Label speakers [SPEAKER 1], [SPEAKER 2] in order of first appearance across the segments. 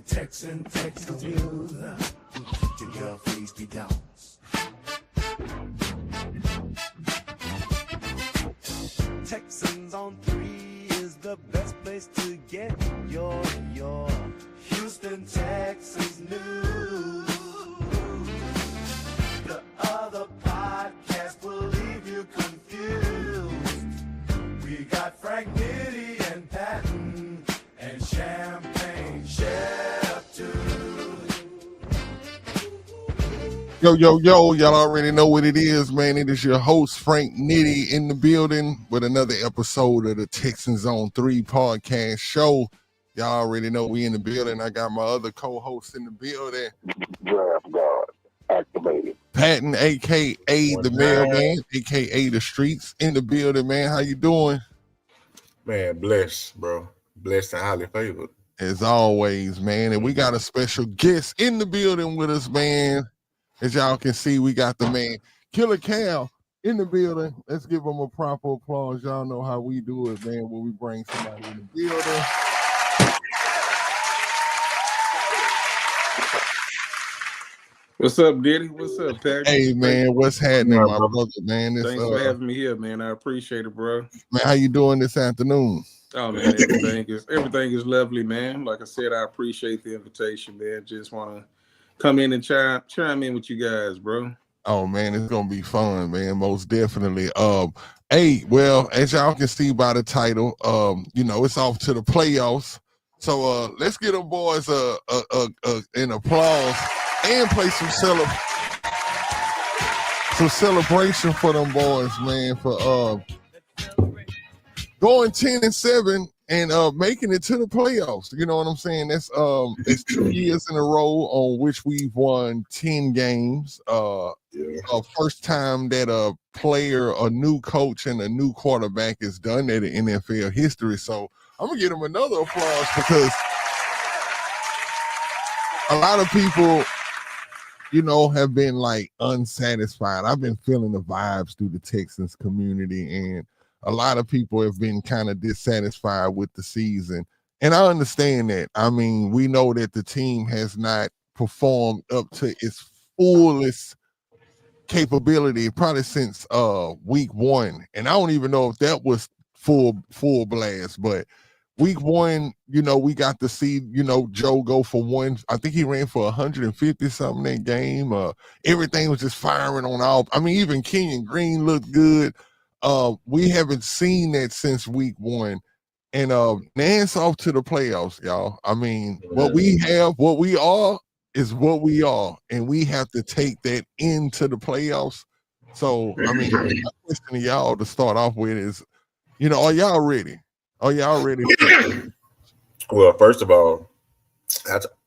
[SPEAKER 1] Texans, you. Your girl, please be down. Texans on 3 is the best place to get your Houston Texans news. The other podcast will leave you confused. We got Frank, Nitty, and Patton, and Champagne Chef too.
[SPEAKER 2] Yo, y'all already know what it is, man. It is your host, Frank Nitty, in the building with another episode of the Texans on 3 podcast show. Y'all already know we in the building. I got my other co-host in the building.
[SPEAKER 3] Draft guard activated.
[SPEAKER 2] Patton, a.k.a. the mailman, a.k.a. the streets, in the building, man. How you doing?
[SPEAKER 4] Man, blessed, bro. Blessed and highly favored.
[SPEAKER 2] As always, man. And we got a special guest in the building with us, man. As y'all can see, we got the man, Killer Cal, in the building. Let's give him a proper applause. Y'all know how we do it, man, when we bring somebody in the building.
[SPEAKER 5] What's up, Diddy? What's up, Pat?
[SPEAKER 2] Hey, man, what's happening, my brother, man?
[SPEAKER 5] Thanks for having me here, man. I appreciate it, bro.
[SPEAKER 2] Man, how you doing this afternoon?
[SPEAKER 5] Oh, man, everything is lovely, man. Like I said, I appreciate the invitation, man. Just want to come in and chime in with you guys, bro.
[SPEAKER 2] Oh, man, it's gonna be fun, man. Most definitely. Hey, well, as y'all can see by the title, it's off to the playoffs. So let's get them boys an applause and play some celebration for them boys, man, for going 10-7 and making it to the playoffs. You know what I'm saying? That's it's 2 years in a row on which we've won 10 games. First time that a player, a new coach, and a new quarterback has done that in NFL history. So I'm gonna give them another applause because a lot of people, have been like unsatisfied. I've been feeling the vibes through the Texans community, and a lot of people have been kind of dissatisfied with the season. And I understand that. I mean, we know that the team has not performed up to its fullest capability probably since week 1. And I don't even know if that was full blast, but week 1, we got to see, Joe go for one. I think he ran for 150 something that game. Everything was just firing on all. I mean, even Kenyon Green looked good. We haven't seen that since week 1. And now it's off to the playoffs, y'all. I mean, what we are is what we are, and we have to take that into the playoffs. So, I mean, my question to y'all to start off with is, are y'all ready? Are y'all ready?
[SPEAKER 4] Well, first of all,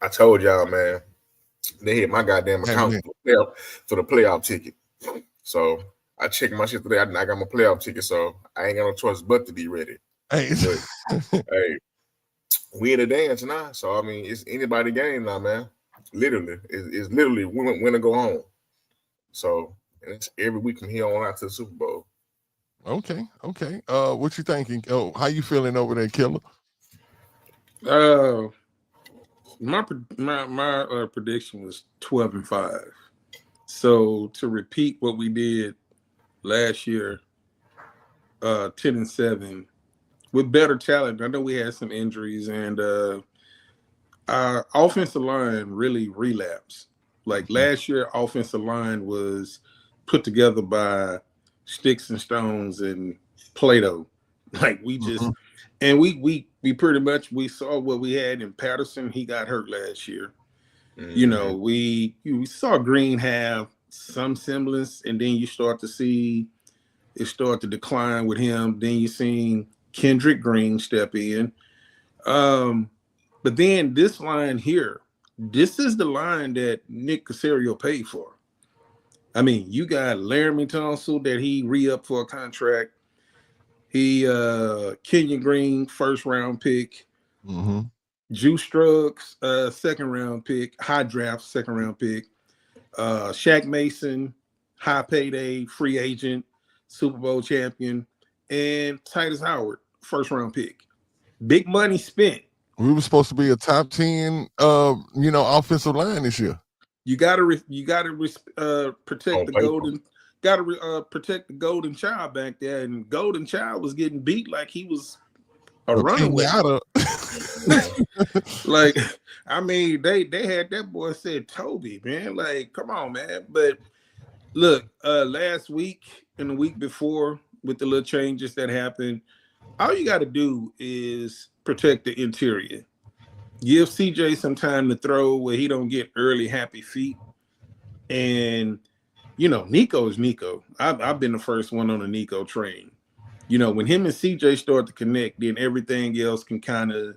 [SPEAKER 4] I told y'all, man, they hit my goddamn account for the playoff ticket. So I checked my shit today. I got my playoff ticket, so I ain't got no choice but to be ready.
[SPEAKER 2] Hey,
[SPEAKER 4] hey, we in the dance now. So I mean, it's anybody game now, man. Literally, it's literally win or go home. So it's every week from here on out to the Super Bowl.
[SPEAKER 2] Okay. What you thinking? Oh, how you feeling over there, Killer?
[SPEAKER 5] My prediction was 12-5. So to repeat what we did last year, 10-7 with better talent. I know we had some injuries, and our offensive line really relapsed. Like last year, offensive line was put together by sticks and stones and Play-Doh. Like we just and we pretty much we saw what we had in Patterson. He got hurt last year. Mm-hmm. We saw Green have some semblance, and then you start to see it start to decline with him. Then you seen Kendrick Green step in. But then this line here, this is the line that Nick Caserio paid for. I mean, you got Laramie Tunsil that he re-upped for a contract. He Kenyon Green, first round pick.
[SPEAKER 2] Mm-hmm.
[SPEAKER 5] Juice Struggs, second round pick, high draft, second round pick. Shaq Mason, high payday, free agent. Super Bowl champion, and Titus Howard, first round pick. Big money spent.
[SPEAKER 2] We were supposed to be a top 10, offensive line this year.
[SPEAKER 5] You gotta protect the
[SPEAKER 4] paper.
[SPEAKER 5] golden. Gotta protect the golden child back there, and golden child was getting beat like he was a runaway. Like, I mean, they had that boy said Toby, man. Like, come on, man. But look, last week and the week before, with the little changes that happened, all you got to do is protect the interior. Give CJ some time to throw where he don't get early happy feet. And, Nico is Nico. I've been the first one on the Nico train. When him and CJ start to connect, then everything else can kind of,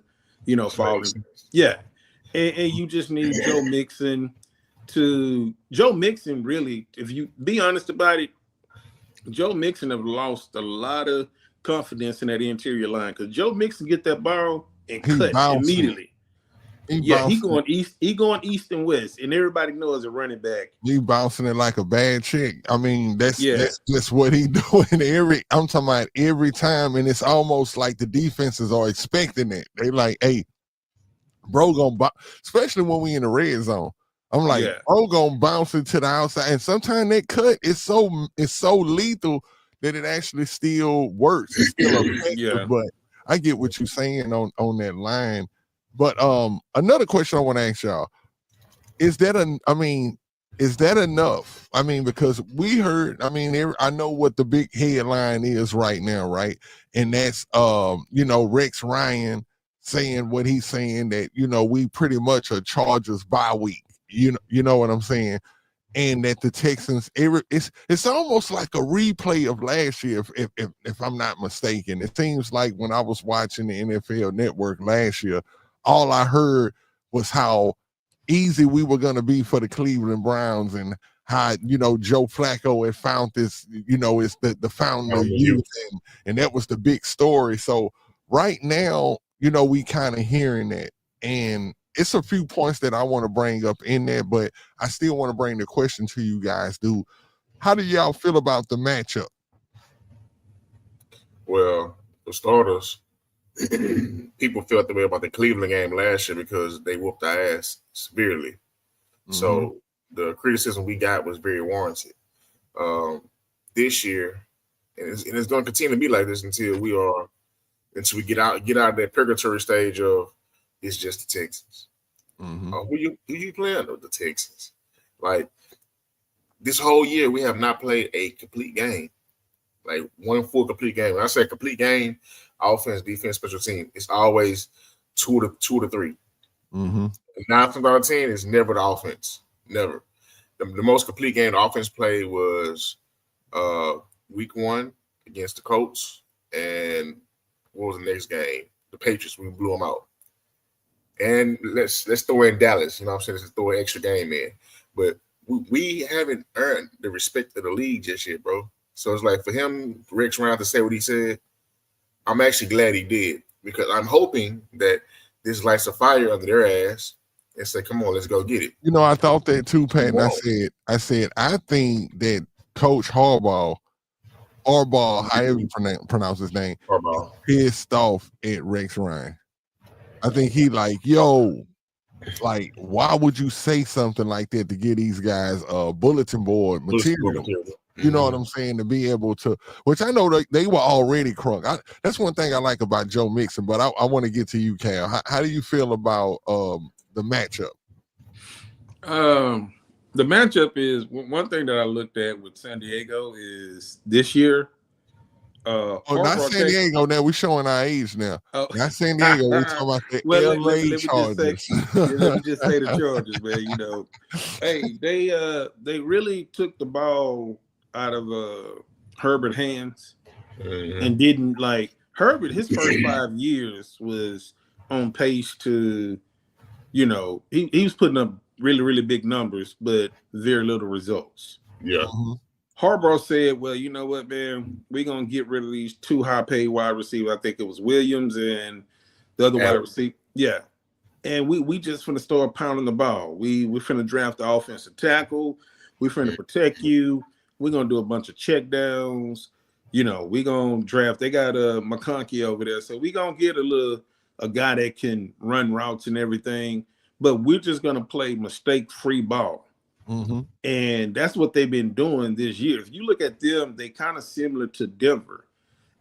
[SPEAKER 5] fall in. Yeah. And you just need Joe Mixon really, if you be honest about it, Joe Mixon have lost a lot of confidence in that interior line because Joe Mixon get that ball and cut immediately. He going east and west, and everybody knows a running back.
[SPEAKER 2] He bouncing it like a bad chick. I mean, that's just what he doing I'm talking about every time, and it's almost like the defenses are expecting it. They like, hey, bro, gonna especially when we in the red zone. I'm like, bro, gonna bounce it to the outside, and sometimes that cut is so lethal that it actually still works. It's still effective, but I get what you're saying on that line. But another question I want to ask y'all, is that enough? I mean, because we heard, I know what the big headline is right now, right? And that's Rex Ryan saying what he's saying, that we pretty much are Chargers bye week. You know what I'm saying? And that the Texans, it's almost like a replay of last year, if I'm not mistaken. It seems like when I was watching the NFL Network last year, all I heard was how easy we were going to be for the Cleveland Browns, and how, Joe Flacco had found this, it's the fountain of youth, and that was the big story. So right now, we kind of hearing that, and it's a few points that I want to bring up in there, but I still want to bring the question to you guys. How do y'all feel about the matchup?
[SPEAKER 4] Well, for starters, people felt the way about the Cleveland game last year because they whooped our ass severely. Mm-hmm. So the criticism we got was very warranted. This year, and it's going to continue to be like this until we get out of that purgatory stage of it's just the Texans. Mm-hmm. Who you playing? The Texans. Like, this whole year, we have not played a complete game. Like, one full complete game. When I say complete game, offense, defense, special team, it's always two to three. Mm-hmm. 9 times out of 10 is never the offense. Never. The most complete game the offense played was week 1 against the Colts, and what was the next game? The Patriots. We blew them out. And let's throw in Dallas. You know what I'm saying? Let's throw an extra game in. But we haven't earned the respect of the league just yet, bro. So it's like, for him, Rex Ryan, to say what he said, I'm actually glad he did, because I'm hoping that this lights a fire under their ass and say, come on, let's go get it.
[SPEAKER 2] I thought that too, Pat. And I said, I think that Coach Harbaugh, however you pronounce his name, Harbaugh, pissed off at Rex Ryan. I think he like, yo, like, why would you say something like that to get these guys bulletin board material? You know what I'm saying? To be able to, which I know they were already crunk. That's one thing I like about Joe Mixon, but I want to get to you, Cal. How do you feel about the matchup?
[SPEAKER 5] The matchup is one thing that I looked at with San Diego is this year.
[SPEAKER 2] Not San Diego. Now we're showing our age now. Not San Diego. We're talking about the LA Chargers.
[SPEAKER 5] Let me just say the Chargers, man. Hey, they really took the ball out of Herbert's hands and didn't like Herbert. His first 5 years was on pace to, he was putting up really, really big numbers, but very little results.
[SPEAKER 4] Yeah. Mm-hmm.
[SPEAKER 5] Harbaugh said, well, you know what, man, we're going to get rid of these 2 high-paid wide receivers. I think it was Williams and the other wide receiver. Yeah. And we just finna start pounding the ball. We finna draft the offensive tackle. We finna protect you. We're going to do a bunch of check downs. We gonna draft. They got McConkey over there, so we gonna get a guy that can run routes and everything. But we're just gonna play mistake-free ball, and that's what they've been doing this year. If you look at them, they kind of similar to Denver,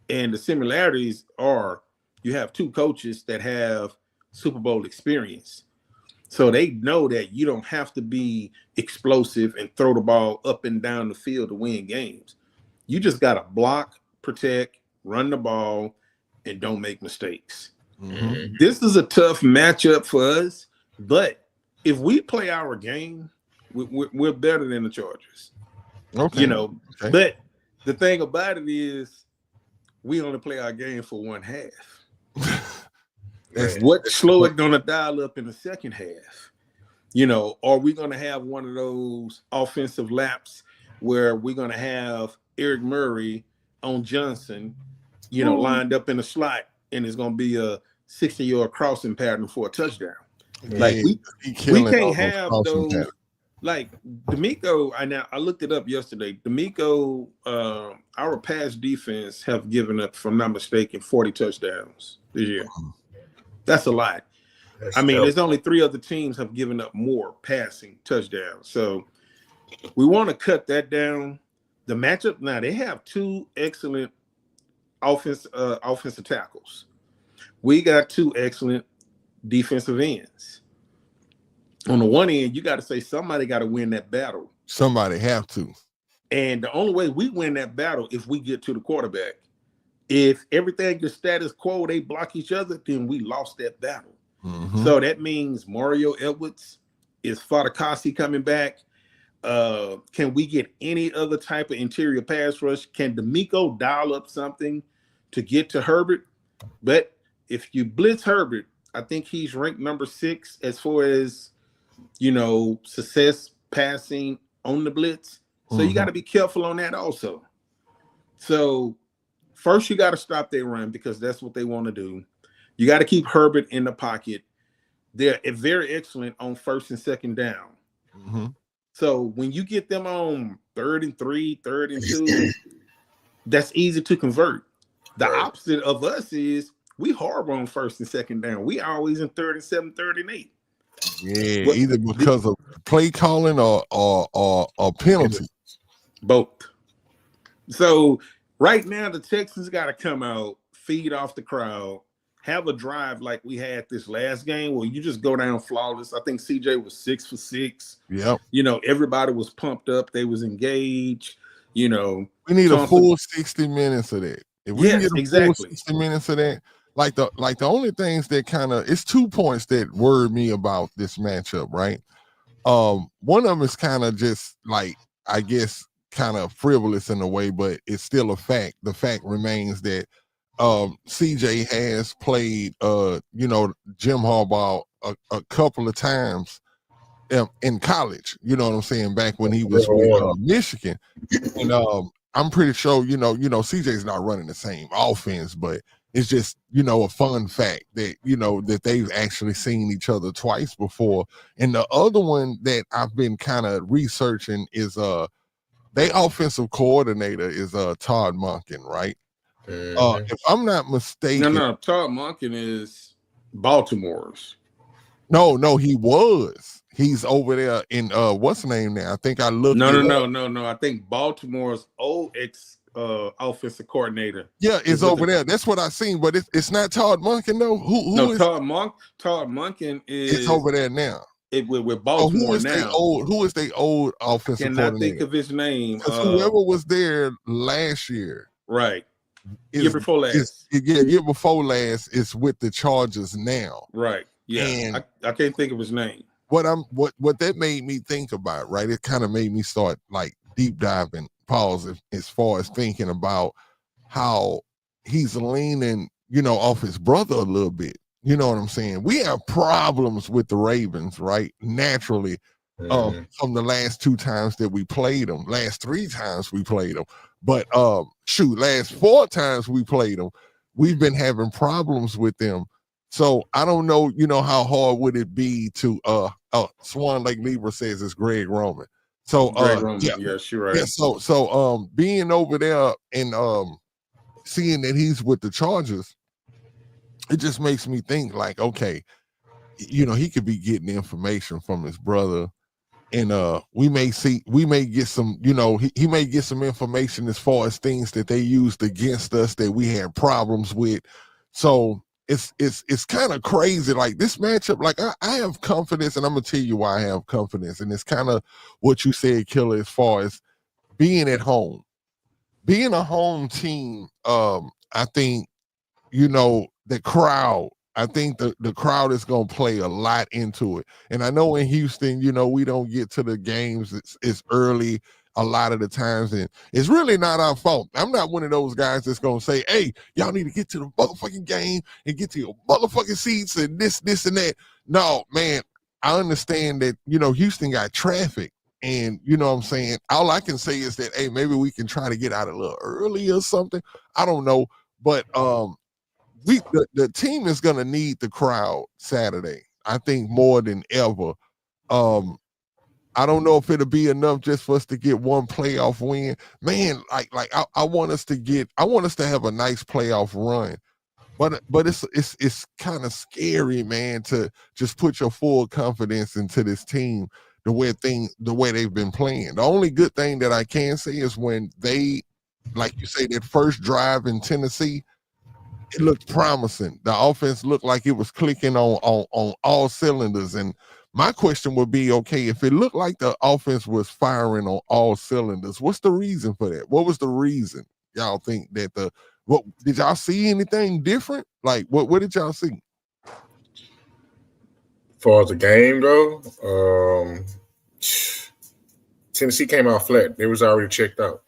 [SPEAKER 5] and the similarities are you have two coaches that have Super Bowl experience. So they know that you don't have to be explosive and throw the ball up and down the field to win games. You just got to block, protect, run the ball, and don't make mistakes. This is a tough matchup for us, but if we play our game, we're better than the Chargers.
[SPEAKER 2] Okay.
[SPEAKER 5] But the thing about it is we only play our game for one half. What slow it gonna dial up in the second half? Are we gonna have one of those offensive laps where we're gonna have Eric Murray on Johnson, lined up in the slot, and it's gonna be a 60-yard crossing pattern for a touchdown? Like we can't have those. Like D'Amico, I looked it up yesterday. D'Amico, our pass defense have given up, if I'm not mistaken, 40 touchdowns this year. That's a lot. There's only 3 other teams have given up more passing touchdowns. So we want to cut that down. The matchup now, they have 2 excellent offensive tackles. We got 2 excellent defensive ends. On the one end, you got to say somebody got to win that battle.
[SPEAKER 2] Somebody have to. And
[SPEAKER 5] the only way we win that battle if we get to the quarterback. If everything is status quo, they block each other, then we lost that battle. So that means Mario Edwards, is Fadakasi coming back? Can we get any other type of interior pass rush? Can D'Amico dial up something to get to Herbert? But if you blitz Herbert, I think he's ranked number 6 as far as, success passing on the blitz. So you got to be careful on that also. So first, you got to stop their run because that's what they want to do. You got to keep Herbert in the pocket. They're very excellent on first and second down. So when you get them on 3rd and 3, 3rd and 2, that's easy to convert. The opposite of us is we horrible on first and second down. We always in 3rd and 7, 3rd and 8.
[SPEAKER 2] Yeah, either because of play calling or penalty.
[SPEAKER 5] Both. So right now, the Texans got to come out, feed off the crowd, have a drive like we had this last game where you just go down flawless. I think CJ was 6 for 6.
[SPEAKER 2] Yep.
[SPEAKER 5] Everybody was pumped up. They was engaged. We
[SPEAKER 2] need a full 60 minutes of that. If we can get a full 60 minutes of that, like the only things that kind of, it's 2 points that worry me about this matchup, right? One of them is kind of just like, I guess, kind of frivolous in a way, but it's still a fact. The fact remains that CJ has played Jim Harbaugh a couple of times in college, you know what I'm saying, back when he was with Michigan. And I'm pretty sure CJ's not running the same offense, but it's just a fun fact that that they've actually seen each other twice before. And the other one that I've been kind of researching is their offensive coordinator is Todd Monken, right? If I'm not mistaken,
[SPEAKER 5] no, Todd Monken is Baltimore's.
[SPEAKER 2] No, he was. He's over there in what's the name now? I think I looked.
[SPEAKER 5] No. I think Baltimore's old offensive coordinator.
[SPEAKER 2] Yeah, it's over there. That's what I seen, but it's not Todd Monken though. Who is
[SPEAKER 5] Todd Monken is?
[SPEAKER 2] It's over there now.
[SPEAKER 5] With Baltimore now.
[SPEAKER 2] Who is their old offensive coordinator?
[SPEAKER 5] Cannot think of his name.
[SPEAKER 2] Because whoever was there last year,
[SPEAKER 5] right? Year before last.
[SPEAKER 2] Year before last is with the Chargers now.
[SPEAKER 5] Right. Yeah. And I can't think of his name.
[SPEAKER 2] What that made me think about, right? It kind of made me start like deep diving, pause as far as thinking about how he's leaning, off his brother a little bit. You know what I'm saying? We have problems with the Ravens, right? Naturally, from the last 2 times that we played them, last 3 times we played them. But last 4 times we played them, we've been having problems with them. So I don't know, how hard would it be to Swan Lake Libra says it's Greg Roman. So
[SPEAKER 5] Greg Roman.
[SPEAKER 2] yeah,
[SPEAKER 5] Yes, you're right.
[SPEAKER 2] yeah. So being over there and seeing that he's with the Chargers, it just makes me think like, okay, he could be getting information from his brother. And we may get some, he may get some information as far as things that they used against us that we had problems with. So it's kind of crazy. Like this matchup, like I have confidence, and I'm gonna tell you why I have confidence. And it's kind of what you said, Killer, as far as being at home, being a home team. I think the crowd. I think the crowd is going to play a lot into it. And I know in Houston, we don't get to the games it's early a lot of the times, and it's really not our fault. I'm not one of those guys that's going to say, hey, y'all need to get to the motherfucking game and get to your motherfucking seats and this and that. No, man, I understand that, Houston got traffic. And you know what I'm saying? All I can say is that, hey, maybe we can try to get out a little early or something. I don't know. But the team is gonna need the crowd Saturday. I think more than ever. I don't know if it'll be enough just for us to get one playoff win. Man, I want us to have a nice playoff run. But it's kind of scary, man, to just put your full confidence into this team the way they've been playing. The only good thing that I can say is when they, like you say, that first drive in Tennessee, it looked promising. The offense looked like it was clicking on all cylinders. And my question would be, okay, if it looked like the offense was firing on all cylinders, what's the reason for that? What was the reason? Y'all think that what did y'all see anything different? Like what did y'all see?
[SPEAKER 4] As far as the game go, Tennessee came out flat. They was already checked out.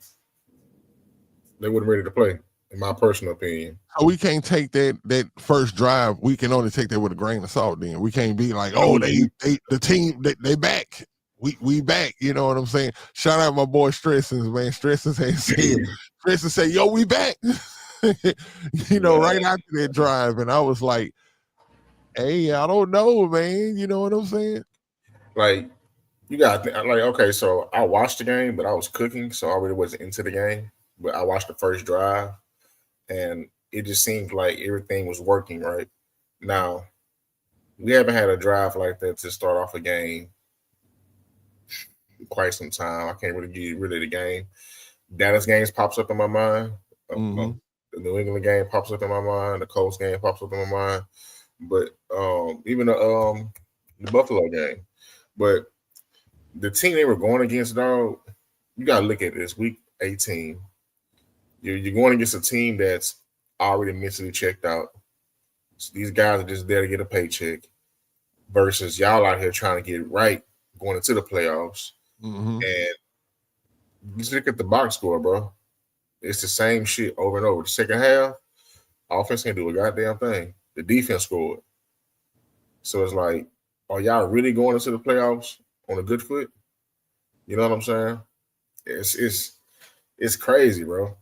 [SPEAKER 4] They weren't ready to play, in my personal opinion.
[SPEAKER 2] So we can't take that first drive. We can only take that with a grain of salt. Then we can't be like, oh, the team they back. We back. You know what I'm saying? Shout out my boy Stressens, man. Stressens say, yo, we back. Right after that drive, and I was like, hey, I don't know, man. You know what I'm saying?
[SPEAKER 4] Like, you got okay, so I watched the game, but I was cooking, so I really wasn't into the game. But I watched the first drive, and it just seemed like everything was working right. Now, we haven't had a drive like that to start off a game quite some time. I can't really get rid of the game. Dallas games pops up in my mind.
[SPEAKER 2] Mm-hmm.
[SPEAKER 4] The New England game pops up in my mind. The Colts game pops up in my mind. But even the Buffalo game. But the team they were going against, dog, you got to look at this. Week 18. You're going against a team that's already mentally checked out. So these guys are just there to get a paycheck versus y'all out here trying to get it right going into the playoffs.
[SPEAKER 2] Mm-hmm.
[SPEAKER 4] And just look at the box score, bro. It's the same shit over and over. The second half, offense can't do a goddamn thing. The defense scored. So it's like, are y'all really going into the playoffs on a good foot? You know what I'm saying? It's crazy, bro.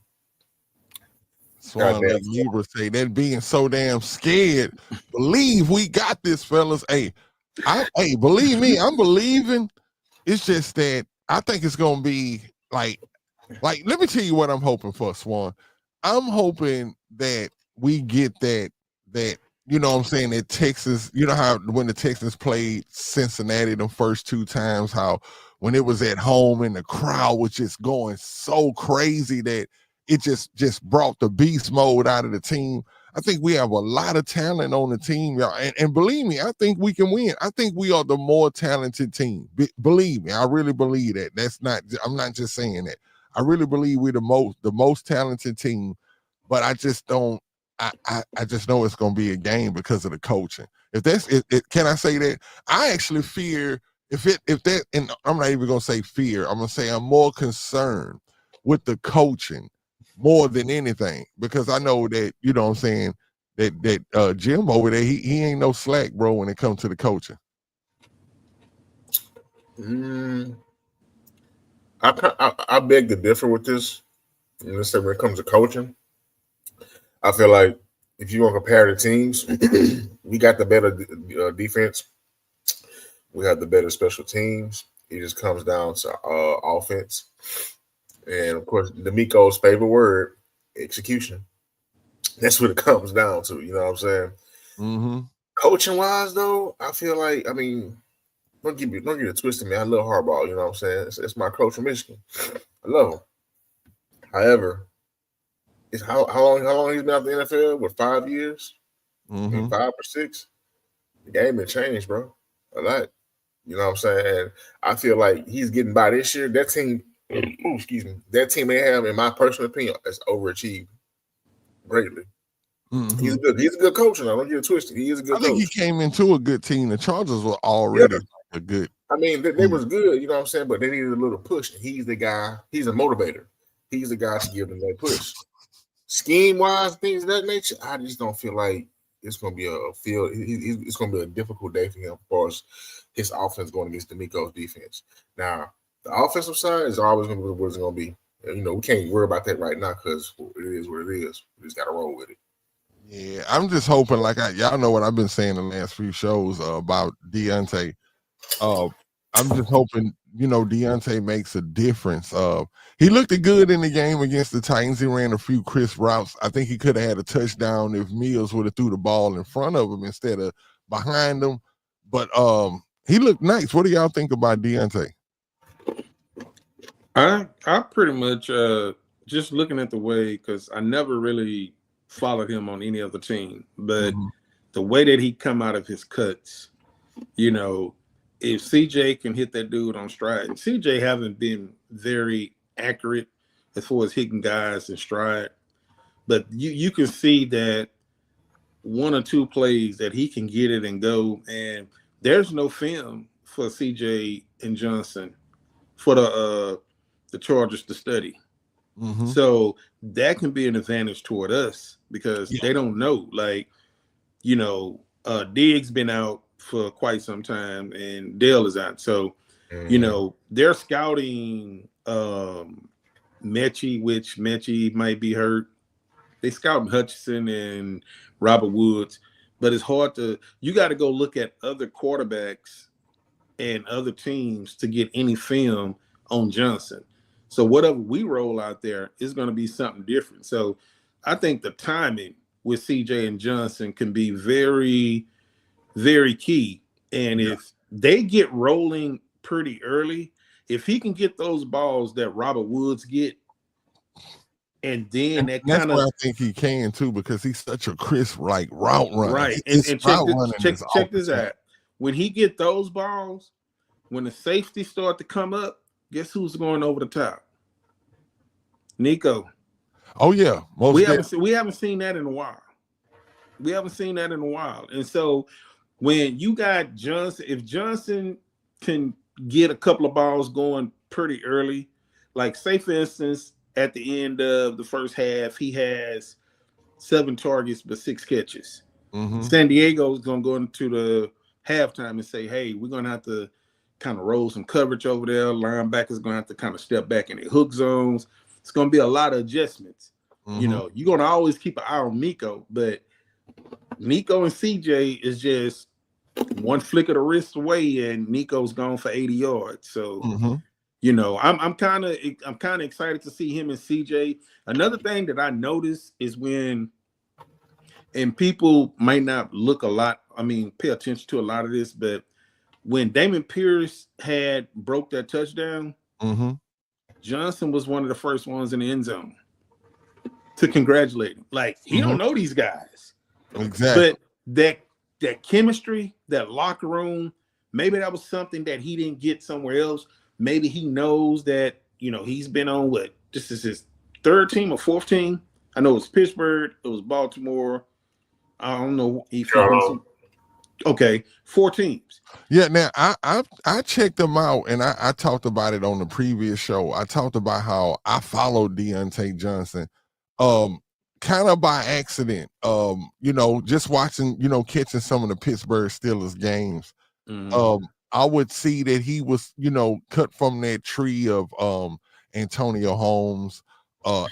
[SPEAKER 2] Swan like Libra say that being so damn scared. Believe we got this, fellas. Hey, believe me, I'm believing. It's just that I think it's gonna be like let me tell you what I'm hoping for, Swan. I'm hoping that we get that you know what I'm saying, that Texas, you know how when the Texans played Cincinnati the first two times, how when it was at home and the crowd was just going so crazy that it just brought the beast mode out of the team. I think we have a lot of talent on the team, y'all. And believe me, I think we can win. I think we are the more talented team. Believe me, I really believe that. I'm not just saying that. I really believe we're the most talented team, but I just don't. I just know it's going to be a game because of the coaching. Can I say that? I actually fear and I'm not even going to say fear. I'm going to say I'm more concerned with the coaching more than anything, because I know that, you know what I'm saying, that Jim over there, he ain't no slack, bro, when it comes to the coaching.
[SPEAKER 4] I beg to differ with this. Let's say when it comes to coaching, I feel like if you want to compare the teams, we got the better defense. We have the better special teams. It just comes down to offense. And of course, D'Amico's favorite word, execution. That's what it comes down to. You know what I'm saying?
[SPEAKER 2] Mm-hmm.
[SPEAKER 4] Coaching wise, though, I feel like, I mean, don't get it twisted, man. I love Harbaugh. You know what I'm saying? It's my coach from Michigan. I love him. However, it's how long he's been out the NFL? With 5 years? I mean, 5 or 6. The game has changed, bro. A lot. You know what I'm saying? And I feel like he's getting by this year. That team, that team they have, in my personal opinion, has overachieved greatly.
[SPEAKER 2] Mm-hmm.
[SPEAKER 4] He's a good coach now. Don't get it twisted. He is a good coach.
[SPEAKER 2] I think he came into a good team. The Chargers were already a good.
[SPEAKER 4] I mean, they was good, you know what I'm saying? But they needed a little push. He's the guy. He's a motivator. He's the guy to give them that push. Scheme-wise, things of that nature, I just don't feel like it's going to be a field. It's going to be a difficult day for him as far as his offense going against D'Amico's defense. Now, the offensive side is always going to be what it's going to be. You know, we can't worry about that right now because it is what it is. We just got to roll with it.
[SPEAKER 2] Yeah, I'm just hoping, like y'all know what I've been saying the last few shows about Deontay. I'm just hoping, Deontay makes a difference. He looked good in the game against the Titans. He ran a few crisp routes. I think he could have had a touchdown if Mills would have threw the ball in front of him instead of behind him. But he looked nice. What do y'all think about Deontay?
[SPEAKER 5] I pretty much just looking at the way, because I never really followed him on any other team, but the way that he come out of his cuts, if CJ can hit that dude on stride, and CJ haven't been very accurate as far as hitting guys in stride, but you can see that one or two plays that he can get it and go, and there's no film for CJ and Johnson for the Chargers to study. So that can be an advantage toward us because they don't know. Like, Diggs been out for quite some time and Dale is out. So, they're scouting Mechie, which Mechie might be hurt. They scouting Hutchinson and Robert Woods, but it's hard you got to go look at other quarterbacks and other teams to get any film on Johnson. So whatever we roll out there is going to be something different. So I think the timing with CJ and Johnson can be very, very key. And if they get rolling pretty early, if he can get those balls that Robert Woods get, and then that's
[SPEAKER 2] why I think he can too, because he's such a crisp route runner.
[SPEAKER 5] Right. And check this out. When he get those balls, when the safety start to come up, guess who's going over the top? Nico.
[SPEAKER 2] Oh yeah,
[SPEAKER 5] we haven't seen that in a while. And so when you got Johnson, if Johnson can get a couple of balls going pretty early, like say for instance, at the end of the first half, he has 7 targets but 6 catches. San Diego's gonna go into the halftime and say, "Hey, we're gonna have to kind of roll some coverage over there. Linebackers gonna have to kind of step back in the hook zones. It's gonna be a lot of adjustments. You're gonna always keep an eye on Nico, but Nico and CJ is just one flick of the wrist away, and Nico's gone for 80 yards. So, I'm kind of excited to see him and CJ. Another thing that I noticed is and people might not pay attention to a lot of this, but when Damon Pierce broke that touchdown, Johnson was one of the first ones in the end zone to congratulate him. Like, he don't know these guys.
[SPEAKER 2] Exactly.
[SPEAKER 5] But that chemistry, that locker room, maybe that was something that he didn't get somewhere else. Maybe he knows that, he's been on this is his 3rd team or 4th team. I know it was Pittsburgh, it was Baltimore. I don't know if okay, 4 teams.
[SPEAKER 2] Yeah, now I checked them out, and I talked about it on the previous show. I talked about how I followed Deontay Johnson, kind of by accident. Just watching, catching some of the Pittsburgh Steelers games. I would see that he was, cut from that tree of Antonio Holmes,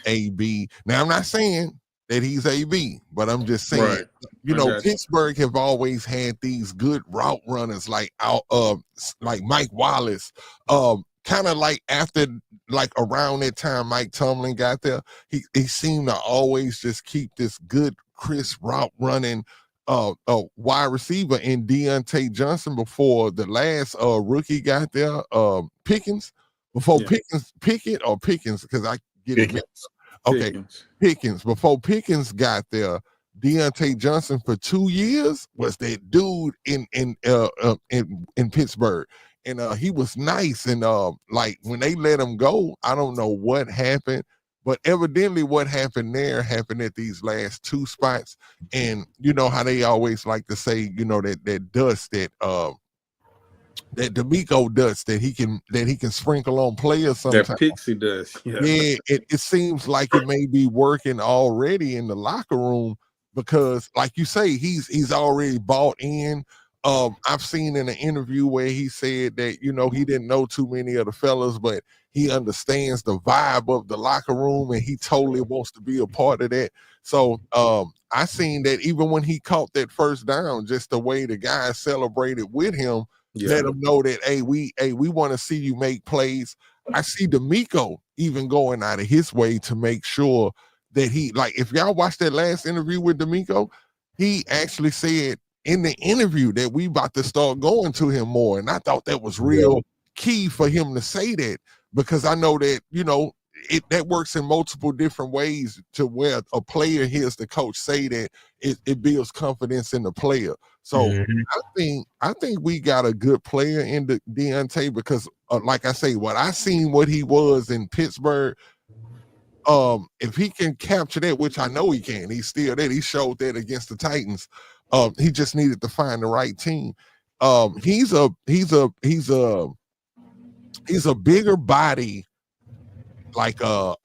[SPEAKER 2] AB. Now I'm not saying that he's AB, but I'm just saying,
[SPEAKER 5] Right. I got you.
[SPEAKER 2] Pittsburgh have always had these good route runners like Mike Wallace. Kind of like after, like around that time Mike Tomlin got there, he seemed to always just keep this good crisp route running wide receiver in Deontay Johnson before the last rookie got there, Pickens. Before Pickens, because I get it mixed. Okay, Pickens. Before Pickens got there, Deontay Johnson for 2 years was that dude in Pittsburgh, and he was nice. And like when they let him go, I don't know what happened, but evidently what happened there happened at these last two spots. And you know how they always like to say, that dust that D'Amico dust that he can sprinkle on players sometimes.
[SPEAKER 5] That pixie dust. Yeah,
[SPEAKER 2] it seems like it may be working already in the locker room because, like you say, he's already bought in. I've seen in an interview where he said that, he didn't know too many of the fellas, but he understands the vibe of the locker room and he totally wants to be a part of that. So I seen that even when he caught that first down, just the way the guys celebrated with him, let him know that, hey, we want to see you make plays. I see D'Amico even going out of his way to make sure that he, like, if y'all watched that last interview with D'Amico, he actually said in the interview that we about to start going to him more. And I thought that was real key for him to say that, because I know that, that works in multiple different ways to where a player hears the coach say that it builds confidence in the player. So I think we got a good player in the Deontay because, like I say, what he was in Pittsburgh, if he can capture that, which I know he can, he's still there. He showed that against the Titans. He just needed to find the right team. He's a bigger body, like a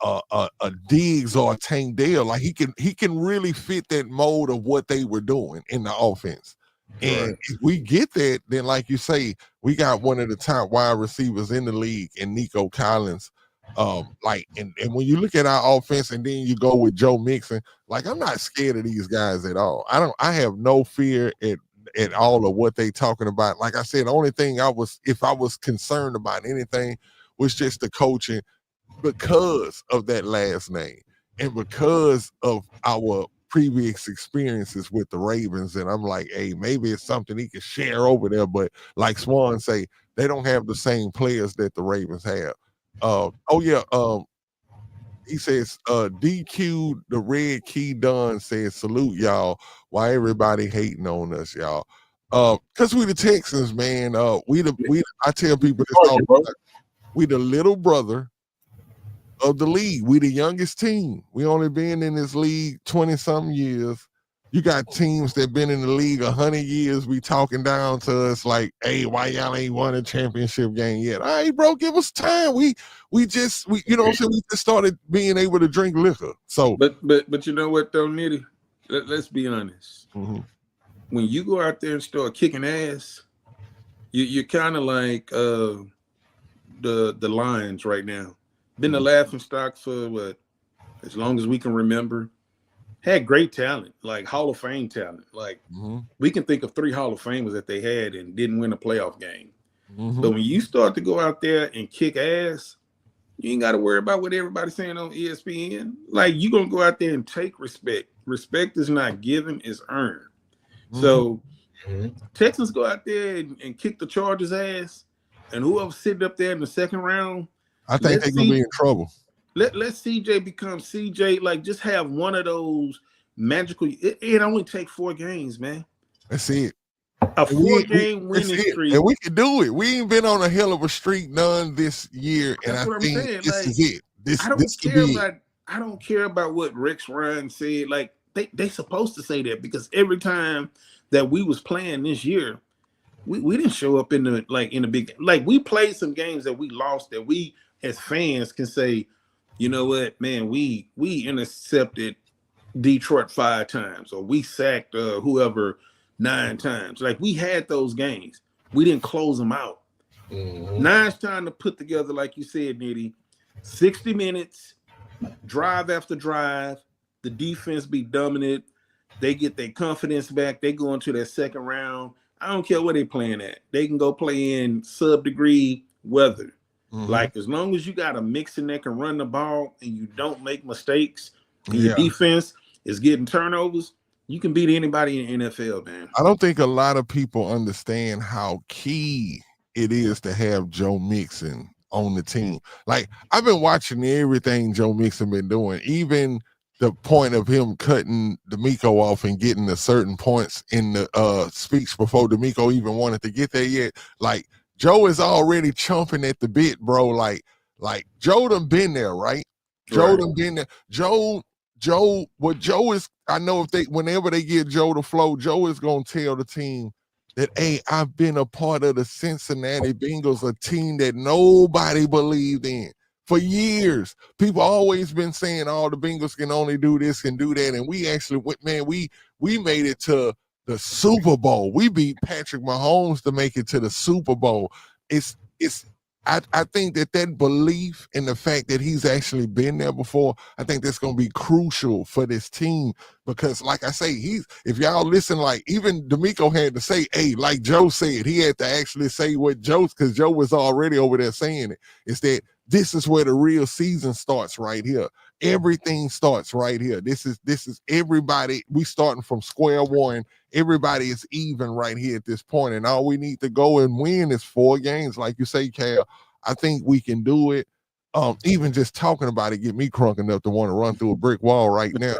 [SPEAKER 2] Diggs or a Tank Dell. Like he can really fit that mold of what they were doing in the offense. And if we get that, then like you say, we got one of the top wide receivers in the league in Nico Collins. And when you look at our offense and then you go with Joe Mixon, like I'm not scared of these guys at all. I have no fear at all of what they talking about. Like I said, the only thing if I was concerned about anything was just the coaching because of that last name and because of our previous experiences with the Ravens. And I'm like, hey, maybe it's something he can share over there. But like Swan say, they don't have the same players that the Ravens have. He says, DQ, the Red Key Don says, salute y'all. Why everybody hating on us, y'all? Because we the Texans, man. I tell people this all the time. We the little brother of the league. We the youngest team. We only been in this league 20-something years. You got teams that been in the league 100 years. We talking down to us like, hey, why y'all ain't won a championship game yet? All right, bro, give us time. We just started being able to drink liquor. So,
[SPEAKER 5] but you know what though, Nitty? Let's be honest.
[SPEAKER 2] Mm-hmm.
[SPEAKER 5] When you go out there and start kicking ass, you're kind of like the Lions right now. Been the laughing stock for as long as we can remember. Had great talent, like Hall of Fame talent. Like we can think of 3 Hall of Famers that they had and didn't win a playoff game. But when you start to go out there and kick ass, you ain't got to worry about what everybody's saying on ESPN. Like you're gonna go out there and take respect. Respect is not given; it's earned. So Texans go out there and kick the Chargers' ass, and whoever's sitting up there in the second round,
[SPEAKER 2] I think they're gonna be in trouble.
[SPEAKER 5] Let CJ become CJ. Like just have one of those magical. It only take 4 games, man.
[SPEAKER 2] That's it.
[SPEAKER 5] A 4-game winning streak,
[SPEAKER 2] and we can do it. We ain't been on a hell of a streak none this year, and I think this is it.
[SPEAKER 5] I don't care about what Rex Ryan said. Like they supposed to say that because every time that we was playing this year, we didn't show up in the big. Like we played some games that we lost that we as fans can say, you know what, man, we intercepted Detroit 5 times, or we sacked whoever 9 times. Like we had those games. We didn't close them out. Now it's time to put together, like you said, Nitty, 60 minutes, drive after drive, the defense be dominant. They get their confidence back. They go into that second round. I don't care where they playing at. They can go play in sub-degree weather. Like, as long as you got a mixing that can run the ball and you don't make mistakes, and your defense is getting turnovers, you can beat anybody in the NFL, man.
[SPEAKER 2] I don't think a lot of people understand how key it is to have Joe Mixon on the team. Like, I've been watching everything Joe Mixon been doing, even the point of him cutting D'Amico off and getting the certain points in the speech before D'Amico even wanted to get there yet. Like, Joe is already chomping at the bit, bro. Like Joe done been there, right? Joe done been there. Joe, what Joe is, I know whenever they get Joe to flow, Joe is gonna tell the team that, hey, I've been a part of the Cincinnati Bengals, a team that nobody believed in for years. People always been saying, oh, the Bengals can only do this and do that. And we actually went, man, we made it to the Super Bowl. We beat Patrick Mahomes to make it to the Super Bowl. I think that belief in the fact that he's actually been there before, I think that's going to be crucial for this team because, like I say, if y'all listen, like even D'Amico had to say, hey, like Joe said, he had to actually say what because Joe was already over there saying it. It's that this is where the real season starts right here. Everything starts right here. This is everybody. We starting from square one. Everybody is even right here at this point, and all we need to go and win is 4 games, like you say, Cal. I think we can do it. Even just talking about it get me crunk enough to want to run through a brick wall right now.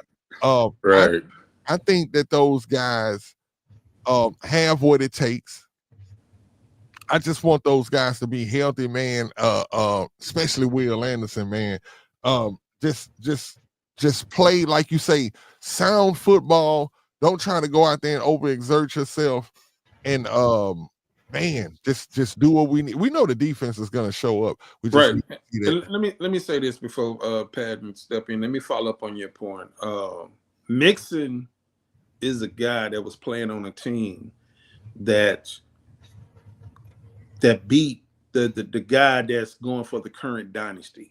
[SPEAKER 5] Right.
[SPEAKER 2] I think that those guys have what it takes. I just want those guys to be healthy, man. Especially Will Anderson, man. Just play, like you say, sound football. Don't try to go out there and overexert yourself. And man, just do what we need. We know the defense is going to show up. We just
[SPEAKER 5] right. Let me say this before Pat step in. Let me follow up on your point. Mixon is a guy that was playing on a team that beat the guy that's going for the current dynasty.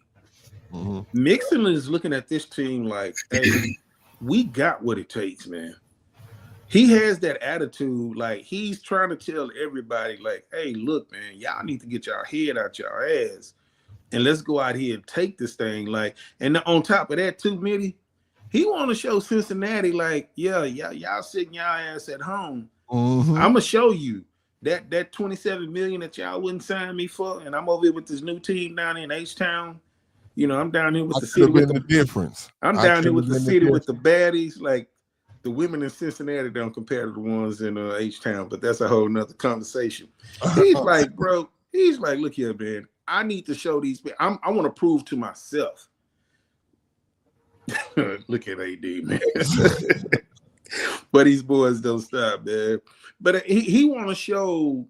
[SPEAKER 5] Mixon is looking at this team like, hey, we got what it takes, man. He has that attitude, like he's trying to tell everybody, like, hey, look, man, y'all need to get y'all head out your ass and let's go out here and take this thing. Like, and on top of that, too, Mitty, he want to show Cincinnati, like, yeah, y'all sitting y'all ass at home. I'm gonna show you that $27 million that y'all wouldn't sign me for, and I'm over here with this new team down in H-Town. You know, I'm down here with the city with the difference. I'm down here with the city with the baddies, like. The women in Cincinnati don't compare to the ones in H-Town, but that's a whole nother conversation. He's like, bro, look here, man. I need to show these. I want to prove to myself. Look at AD, man. But these boys don't stop, man. But he want to show,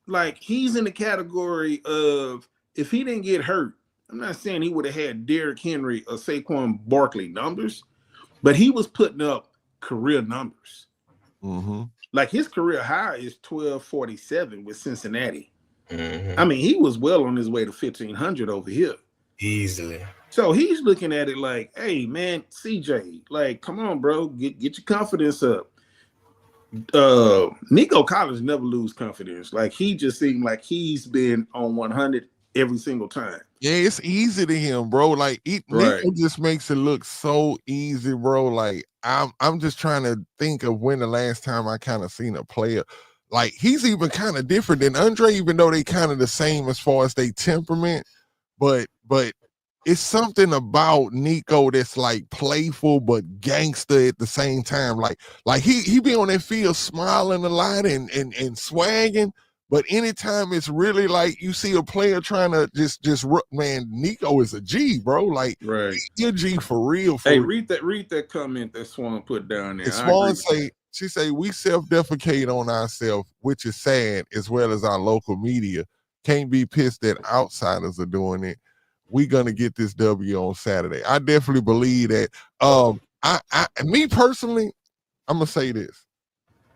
[SPEAKER 5] like, he's in the category of if he didn't get hurt. I'm not saying he would have had Derrick Henry or Saquon Barkley numbers, but he was putting up career numbers. Like his career high is 1247 with Cincinnati. I mean, he was well on his way to 1500 over here
[SPEAKER 4] easily.
[SPEAKER 5] So he's looking at it like, hey man, CJ, like, come on, bro, get your confidence up. Nico Collins never lose confidence. Like, he just seemed like he's been on 100 every single time.
[SPEAKER 2] Yeah, it's easy to him, bro. Like, Nico just makes it look so easy, bro. Like, I'm just trying to think of when the last time I kind of seen a player. Like, he's even kind of different than Andre, even though they kind of the same as far as they temperament. But it's something about Nico that's like playful but gangster at the same time. Like he be on that field smiling a lot and swagging. But anytime it's really like you see a player trying to just man, Nico is a G, bro. Like, he's a G for real.
[SPEAKER 5] Hey, read that comment that Swan put down there.
[SPEAKER 2] Swan she say we self-defecate on ourselves, which is sad, as well as our local media. Can't be pissed that outsiders are doing it. We gonna get this W on Saturday. I definitely believe that. Me personally, I'm gonna say this.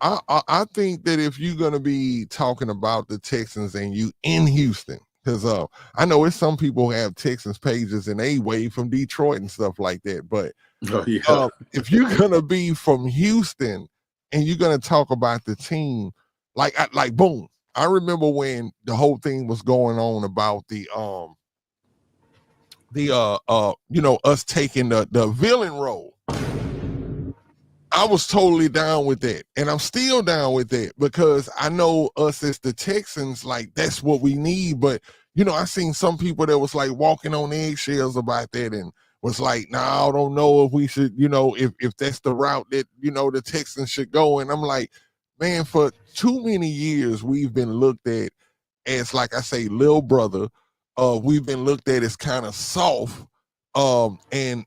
[SPEAKER 2] I think that if you're going to be talking about the Texans and you in Houston, Because I know it's some people who have Texans pages and they way from Detroit and stuff like that. But if you're gonna be from Houston and you're gonna talk about the team, like boom. I remember when the whole thing was going on about the us taking the villain role. I was totally down with that, and I'm still down with that because I know us as the Texans, like that's what we need. But I seen some people that was like walking on eggshells about that and was like, "Nah, I don't know if we should, if that's the route that the Texans should go." And I'm like, man, for too many years we've been looked at as, like I say, little brother. We've been looked at as kind of soft. I'm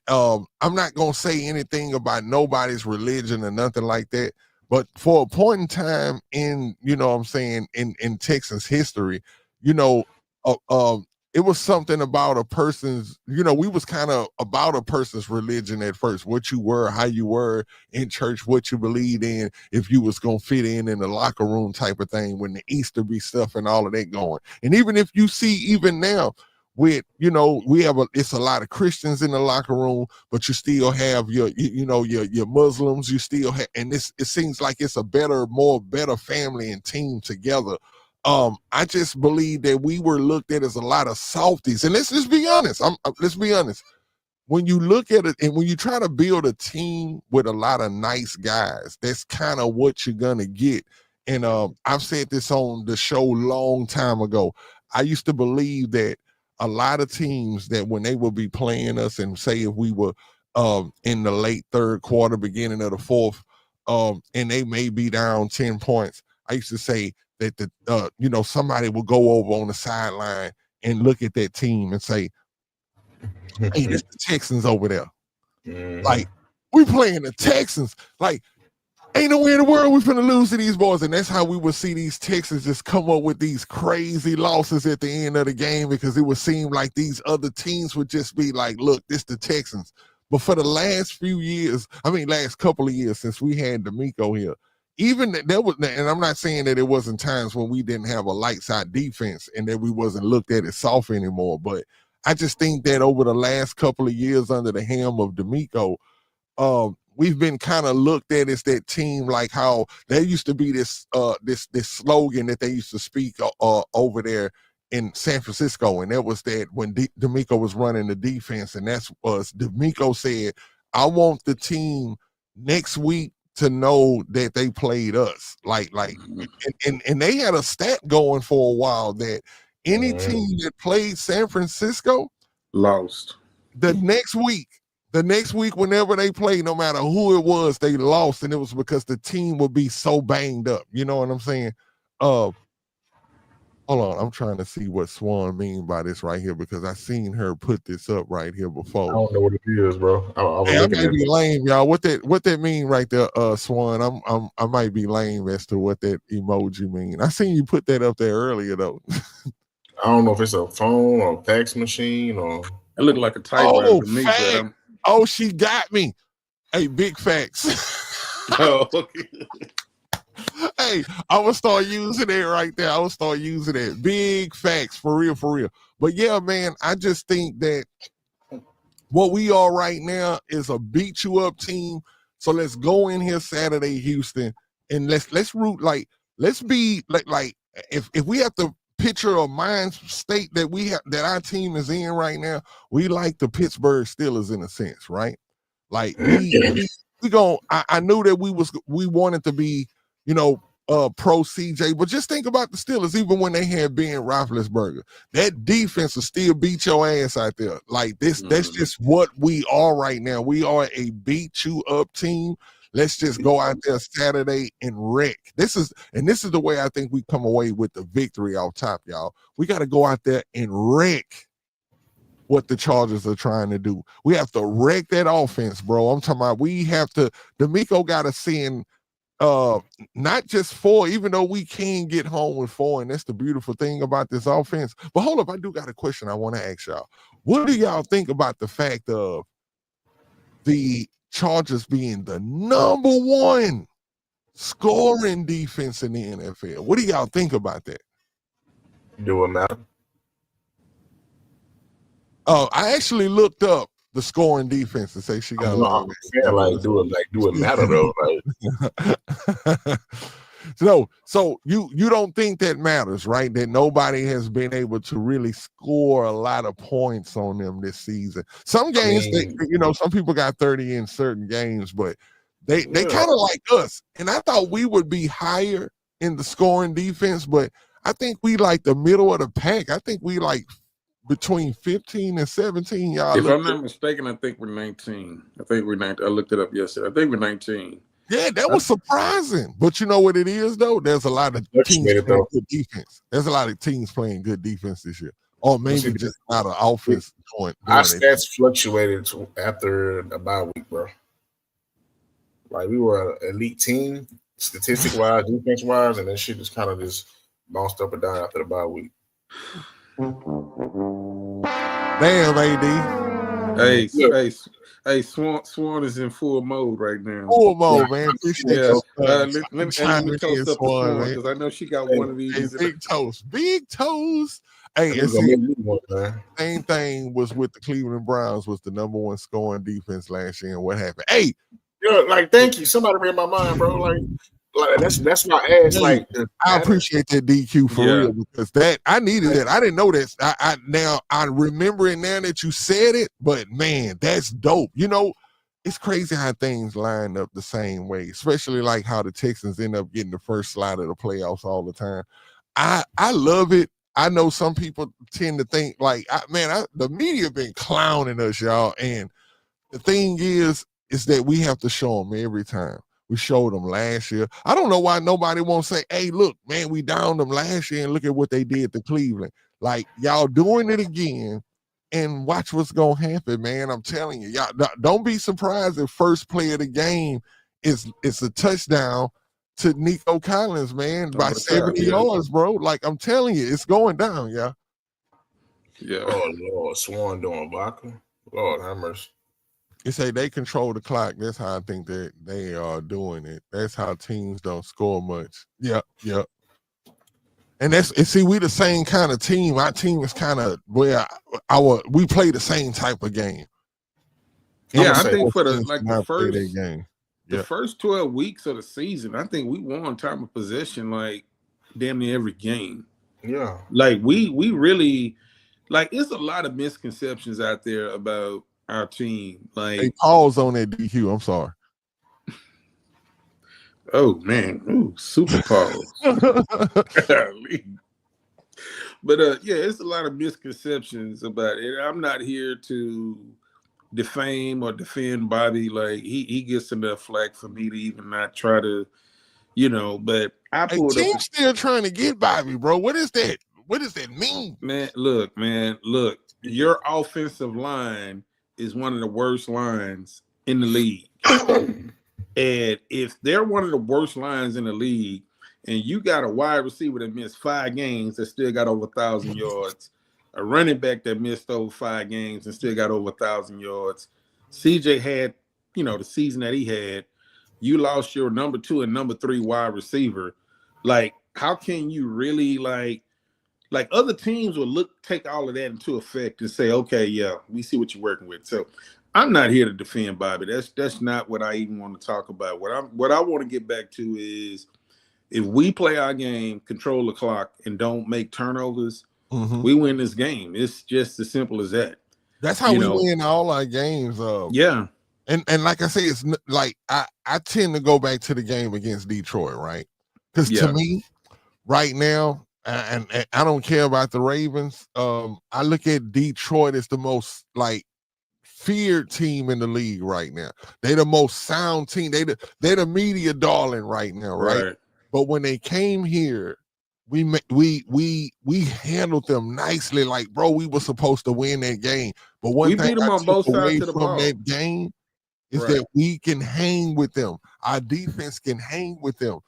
[SPEAKER 2] not gonna say anything about nobody's religion or nothing like that, but for a point in time in in Texas history, it was something about a person's, we was kind of about a person's religion at first, what you were, how you were in church, what you believed in, if you was gonna fit in the locker room type of thing when the Easter be stuff and all of that going. And even if you see even now, with it's a lot of Christians in the locker room, but you still have your Muslims, you still have, and it seems like it's a better family and team together. I just believe that we were looked at as a lot of softies, and let's just be honest. Let's be honest. When you look at it and when you try to build a team with a lot of nice guys, that's kind of what you're gonna get. And I've said this on the show long time ago. I used to believe that a lot of teams that when they would be playing us, and say if we were in the late third quarter, beginning of the fourth, and they may be down 10 points, I used to say that somebody will go over on the sideline and look at that team and say, "Hey, that's the Texans over there." Like, we playing the Texans. Like, ain't no way in the world we're finna lose to these boys. And that's how we would see these Texans just come up with these crazy losses at the end of the game, because it would seem like these other teams would just be like, look, this the Texans. But for the last couple of years since we had D'Amico here, even there was, and I'm not saying that it wasn't times when we didn't have a lights out defense and that we wasn't looked at as soft anymore. But I just think that over the last couple of years under the helm of D'Amico, we've been kind of looked at as that team, like how there used to be this slogan that they used to speak over there in San Francisco, and that was that when D'Amico was running the defense, and that's was D'Amico said, "I want the team next week to know that they played us." And they had a stat going for a while that any team that played San Francisco
[SPEAKER 5] lost
[SPEAKER 2] the next week. The next week, whenever they played, no matter who it was, they lost, and it was because the team would be so banged up. You know what I'm saying? Hold on, I'm trying to see what Swan mean by this right here, because I seen her put this up right here before.
[SPEAKER 4] I don't know what it is, bro.
[SPEAKER 2] I might be lame, y'all. What that mean right there, Swan? I might be lame as to what that emoji mean. I seen you put that up there earlier though.
[SPEAKER 4] I don't know if it's a phone or a fax machine or.
[SPEAKER 5] It looked like a typewriter to me. But
[SPEAKER 2] oh, she got me. Hey, big facts.
[SPEAKER 5] Oh, okay.
[SPEAKER 2] Hey, I will start using it right there. I will start using it. Big facts, for real, for real. But yeah, man, I just think that what we are right now is a beat you up team. So let's go in here Saturday, Houston, and let's root let's be like if we have to picture a mind state that we have, that our team is in right now, we like the Pittsburgh Steelers in a sense, right? Like we go. I knew that we wanted to be, pro CJ, but just think about the Steelers. Even when they had Ben Roethlisberger, that defense will still beat your ass out there. Like this, that's just what we are right now. We are a beat you up team. Let's just go out there Saturday and wreck. This is the way I think we come away with the victory off top, y'all. We got to go out there and wreck what the Chargers are trying to do. We have to wreck that offense, bro. I'm talking about D'Amico got to send not just 4, even though we can get home with 4, and that's the beautiful thing about this offense. But hold up, I do got a question I want to ask y'all. What do y'all think about the fact of the Chargers being the number 1 scoring defense in the NFL? What do y'all think about that?
[SPEAKER 4] Do it matter?
[SPEAKER 2] Oh, I actually looked up the scoring defense to say she got a lot.
[SPEAKER 4] I'm saying like do it matter though? Like
[SPEAKER 2] So you don't think that matters, right? That nobody has been able to really score a lot of points on them this season. Some games, some people got 30 in certain games, but they kind of like us. And I thought we would be higher in the scoring defense, but I think we like the middle of the pack. I think we like between 15 and 17. Y'all,
[SPEAKER 5] if I'm not mistaken, I think we're 19. I think we're 19. I looked it up yesterday. I think we're 19.
[SPEAKER 2] Yeah, that was surprising. But you know what it is, though? There's a lot of teams playing good defense. There's a lot of teams playing good defense this year. Or maybe just not an offense doing
[SPEAKER 4] our stats fluctuated after a bye week, bro. Like we were an elite team, statistic-wise, defense-wise, and then shit just kind of just bounced up and down after the bye week.
[SPEAKER 2] Damn, AD.
[SPEAKER 5] Hey, Swan is in full mode right now.
[SPEAKER 2] Full mode, man.
[SPEAKER 5] Let me toast up Swan because I know she got one of these.
[SPEAKER 2] Big toes. Hey, same thing was with the Cleveland Browns. Was the number one scoring defense last year, and what happened? Hey,
[SPEAKER 4] like thank you. Somebody read my mind, bro. Like that's my ass. Like
[SPEAKER 2] I appreciate that DQ for real because that I needed it. I didn't know this. I remember it now that you said it, but man, that's dope. You know, it's crazy how things line up the same way, especially like how the Texans end up getting the first slot of the playoffs all the time. I love it. I know some people tend to think like, the media been clowning us, y'all, and the thing is that we have to show them every time. We showed them last year. I don't know why nobody won't say, hey, look, man, we downed them last year and look at what they did to Cleveland. Like, y'all doing it again and watch what's going to happen, man. I'm telling you, y'all don't be surprised if first play of the game is a touchdown to Nico Collins, man, by 70 yards, bro. Like, I'm telling you, it's going down, yeah.
[SPEAKER 5] Yeah.
[SPEAKER 4] Oh, Lord, Swan doing vodka. Lord, have mercy.
[SPEAKER 2] You say they control the clock. That's how I think that they are doing it. That's how teams don't score much. Yep. And see, we the same kind of team. Our team is kind of where we play the same type of game.
[SPEAKER 5] Yeah, I think for the
[SPEAKER 2] the
[SPEAKER 5] first 12 weeks of the season, I think we won time of possession like damn near every game.
[SPEAKER 4] Yeah.
[SPEAKER 5] Like we really like it's a lot of misconceptions out there about our team. Like
[SPEAKER 2] hey, pause on that DQ. I'm sorry.
[SPEAKER 5] Oh man, super pause. But it's a lot of misconceptions about it. I'm not here to defame or defend Bobby. Like he gets enough flack for me to even not try to, but I pulled up.
[SPEAKER 2] Still trying to get Bobby, bro. What is that? What does that mean?
[SPEAKER 5] Man, look. Your offensive line is one of the worst lines in the league. And if they're one of the worst lines in the league, and you got a wide receiver that missed 5 games that still got over 1,000 yards, a running back that missed over 5 games and still got over 1,000 yards, CJ had, the season that he had, you lost your number 2 and number 3 wide receiver. Like, how can you really like other teams will take all of that into effect and say, okay, yeah, we see what you're working with. So I'm not here to defend Bobby. That's not what I even want to talk about. What I want to get back to is if we play our game, control the clock, and don't make turnovers, we win this game. It's just as simple as that.
[SPEAKER 2] That's how we win all our games.
[SPEAKER 5] Yeah.
[SPEAKER 2] And like I say, it's like I tend to go back to the game against Detroit, right? Because to me, right now, and I don't care about the Ravens. I look at Detroit as the most feared team in the league right now. They're the most sound team. They're the media darling right now, right? But when they came here, we handled them nicely. Like, bro, we were supposed to win that game. But one thing
[SPEAKER 5] beat them
[SPEAKER 2] I
[SPEAKER 5] on both sides of the
[SPEAKER 2] from
[SPEAKER 5] ball.
[SPEAKER 2] that game is that we can hang with them. Our defense can hang with them.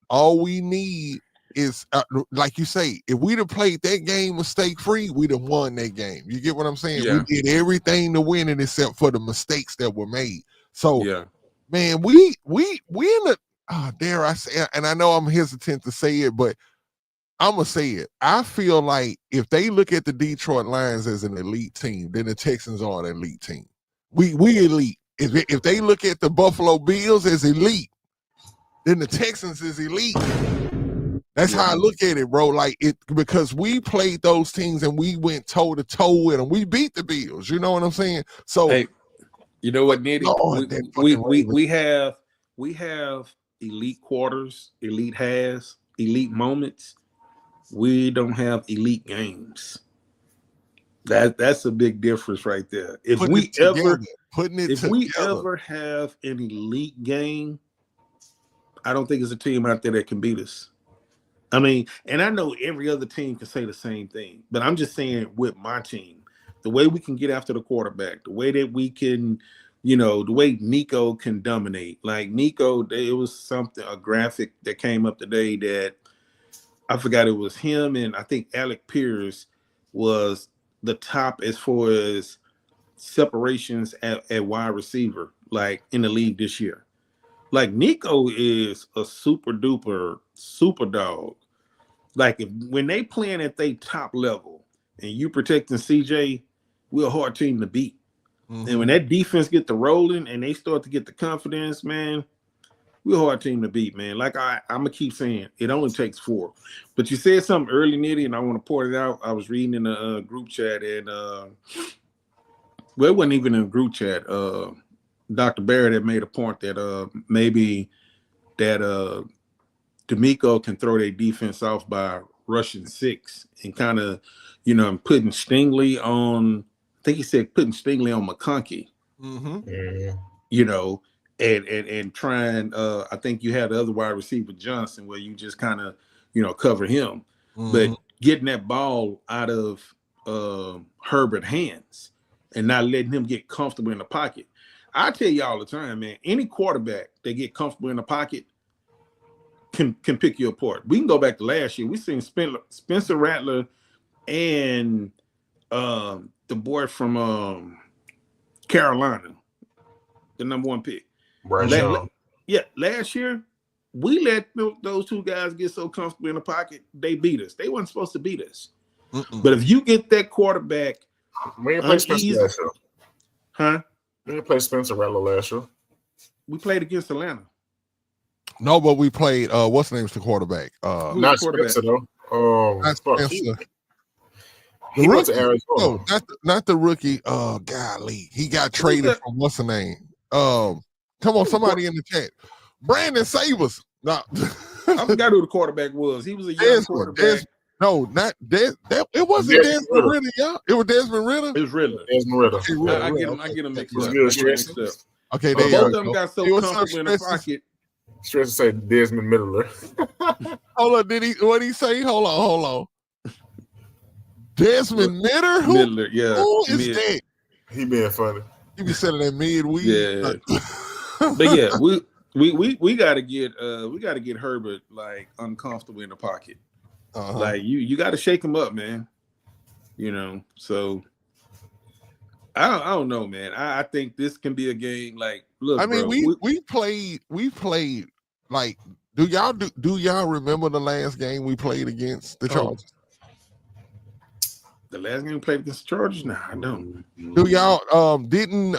[SPEAKER 2] All we need is, like you say, if we'd have played that game mistake-free, we'd have won that game. You get what I'm saying?
[SPEAKER 5] Yeah.
[SPEAKER 2] We did everything to win it except for the mistakes that were made. So, man, we in the, dare I say, and I know I'm hesitant to say it, but I'm gonna say it. I feel like if they look at the Detroit Lions as an elite team, then the Texans are an elite team. We elite. If they look at the Buffalo Bills as elite, then the Texans is elite. That's how I look at it, bro. Like it, because we played those teams and we went toe to toe with them. We beat the Bills. You know what I'm saying? So,
[SPEAKER 5] hey, you know what, Nitty?
[SPEAKER 2] Lord,
[SPEAKER 5] We have elite quarters, elite moments. We don't have elite games. That's a big difference right there. If we ever have an elite game, I don't think it's a team out there that can beat us. I mean, and I know every other team can say the same thing, but I'm just saying with my team, the way we can get after the quarterback, the way that we can, the way Nico can dominate. Like Nico, it was a graphic that came up today that I forgot it was him, and I think Alec Pierce was the top as far as separations at wide receiver, like in the league this year. Like Nico is a super duper super dog. Like when they playing at their top level and you protecting CJ, we're a hard team to beat. Mm-hmm. And when that defense get to rolling and they start to get the confidence, man, we're a hard team to beat, man. Like I'm gonna keep saying, it only takes 4. But you said something early, Nitty, and I want to point it out. I was reading in a group chat, and well, it wasn't even in a group chat. Dr. Barrett had made a point that maybe that D'Amico can throw their defense off by rushing 6 and kind of, and putting Stingley on. I think he said putting Stingley on McConkey. Mm-hmm. And trying. I think you had the other wide receiver Johnson, where you just kind of, cover him, but getting that ball out of Herbert's hands and not letting him get comfortable in the pocket. I tell you all the time, man. Any quarterback that get comfortable in the pocket can pick you apart. We can go back to last year. We seen Spencer Rattler and the boy from Carolina, the number 1 pick. Last year we let those 2 guys get so comfortable in the pocket, they beat us. They weren't supposed to beat us. But if you get that quarterback,
[SPEAKER 4] we didn't play Spencer last year.
[SPEAKER 5] Huh?
[SPEAKER 4] We didn't play Spencer Rattler last year.
[SPEAKER 5] We played against Atlanta.
[SPEAKER 2] No, but we played. What's the name's the quarterback?
[SPEAKER 4] Not Spencer though.
[SPEAKER 2] Not Spencer.
[SPEAKER 4] He went to Arizona.
[SPEAKER 2] No, not the rookie. Golly, he got traded from what's the name? Come on, somebody in the chat. Brandon Sabers. No,
[SPEAKER 5] I forgot who the quarterback was. He was a young quarterback.
[SPEAKER 2] No, not Des. It wasn't Desmond Ritter, y'all. It was Desmond Ritter.
[SPEAKER 5] It was Ritter.
[SPEAKER 4] Desmond Ritter.
[SPEAKER 5] I get him mixed up.
[SPEAKER 2] Okay,
[SPEAKER 5] both of them got so comfortable in the pocket.
[SPEAKER 4] Stress to say Desmond Middler.
[SPEAKER 2] Hold on, what did he say? Hold on. Desmond Middler?
[SPEAKER 5] Yeah.
[SPEAKER 2] Who is that?
[SPEAKER 4] He being funny.
[SPEAKER 2] He be selling that midweek.
[SPEAKER 5] Yeah. But yeah, we gotta get Herbert like uncomfortable in the pocket. Like you gotta shake him up, man. So I don't know, man. I think this can be a game. Like, look,
[SPEAKER 2] I mean,
[SPEAKER 5] bro,
[SPEAKER 2] we played like. Do y'all remember the last game we played against the Chargers?
[SPEAKER 5] The last game we played against the Chargers? Nah, I don't.
[SPEAKER 2] Do y'all didn't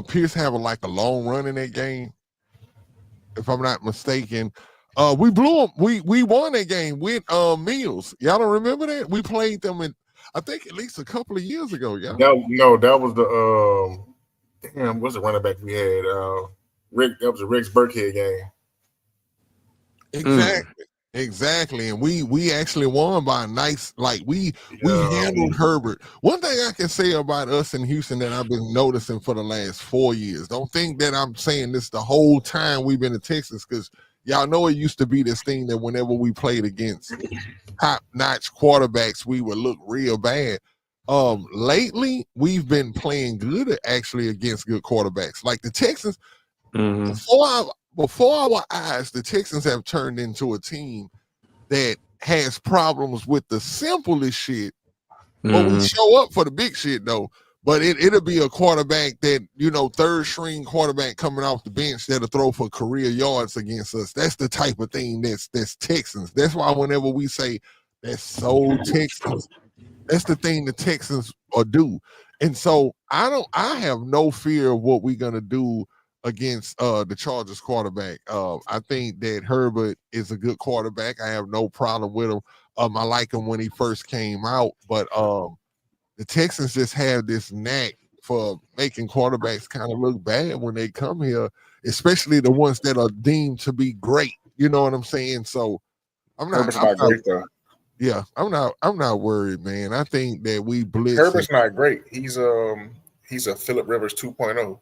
[SPEAKER 2] Pierce have a long run in that game? If I'm not mistaken. We blew them. We won that game with Mills. Y'all don't remember that? We played them in, I think, at least a couple of years ago. Yeah.
[SPEAKER 4] That was the what's the running back we had? Rick. That was a Rick's Burkhead
[SPEAKER 2] game. Exactly. And we actually won by a nice. We handled Herbert. One thing I can say about us in Houston that I've been noticing for the last 4 years. Don't think that I'm saying this the whole time we've been in Texas, because y'all know it used to be this thing that whenever we played against top-notch quarterbacks, we would look real bad. Lately, we've been playing good actually against good quarterbacks. Like the Texans, before our eyes, the Texans have turned into a team that has problems with the simplest shit, but we show up for the big shit, though. But it'll be a quarterback that, third string quarterback coming off the bench that'll throw for career yards against us. That's the type of thing that's Texans. That's why whenever we say that's so Texans, that's the thing the Texans will do. And so I have no fear of what we're gonna do against the Chargers quarterback. I think that Herbert is a good quarterback. I have no problem with him. I like him when he first came out, but the Texans just have this knack for making quarterbacks kind of look bad when they come here, especially the ones that are deemed to be great. You know what I'm saying? So
[SPEAKER 4] Herbert's not great though.
[SPEAKER 2] Yeah, I'm not worried, man. I think that we blitz.
[SPEAKER 4] Herbert's not great. He's a Phillip Rivers 2.0.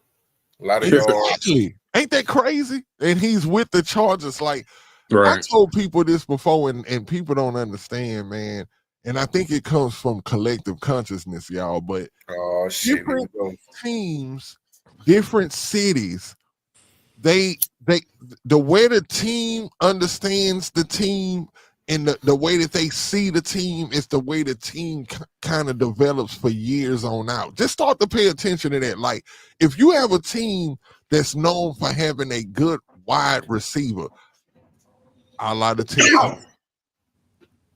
[SPEAKER 4] A lot of
[SPEAKER 2] yards. Ain't that crazy? And he's with the Chargers. Like,
[SPEAKER 5] right.
[SPEAKER 2] I told people this before, and people don't understand, man. And I think it comes from collective consciousness, y'all. But different teams, different cities, the way the team understands the team and the way that they see the team is the way the team kind of develops for years on out. Just start to pay attention to that. Like, if you have a team that's known for having a good wide receiver, a lot of Texans,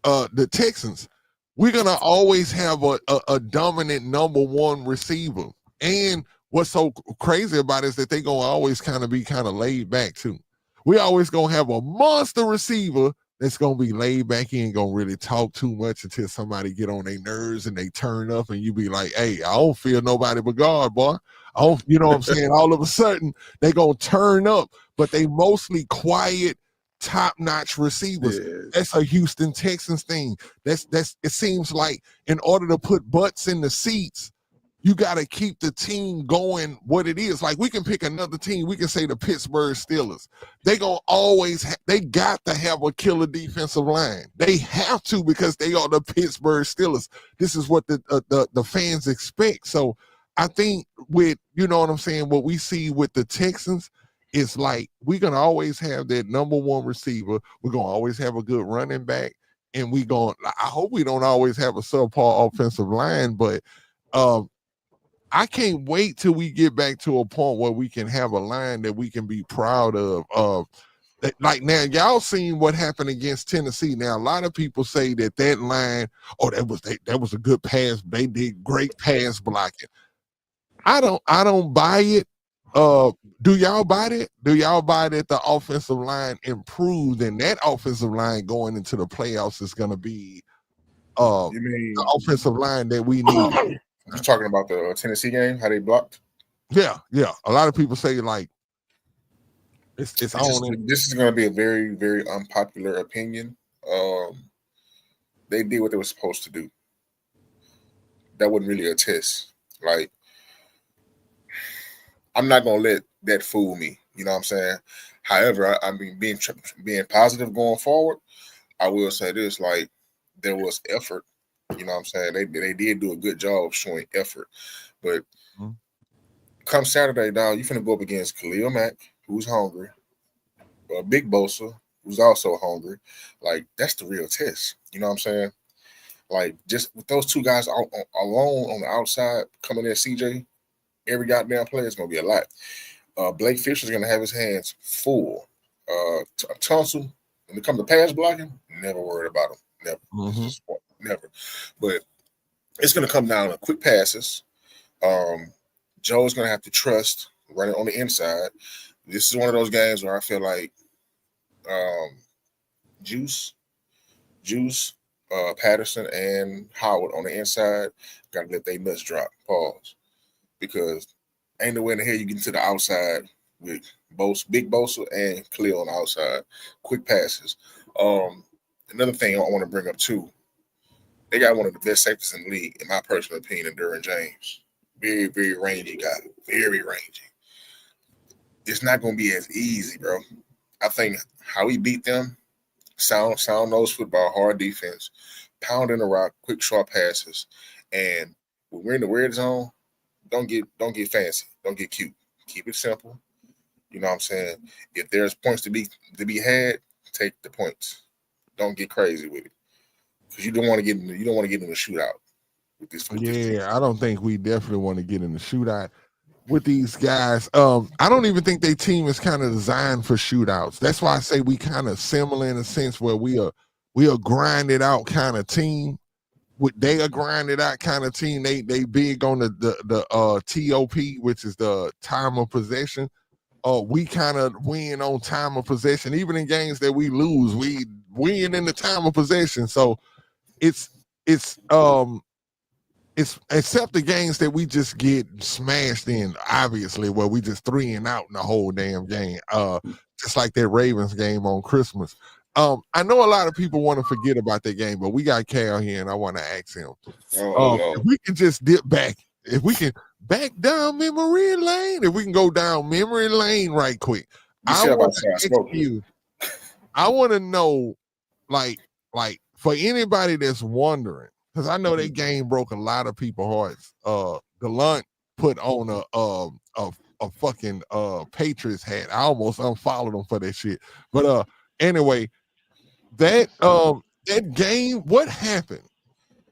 [SPEAKER 2] the Texans, we're gonna always have a dominant number one receiver. And what's so crazy about it is that they're gonna always kind of be kind of laid back too. We always gonna have a monster receiver that's gonna be laid back. He ain't gonna really talk too much until somebody get on their nerves and they turn up, and you be like, "Hey, I don't feel nobody but God, boy." You know what I'm saying? All of a sudden, they gonna turn up, but they mostly quiet, top-notch receivers. Yeah. That's a Houston Texans thing. That's it seems like in order to put butts in the seats, you got to keep the team going what it is. Like, we can pick another team. We can say the Pittsburgh Steelers. They gonna always they got to have a killer defensive line. They have to, because they are the Pittsburgh Steelers. This is what the fans expect. So I think with, you know what I'm saying, what we see with the Texans, it's like we're going to always have that number one receiver. We're going to always have a good running back. And I hope we don't always have a subpar offensive line, but I can't wait till we get back to a point where we can have a line that we can be proud of. Like, now, y'all seen what happened against Tennessee. Now, a lot of people say that line, that was a good pass. They did great pass blocking. I don't buy it. Do y'all buy it? Do y'all buy that the offensive line improved, and that offensive line going into the playoffs is going to be
[SPEAKER 4] you mean
[SPEAKER 2] the offensive line that we need?
[SPEAKER 4] You're talking about the Tennessee game, how they blocked?
[SPEAKER 2] Yeah. A lot of people say, like, it's on.
[SPEAKER 4] This is going to be a very, very unpopular opinion. They did what they were supposed to do. That wasn't really a test. Like, I'm not going to let that fool me. You know what I'm saying? However, I mean, being positive going forward, I will say this, like, there was effort. You know what I'm saying? They did do a good job of showing effort. But come Saturday, dog, you're finna go up against Khalil Mack, who's hungry, Big Bosa, who's also hungry. Like, that's the real test. You know what I'm saying? Like, just with those two guys alone on the outside coming in, CJ, every goddamn player is going to be a lot. Blake Fisher's going to have his hands full. Tunsil, when it comes to pass blocking, never worried about him. Never.
[SPEAKER 2] Mm-hmm.
[SPEAKER 4] Never. But it's going to come down to quick passes. Joe's going to have to trust running on the inside. This is one of those games where I feel like Juice, Patterson, and Howard on the inside got to let their nuts drop. Pause. Because ain't no way in the hell you get to the outside with both Big Bosa and Khalil on the outside. Quick passes. Another thing I want to bring up too, they got one of the best safeties in the league, in my personal opinion, Derwin James. Very, very rangy guy. Very rangy. It's not going to be as easy, bro. I think how he beat them, sound nose football, hard defense, pounding the rock, quick, sharp passes. And when we're in the red zone, don't get fancy. Don't get cute. Keep it simple. You know what I'm saying? If there's points to be had, take the points. Don't get crazy with it. Because you don't want to get in a shootout with this.
[SPEAKER 2] Yeah, I don't think we definitely want to get in the shootout with these guys. I don't even think their team is kind of designed for shootouts. That's why I say we kind of similar in a sense where we are grinded out kind of team. They are grinded out kind of team. They big on the TOP, which is the time of possession. We kind of win on time of possession. Even in games that we lose, we win in the time of possession. So it's except the games that we just get smashed in, obviously, where we just 3 and out in the whole damn game. Just like that Ravens game on Christmas. I know a lot of people want to forget about that game, but we got Cal here, and I want to ask him. If we can just dip back, if we can back down memory lane, if we can go down memory lane right quick. I want to ask you. I want to know, like for anybody that's wondering, because I know that game broke a lot of people's hearts. Gallant put on a fucking Patriots hat. I almost unfollowed him for that shit. But anyway, that game, what happened?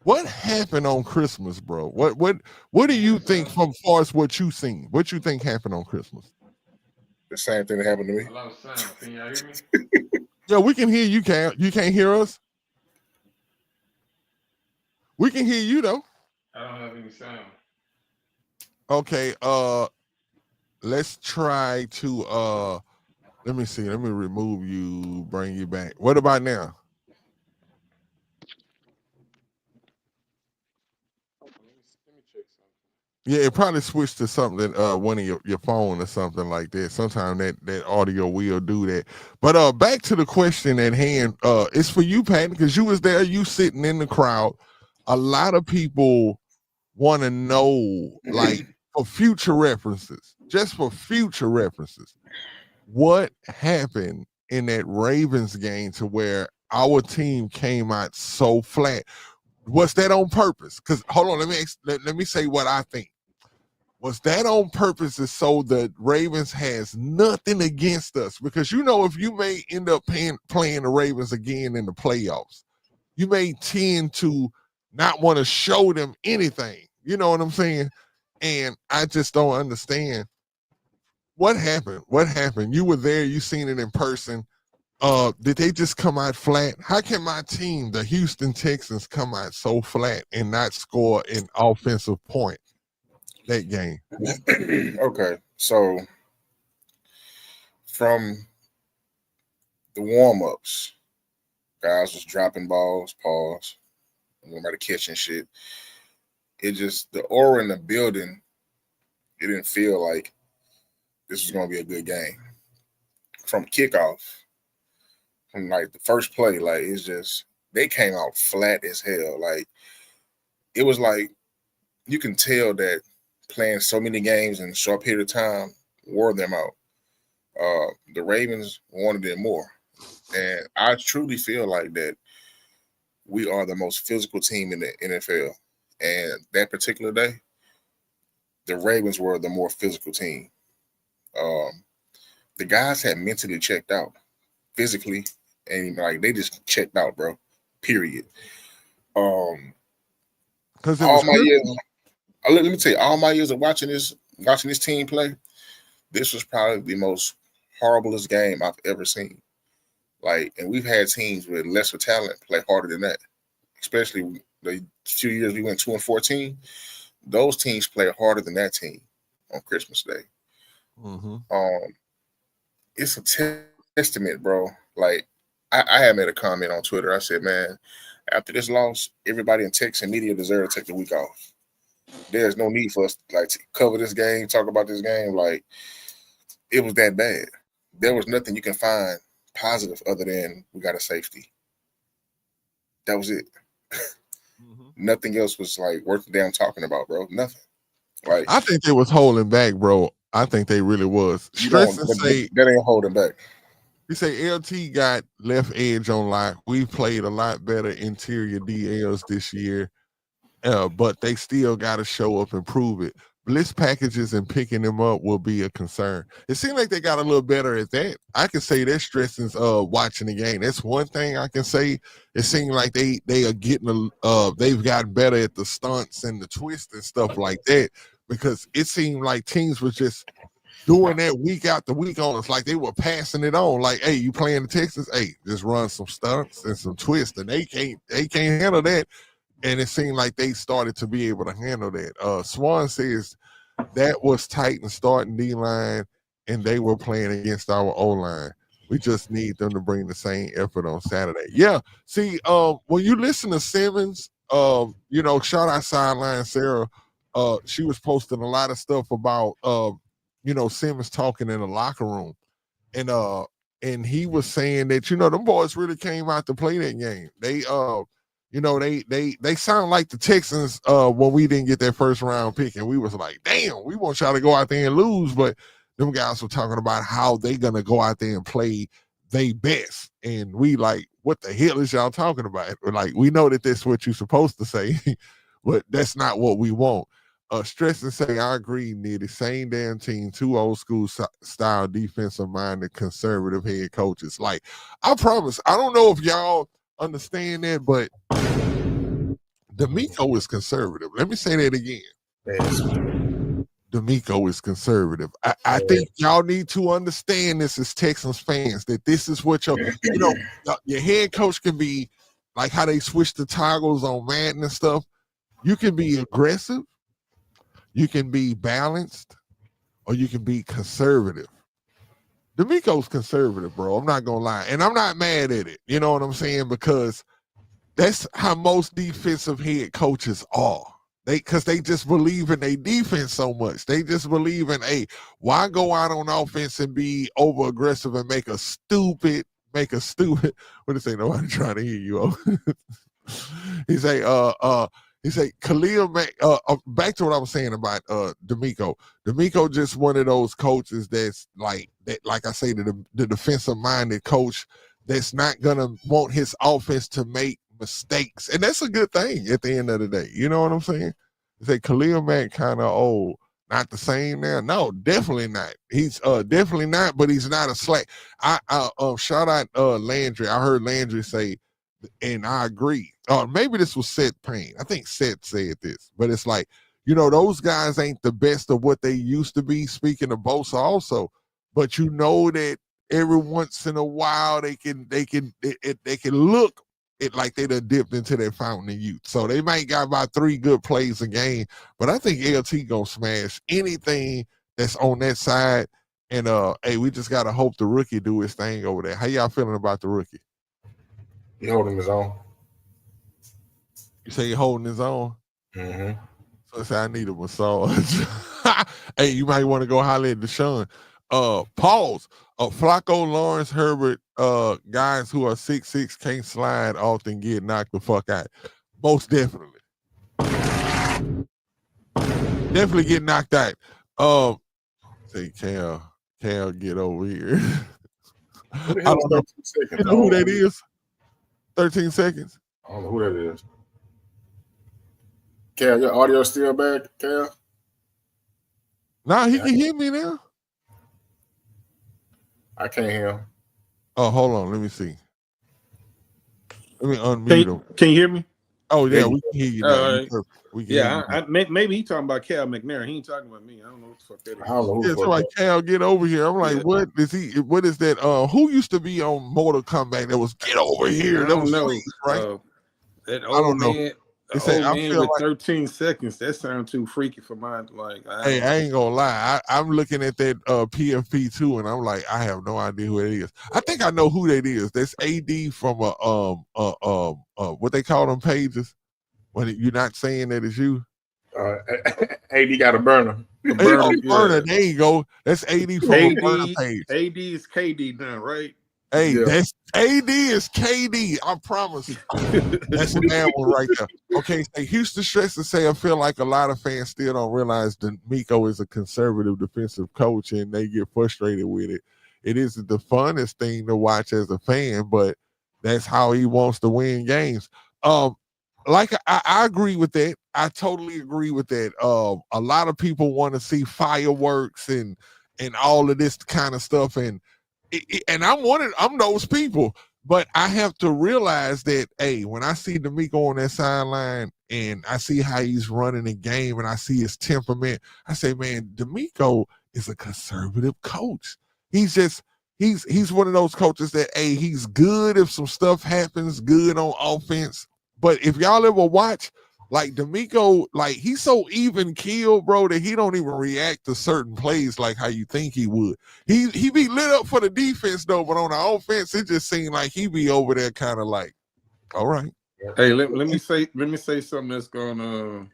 [SPEAKER 2] What happened on Christmas, bro? What do you think from far as what you seen? What you think happened on Christmas?
[SPEAKER 4] The same thing that happened to me.
[SPEAKER 5] A lot of sound. Can y'all hear me?
[SPEAKER 2] Yeah, we can hear you. You can't hear us? We can hear you though.
[SPEAKER 5] I don't have any sound.
[SPEAKER 2] Okay, let's try to let me see. Let me remove you, bring you back. What about now?
[SPEAKER 5] Let me check something.
[SPEAKER 2] Yeah, it probably switched to something one of your phone or something like that. Sometimes that audio will do that. But back to the question at hand. It's for you, Pat, because you was there, you sitting in the crowd. A lot of people want to know, like, for future references, just for future references, what happened in that Ravens game to where our team came out so flat? Was that on purpose? Because hold on, let me say what I think. Was that on purpose is so the Ravens has nothing against us? Because if you may end up playing the Ravens again in the playoffs, you may tend to not want to show them anything. You know what I'm saying? And I just don't understand what happened. What happened? You were there. You seen it in person. Did they just come out flat? How can my team, the Houston Texans, come out so flat and not score an offensive point that game?
[SPEAKER 4] Okay, so from the warm-ups, guys was dropping balls, pause, nobody catching shit. It just, the aura in the building, it didn't feel like this was going to be a good game. From kickoff, from like the first play, like it's just, they came out flat as hell. Like, it was like, you can tell that playing so many games in a short period of time wore them out. The Ravens wanted it more. And I truly feel like that we are the most physical team in the NFL. And that particular day, the Ravens were the more physical team. The guys had mentally checked out physically, and like they just checked out, bro. Period.
[SPEAKER 2] Because
[SPEAKER 4] all my years, let me tell you, all my years of watching this team play, this was probably the most horriblest game I've ever seen. Like, and we've had teams with lesser talent play harder than that. Especially the few years we went 2-14. Those teams play harder than that team on Christmas Day.
[SPEAKER 2] Mm-hmm.
[SPEAKER 4] It's a testament, bro. Like, I had made a comment on Twitter. I said, man, after this loss, everybody in Texas media deserve to take the week off. There's no need for us to cover this game, talk about this game. Like, it was that bad. There was nothing you can find positive other than we got a safety. That was it. Mm-hmm. Nothing else was like worth the damn talking about, bro. Nothing. Like,
[SPEAKER 2] I think they was holding back, bro. I think they really was.
[SPEAKER 4] That ain't holding back.
[SPEAKER 2] You say LT got left edge on lock. We played a lot better interior DLs this year, but they still got to show up and prove it. blitz packages and picking them up will be a concern. It seemed like they got a little better at that. I can say they're stressing watching the game. That's one thing I can say. It seemed like they are getting they've gotten better at the stunts and the twists and stuff like that, because it seemed like teams were just doing that week after week on us, like they were passing it on. Like, hey, you playing the Texans? Hey, just run some stunts and some twists, and they can't handle that. And it seemed like they started to be able to handle that. Swan says that was Titan starting D-line, and they were playing against our O-line. We just need them to bring the same effort on Saturday. Yeah. See, when you listen to Simmons, shout out Sideline Sarah. She was posting a lot of stuff about, Simmons talking in the locker room. And he was saying that, them boys really came out to play that game. They they sound like the Texans when we didn't get that first round pick, and we was like, damn, we want y'all to go out there and lose, but them guys were talking about how they gonna go out there and play they best, and we like, what the hell is y'all talking about? Like, we know that that's what you're supposed to say, but that's not what we want. Stress and say, I agree, near the same damn team, two old school style defensive minded conservative head coaches. Like, I promise, I don't know if y'all understand that, but D'Amico is conservative. Let me say that again.
[SPEAKER 4] Yes.
[SPEAKER 2] D'Amico is conservative. I think y'all need to understand this as Texans fans, that this is what your head coach can be, like how they switch the toggles on Madden and stuff. You can be aggressive, you can be balanced, or you can be conservative. D'Amico's conservative, bro. I'm not gonna lie, and I'm not mad at it. You know what I'm saying? Because that's how most defensive head coaches are. Because they just believe in their defense so much. They just believe in, hey, why go out on offense and be over aggressive and make a stupid? What is say? Nobody trying to hear you. He say Khalil Mack. Back to what I was saying about D'Amico. D'Amico just one of those coaches that's like that. Like I say, the defensive minded coach that's not gonna want his offense to make mistakes, and that's a good thing at the end of the day. You know what I'm saying? They say Khalil Mack kind of old, not the same now. No, definitely not. He's definitely not, but he's not a slack. I shout out Landry. I heard Landry say, and I agree. Maybe this was Seth Payne. I think Seth said this, but it's like, those guys ain't the best of what they used to be. Speaking of Bosa also, but that every once in a while they can look it like they done dipped into that fountain of youth. So they might got about 3 good plays a game, but I think LT gonna smash anything that's on that side. And hey, we just gotta hope the rookie do his thing over there. How y'all feeling about the rookie?
[SPEAKER 4] He holding his own.
[SPEAKER 2] You say he holding his own?
[SPEAKER 4] Mm-hmm.
[SPEAKER 2] So I say I need a massage. Hey, you might want to go holler at Deshaun. Pause. Flacco, Lawrence, Herbert, guys who are 6'6" can't slide often get knocked the fuck out. Most definitely. Definitely get knocked out. Say Cal, get over here. I don't know. You know who that is? 13 seconds.
[SPEAKER 4] I don't know who that is. Cal, your audio still back, Cal?
[SPEAKER 2] Nah, he can hear me now.
[SPEAKER 4] I can't hear him.
[SPEAKER 2] Oh, hold on. Let me see. Let me unmute him.
[SPEAKER 5] Can you hear me?
[SPEAKER 2] Oh, yeah, we can hear you now.
[SPEAKER 5] Right.
[SPEAKER 2] We can hear you.
[SPEAKER 5] Maybe he talking about Cal McNair. He ain't talking about me. I don't know what the fuck that is.
[SPEAKER 4] I don't know who
[SPEAKER 2] it's like, Cal, get over here. I'm like, what is he? What is that? Who used to be on Mortal Kombat that was get over here? That was Freeze, right?
[SPEAKER 5] That old man.
[SPEAKER 2] I
[SPEAKER 5] man with 13 seconds. That sounds too freaky for mine. Like,
[SPEAKER 2] I ain't gonna lie. I'm looking at that PFP too, and I'm like, I have no idea who it is. I think I know who that is. That's AD from what they call them pages when you're not saying that it's you.
[SPEAKER 4] AD got a burner.
[SPEAKER 2] Burner. There you go. That's AD from a burner page.
[SPEAKER 5] AD is KD now, right?
[SPEAKER 2] Hey, that's AD is KD. I promise. That's a damn one right there. Okay, say Houston Stress to say I feel like a lot of fans still don't realize D'Amico is a conservative defensive coach and they get frustrated with it. It isn't the funnest thing to watch as a fan, but that's how he wants to win games. like I agree with that. I totally agree with that. A lot of people want to see fireworks and all of this kind of stuff, and I'm those people. But I have to realize that, hey, when I see D'Amico on that sideline and I see how he's running the game and I see his temperament, I say, man, D'Amico is a conservative coach. He's just he's one of those coaches that, hey, he's good if some stuff happens, good on offense. But if y'all ever watch, like D'Amico, like he's so even keel, bro, that he don't even react to certain plays like how you think he would. He be lit up for the defense though, but on the offense, it just seemed like he be over there kind of like, all right.
[SPEAKER 5] Hey, let me say something that's gonna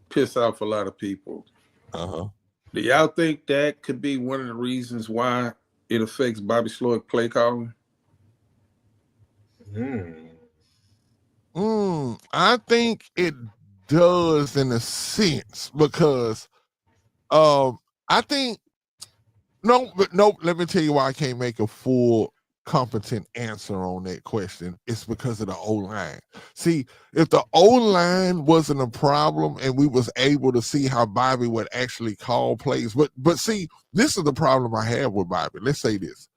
[SPEAKER 5] piss off a lot of people. Do y'all think that could be one of the reasons why it affects Bobby Slowick play calling?
[SPEAKER 2] I think it does in a sense because I think no, let me tell you why I can't make a full competent answer on that question. It's because of the O-line. See, if the O-line wasn't a problem and we was able to see how Bobby would actually call plays, but see, this is the problem I have with Bobby. Let's say this.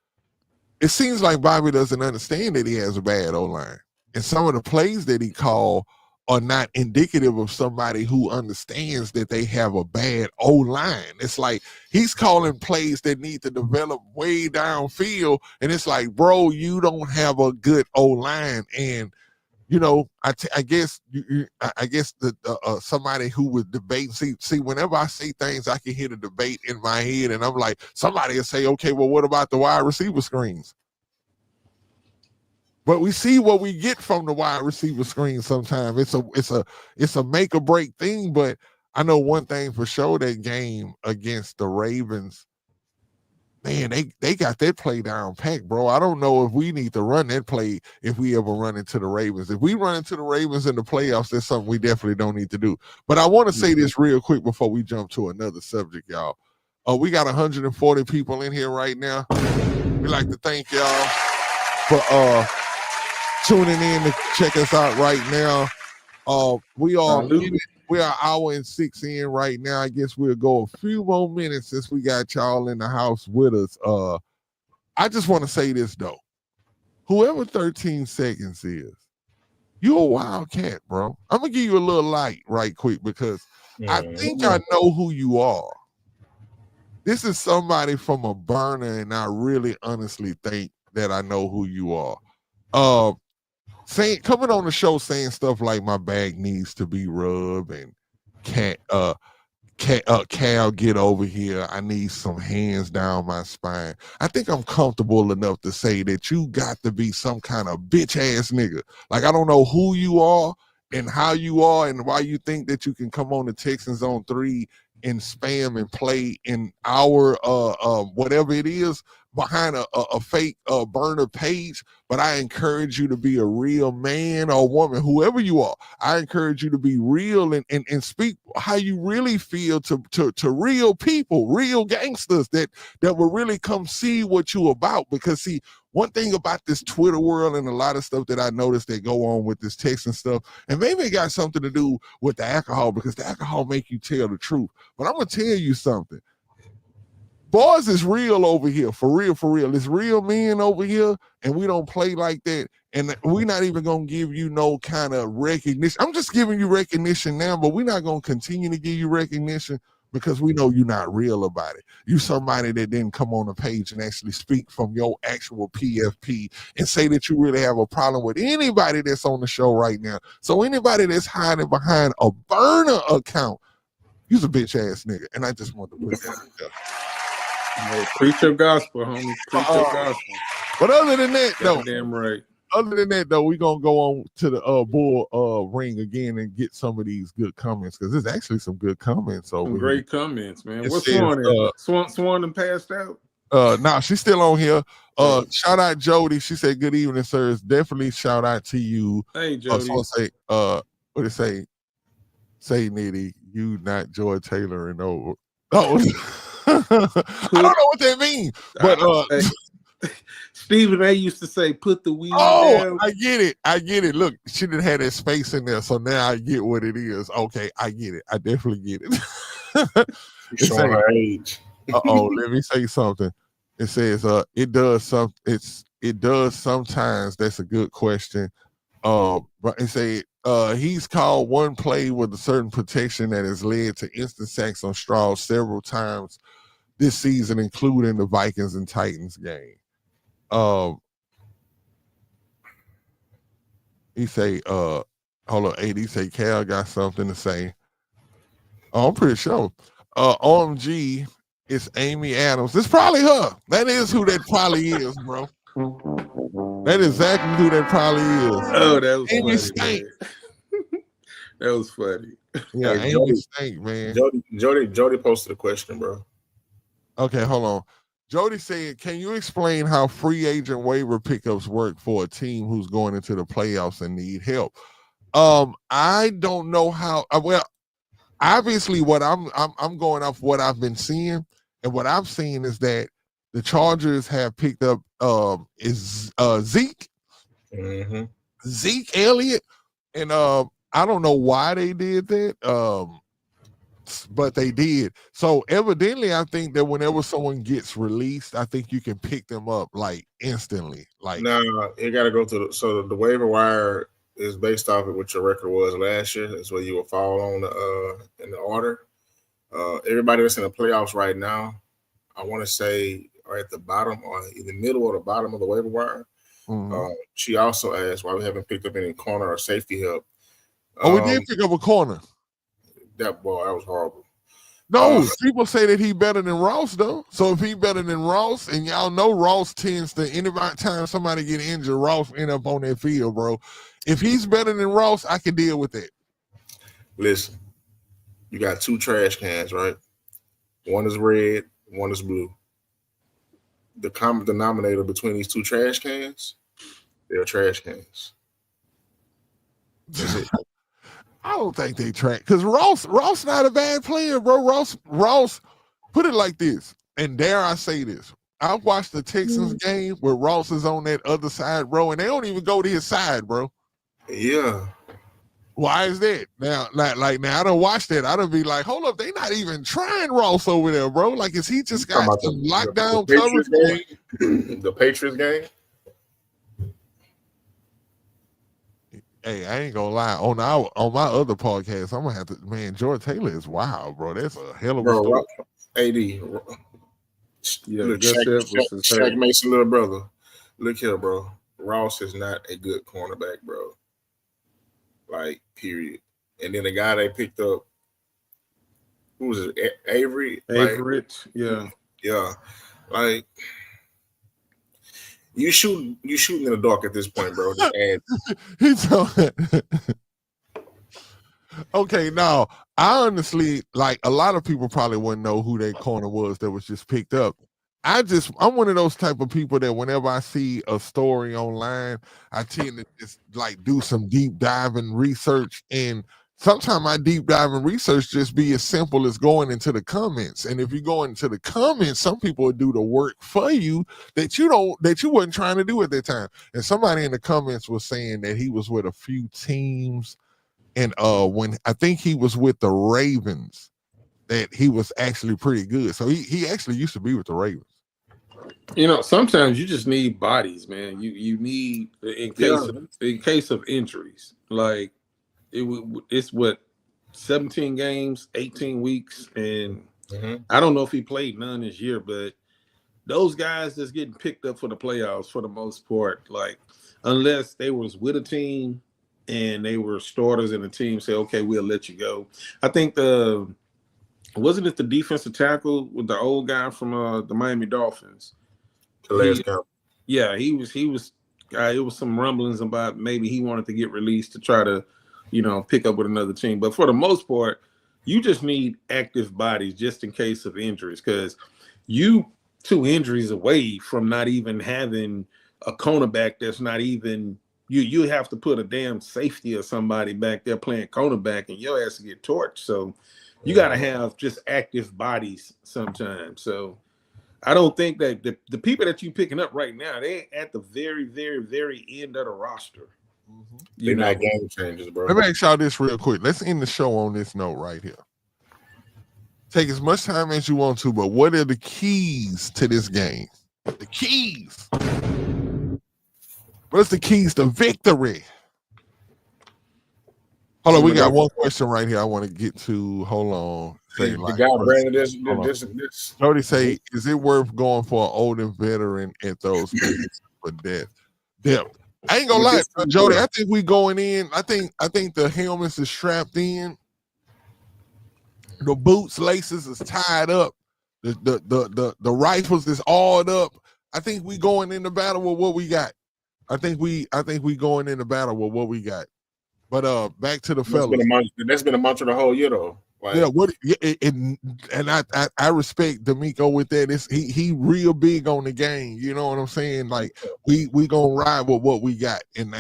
[SPEAKER 2] It seems like Bobby doesn't understand that he has a bad O-line. And some of the plays that he called are not indicative of somebody who understands that they have a bad O-line. It's like he's calling plays that need to develop way downfield. And it's like, bro, you don't have a good O-line. And, you know, I guess that somebody who would debate, see, whenever I see things, I can hear the debate in my head. And I'm like, somebody will say, okay, well, what about the wide receiver screens? But we see what we get from the wide receiver screen sometimes. It's a make or break thing. But I know one thing for sure, that game against the Ravens, man, they got that play down packed, bro. I don't know if we need to run that play if we ever run into the Ravens. If we run into the Ravens in the playoffs, that's something we definitely don't need to do. But I want to say this real quick before we jump to another subject, y'all. We got 140 people in here right now. We'd like to thank y'all for tuning in to check us out right now. We are an hour and 6 in right now. I guess we'll go a few more minutes since we got y'all in the house with us. I just want to say this though. Whoever 13 seconds is, you a wildcat, bro. I'm gonna give you a little light right quick because I think I know who you are. This is somebody from a burner, and I really honestly think that I know who you are. Coming on the show saying stuff like my back needs to be rubbed and Cal, get over here. I need some hands down my spine. I think I'm comfortable enough to say that you got to be some kind of bitch ass nigga. Like, I don't know who you are and how you are and why you think that you can come on the Texans on 3 and spam and play in our whatever it is behind a fake burner page. But I encourage you to be a real man or woman, whoever you are. I encourage you to be real and speak how you really feel to real people, real gangsters that will really come see what you about. Because see, one thing about this Twitter world and a lot of stuff that I noticed that go on with this text and stuff, and maybe it got something to do with the alcohol, because the alcohol make you tell the truth. But I'm gonna tell you something. Boys is real over here, for real, for real. It's real men over here, and we don't play like that. And we're not even gonna give you no kind of recognition. I'm just giving you recognition now, but we're not gonna continue to give you recognition because we know you're not real about it. You somebody that didn't come on the page and actually speak from your actual PFP and say that you really have a problem with anybody that's on the show right now. So anybody that's hiding behind a burner account, you's a bitch ass nigga. And I just want to put that out there.
[SPEAKER 5] Hey, preach your gospel, homie. Preach your gospel.
[SPEAKER 2] But other than that,
[SPEAKER 5] damn right.
[SPEAKER 2] Other than that, though, we're gonna go on to the bull ring again and get some of these good comments, because there's actually some good comments over
[SPEAKER 5] some great
[SPEAKER 2] here.
[SPEAKER 5] Comments, man. What's Swan? Swan and passed out?
[SPEAKER 2] Nah, she's still on here. Shout out Jody. She said, "Good evening, sirs." Definitely shout out to you.
[SPEAKER 5] Hey, Jody.
[SPEAKER 2] Say, what did it say? Say, Nitty, you not Joy Taylor and no. I don't know what that means, but
[SPEAKER 5] Stephen A. used to say, "Put the weed
[SPEAKER 2] Oh,
[SPEAKER 5] down."
[SPEAKER 2] I get it. Look, she didn't have that space in there, so now I get what it is. Okay, I get it. I definitely get it.
[SPEAKER 4] She's showing her age.
[SPEAKER 2] Let me say something. It says, it does sometimes. That's a good question. But it say, he's called one play with a certain protection that has led to instant sacks on Stroud several times this season, including the Vikings and Titans game. He say, hold on, AD say Cal got something to say. Oh, I'm pretty sure. OMG, it's Amy Adams. It's probably her. That is who that probably is, bro. That is exactly who that probably is.
[SPEAKER 5] Oh, that was
[SPEAKER 2] Amy
[SPEAKER 5] funny,
[SPEAKER 2] Stank.
[SPEAKER 5] That was funny.
[SPEAKER 2] Yeah,
[SPEAKER 4] Hey,
[SPEAKER 2] Amy Stank, man.
[SPEAKER 4] Jody posted a question, bro.
[SPEAKER 2] Okay, hold on. Jody said, can you explain how free agent waiver pickups work for a team who's going into the playoffs and need help? I don't know how. Well, obviously, what I'm going off what I've been seeing, and what I've seen is that the Chargers have picked up Zeke Elliott, and I don't know why they did that. But they did. So evidently, I think that whenever someone gets released, I think you can pick them up like instantly. Like,
[SPEAKER 4] no, you got to go through. So the waiver wire is based off of what your record was last year. That's where you will fall on in the order. Everybody that's in the playoffs right now, I want to say, are at the bottom or in the middle or the bottom of the waiver wire. She also asked why we haven't picked up any corner or safety help.
[SPEAKER 2] We did pick up a corner.
[SPEAKER 4] That was horrible.
[SPEAKER 2] No, people say that he better than Ross though. So if he better than Ross, and y'all know Ross tends to any time somebody get injured, Ross end up on that field, bro. If he's better than Ross, I can deal with that.
[SPEAKER 4] Listen, you got two trash cans, right? One is red, one is blue. The common denominator between these two trash cans, they're trash cans. That's it.
[SPEAKER 2] I don't think they track because Ross not a bad player, bro. Ross, put it like this, and dare I say this, I watched the Texans game where Ross is on that other side, bro, and they don't even go to his side, bro.
[SPEAKER 4] Yeah.
[SPEAKER 2] Why is that? Now, like now, I don't watch that. I don't be like, hold up, they not even trying Ross over there, bro. Like, is he just got some lockdown coverage?
[SPEAKER 4] The Patriots game.
[SPEAKER 2] Hey, I ain't gonna lie. On my other podcast, I'm gonna have to. Man, George Taylor is wild, bro. That's a hell of a story.
[SPEAKER 4] AD, look, Shaq Mason, little brother. Look here, bro. Ross is not a good cornerback, bro. Like, period. And then the guy they picked up, who was it? Avery.
[SPEAKER 5] Averett, yeah.
[SPEAKER 4] Like, you shooting in the dark at this point, bro.
[SPEAKER 2] Okay, now I honestly, like, a lot of people probably wouldn't know who that corner was that was just picked up. I'm one of those type of people that whenever I see a story online, I tend to just like do some deep diving research, and sometimes my deep diving research just be as simple as going into the comments. And if you go into the comments, some people will do the work for you that you wasn't trying to do at that time. And somebody in the comments was saying that he was with a few teams, and when I think he was with the Ravens, that he was actually pretty good. So he actually used to be with the Ravens.
[SPEAKER 5] You know, sometimes you just need bodies, man. You need in case of injuries. Like it's what 17 games, 18 weeks, and I don't know if he played none this year, but those guys that's getting picked up for the playoffs for the most part, like unless they was with a team and they were starters and the team say, okay, we'll let you go. I think wasn't it the defensive tackle with the old guy from the Miami Dolphins? Yeah, he was. It was some rumblings about maybe he wanted to get released to try to, pick up with another team. But for the most part, you just need active bodies just in case of injuries, because you 2 injuries away from not even having a cornerback that's not even you have to put a damn safety or somebody back there playing cornerback, and your ass to get torched. So you got to have just active bodies sometimes. So I don't think that the people that you picking up right now, they at the very, very, very end of the roster.
[SPEAKER 4] They're not game changers, bro.
[SPEAKER 2] Let me ask y'all this real quick. Let's end the show on this note right here. Take as much time as you want to, but what are the keys to this game? The keys. What's the keys to victory? Hold on, we got one question right here I want to get to. Hold on.
[SPEAKER 4] Say, the guy Brandon, this.
[SPEAKER 2] Jody say, is it worth going for an older veteran at those games for depth? I ain't gonna lie, Jody. I think we going in. I think the helmets is strapped in. The boots, laces is tied up. The rifles is all up. I think we going in the battle with what we got. I think we going in the battle with what we got. But back to the fellas.
[SPEAKER 4] That's been a mantra the whole year though. Like,
[SPEAKER 2] And I respect D'Amico with that. He real big on the game. You know what I'm saying? Like we gonna ride with what we got, and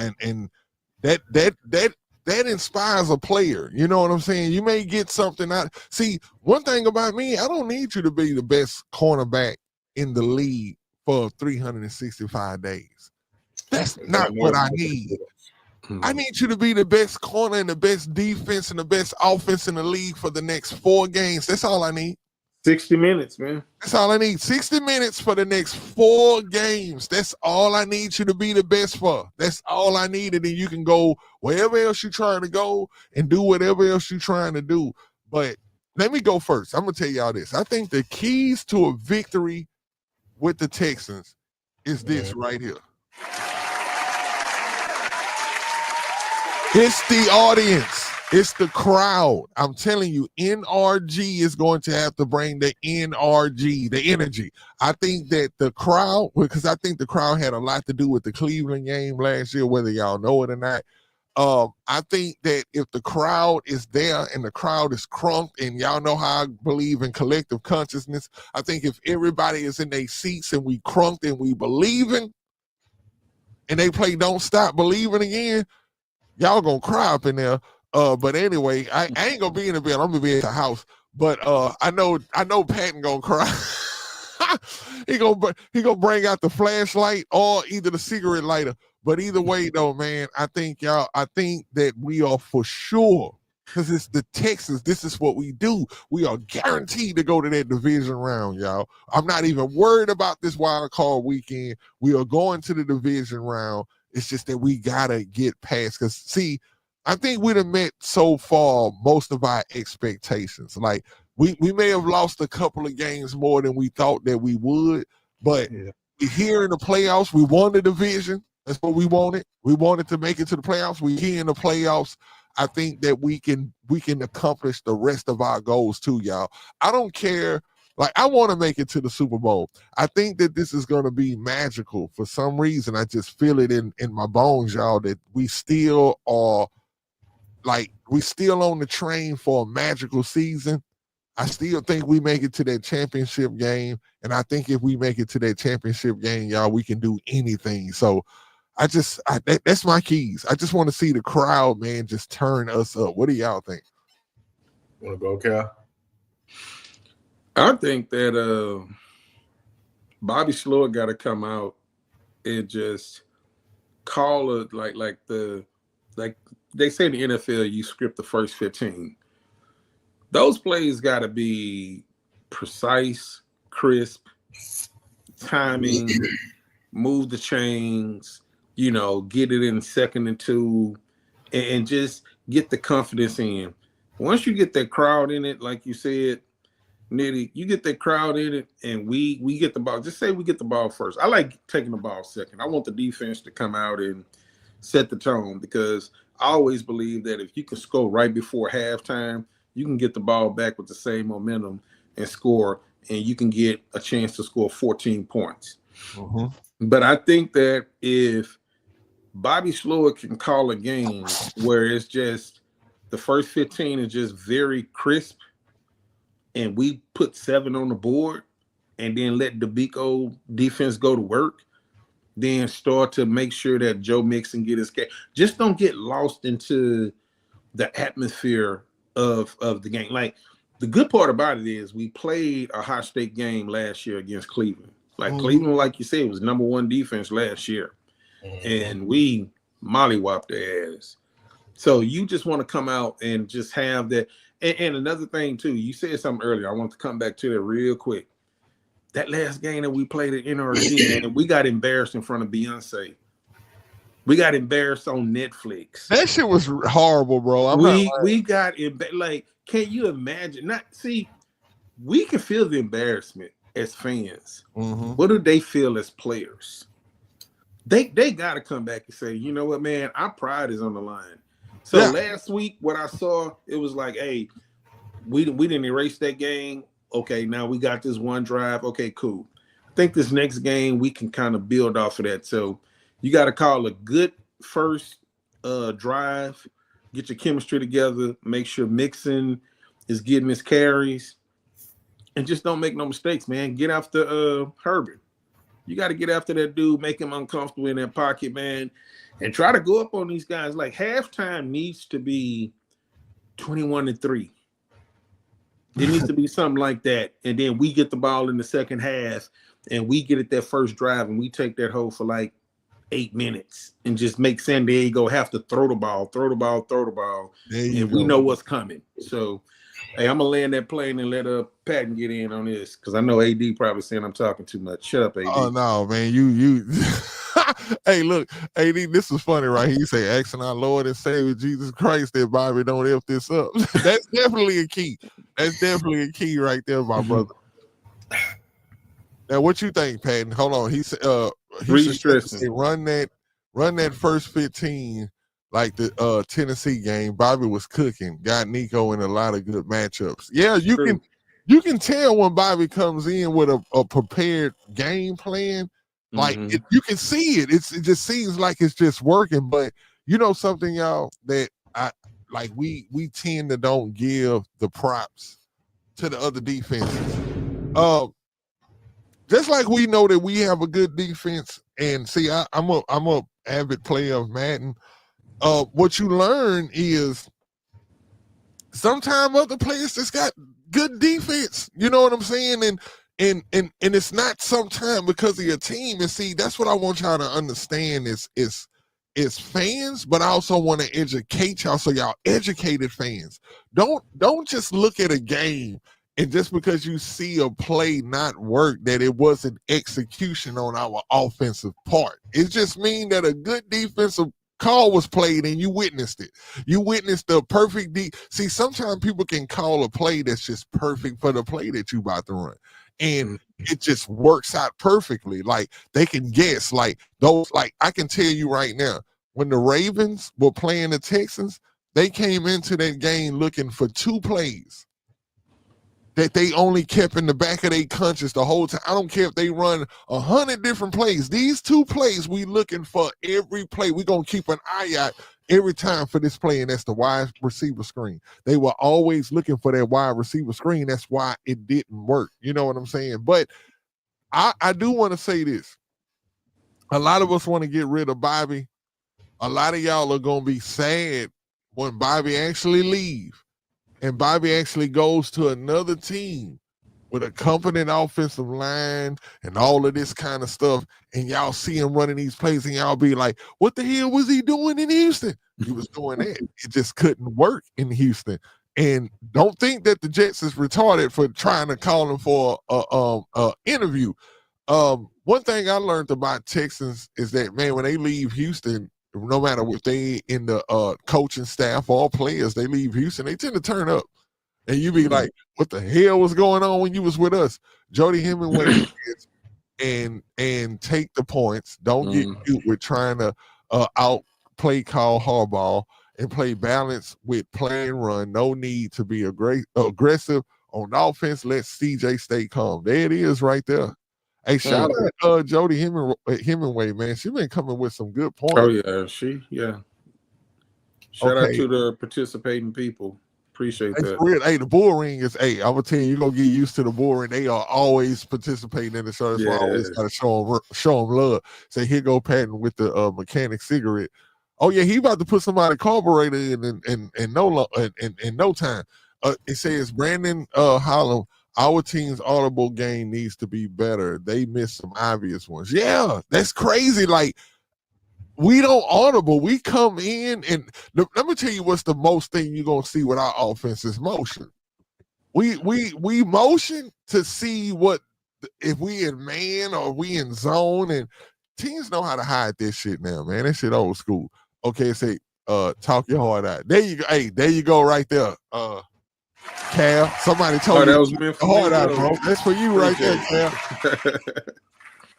[SPEAKER 2] that inspires a player. You know what I'm saying? You may get something out. See, one thing about me, I don't need you to be the best cornerback in the league for 365 days. That's not what I need. I need you to be the best corner and the best defense and the best offense in the league for the next 4 games. That's all I need.
[SPEAKER 5] 60 minutes, man.
[SPEAKER 2] That's all I need. 60 minutes for the next 4 games. That's all I need you to be the best for. That's all I need. And then you can go wherever else you're trying to go and do whatever else you're trying to do. But let me go first. I'm going to tell y'all this. I think the keys to a victory with the Texans is this right here. It's the audience. It's the crowd. I'm telling you, NRG is going to have to bring the NRG, the energy. I think that the crowd, because I think the crowd had a lot to do with the Cleveland game last year, whether y'all know it or not. I think that if the crowd is there and the crowd is crunked, and y'all know how I believe in collective consciousness, I think if everybody is in their seats and we crunked and we believing, and they play Don't Stop Believing again, y'all gonna cry up in there. But anyway, I ain't gonna be in the bed. I'm gonna be at the house. But I know Patton gonna cry. he gonna bring out the flashlight or either the cigarette lighter. But either way, though, man, I think that we are for sure, because it's the Texans. This is what we do. We are guaranteed to go to that division round, y'all. I'm not even worried about this wild card weekend. We are going to the division round. It's just that we gotta get past, because see, I think we'd have met so far most of our expectations. Like we may have lost a couple of games more than we thought that we would, but here in the playoffs, we won the division. That's what we wanted. We wanted to make it to the playoffs. We here in the playoffs. I think that we can accomplish the rest of our goals too, y'all. I don't care. Like, I want to make it to the Super Bowl. I think that this is going to be magical. For some reason, I just feel it in my bones, y'all, that we still are, like, we still on the train for a magical season. I still think we make it to that championship game. And I think if we make it to that championship game, y'all, we can do anything. So that's my keys. I just want to see the crowd, man, just turn us up. What do y'all think?
[SPEAKER 4] Want to go, Cal?
[SPEAKER 5] I think that Bobby Slower got to come out and just call it like they say in the NFL, you script the first 15. Those plays got to be precise, crisp, timing, move the chains, get it in 2nd and 2, and just get the confidence in. Once you get that crowd in it, like you said, Nitty, you get that crowd in it, and we get the ball. Just say we get the ball first. I like taking the ball second. I want the defense to come out and set the tone, because I always believe that if you can score right before halftime, you can get the ball back with the same momentum and score, and you can get a chance to score 14 points.
[SPEAKER 2] Mm-hmm.
[SPEAKER 5] But I think that if Bobby Slower can call a game where it's just the first 15 is just very crisp, and we put 7 on the board, and then let the D'Amico defense go to work, then start to make sure that Joe Mixon get his game. Just don't get lost into the atmosphere of the game. Like, the good part about it is we played a high stake game last year against Cleveland. Like Cleveland, like you said, was number one defense last year, and we mollywopped their ass. So you just want to come out and just have that. And another thing too, you said something earlier. I want to come back to that real quick. That last game that we played at NRG, man, we got embarrassed in front of Beyonce. We got embarrassed on Netflix.
[SPEAKER 2] That shit was horrible, bro.
[SPEAKER 5] We got like, can you imagine? We can feel the embarrassment as fans. What do they feel as players? They got to come back and say, you know what, man, our pride is on the line. So last week, what I saw, it was like, hey, we didn't erase that game. Okay, now we got this one drive. Okay, cool. I think this next game we can kind of build off of that. So you got to call a good first drive, get your chemistry together, make sure Mixon is getting his carries, and just don't make no mistakes, man. Get after Herbert. You got to get after that dude, make him uncomfortable in that pocket, man, and try to go up on these guys. Like halftime needs to be 21-3. It needs to be something like that. And then we get the ball in the second half and we get it that first drive and we take that hole for like 8 minutes and just make San Diego have to throw the ball. And we know what's coming. So, hey, I'm going to land that plane and let Patton get in on this because I know AD probably saying I'm talking too much. Shut up, AD.
[SPEAKER 2] Oh, no, man. You. Hey, look, AD, this is funny, right? He say, asking our Lord and Savior Jesus Christ that Bobby don't F this up. That's definitely a key. That's definitely a key right there, my brother. Now, what you think, Patton? Hold on. He said, run that first 15 like the Tennessee game. Bobby was cooking. Got Nico in a lot of good matchups. Yeah, you can tell when Bobby comes in with a prepared game plan. Like you can see it. It just seems like it's just working. But you know something, y'all, that we tend to don't give the props to the other defenses. Just like we know that we have a good defense, and see, I'm a avid player of Madden. What you learn is sometimes other players just got good defense. You know what I'm saying? And it's not sometimes because of your team. And see, that's what I want y'all to understand is fans, but I also want to educate y'all so y'all educated fans. Don't just look at a game and just because you see a play not work that it wasn't execution on our offensive part. It just means that a good defensive call was played and you witnessed it. You witnessed the perfect See, sometimes people can call a play that's just perfect for the play that you about to run. And it just works out perfectly. Like they can guess, like those, like I can tell you right now, when the Ravens were playing the Texans, they came into that game looking for 2 plays that they only kept in the back of their conscience the whole time. I don't care if they run 100 different plays. These 2 plays we looking for every play. We're going to keep an eye out every time for this play, and that's the wide receiver screen. They were always looking for that wide receiver screen. That's why it didn't work. You know what I'm saying? But I do want to say this. A lot of us want to get rid of Bobby. A lot of y'all are going to be sad when Bobby actually leaves. And Bobby actually goes to another team with a competent offensive line and all of this kind of stuff, and y'all see him running these plays, and y'all be like, what the hell was he doing in Houston? He was doing that. It just couldn't work in Houston. And don't think that the Jets is retarded for trying to call him for a interview. One thing I learned about Texans is that, man, when they leave Houston, no matter what they in the coaching staff or players, they leave Houston, they tend to turn up. And you be like, what the hell was going on when you was with us? Jody Hemingway and take the points. Don't get cute with trying to outplay call hardball and play balance with play and run. No need to be aggressive on offense. Let CJ stay calm. There it is right there. Hey, shout out Jody Hemingway, man. She been coming with some good points.
[SPEAKER 5] Oh, yeah. Shout out to the participating people. Appreciate that.
[SPEAKER 2] Real. Hey, the bull ring is, I'm going to tell you, you're going to get used to the bull ring. They are always participating in the show. That's why I always got to show them love. Say, here go Patton with the mechanic cigarette. Oh, yeah, he about to put somebody carburetor in no time. It says Brandon Holland. Our team's audible game needs to be better. They missed some obvious ones. Yeah, that's crazy. Like we don't audible. We come in and let me tell you what's the most thing you're gonna see with our offense is motion. We motion to see what if we in man or we in zone, and teams know how to hide this shit now, man. That shit old school. Okay, say talk your heart out. There you go. Hey, there you go right there. Cal, somebody told
[SPEAKER 5] that
[SPEAKER 2] you
[SPEAKER 5] was meant for
[SPEAKER 2] hard
[SPEAKER 5] me,
[SPEAKER 2] out, bro. That's for you right there,
[SPEAKER 5] Appreciate
[SPEAKER 2] Cal.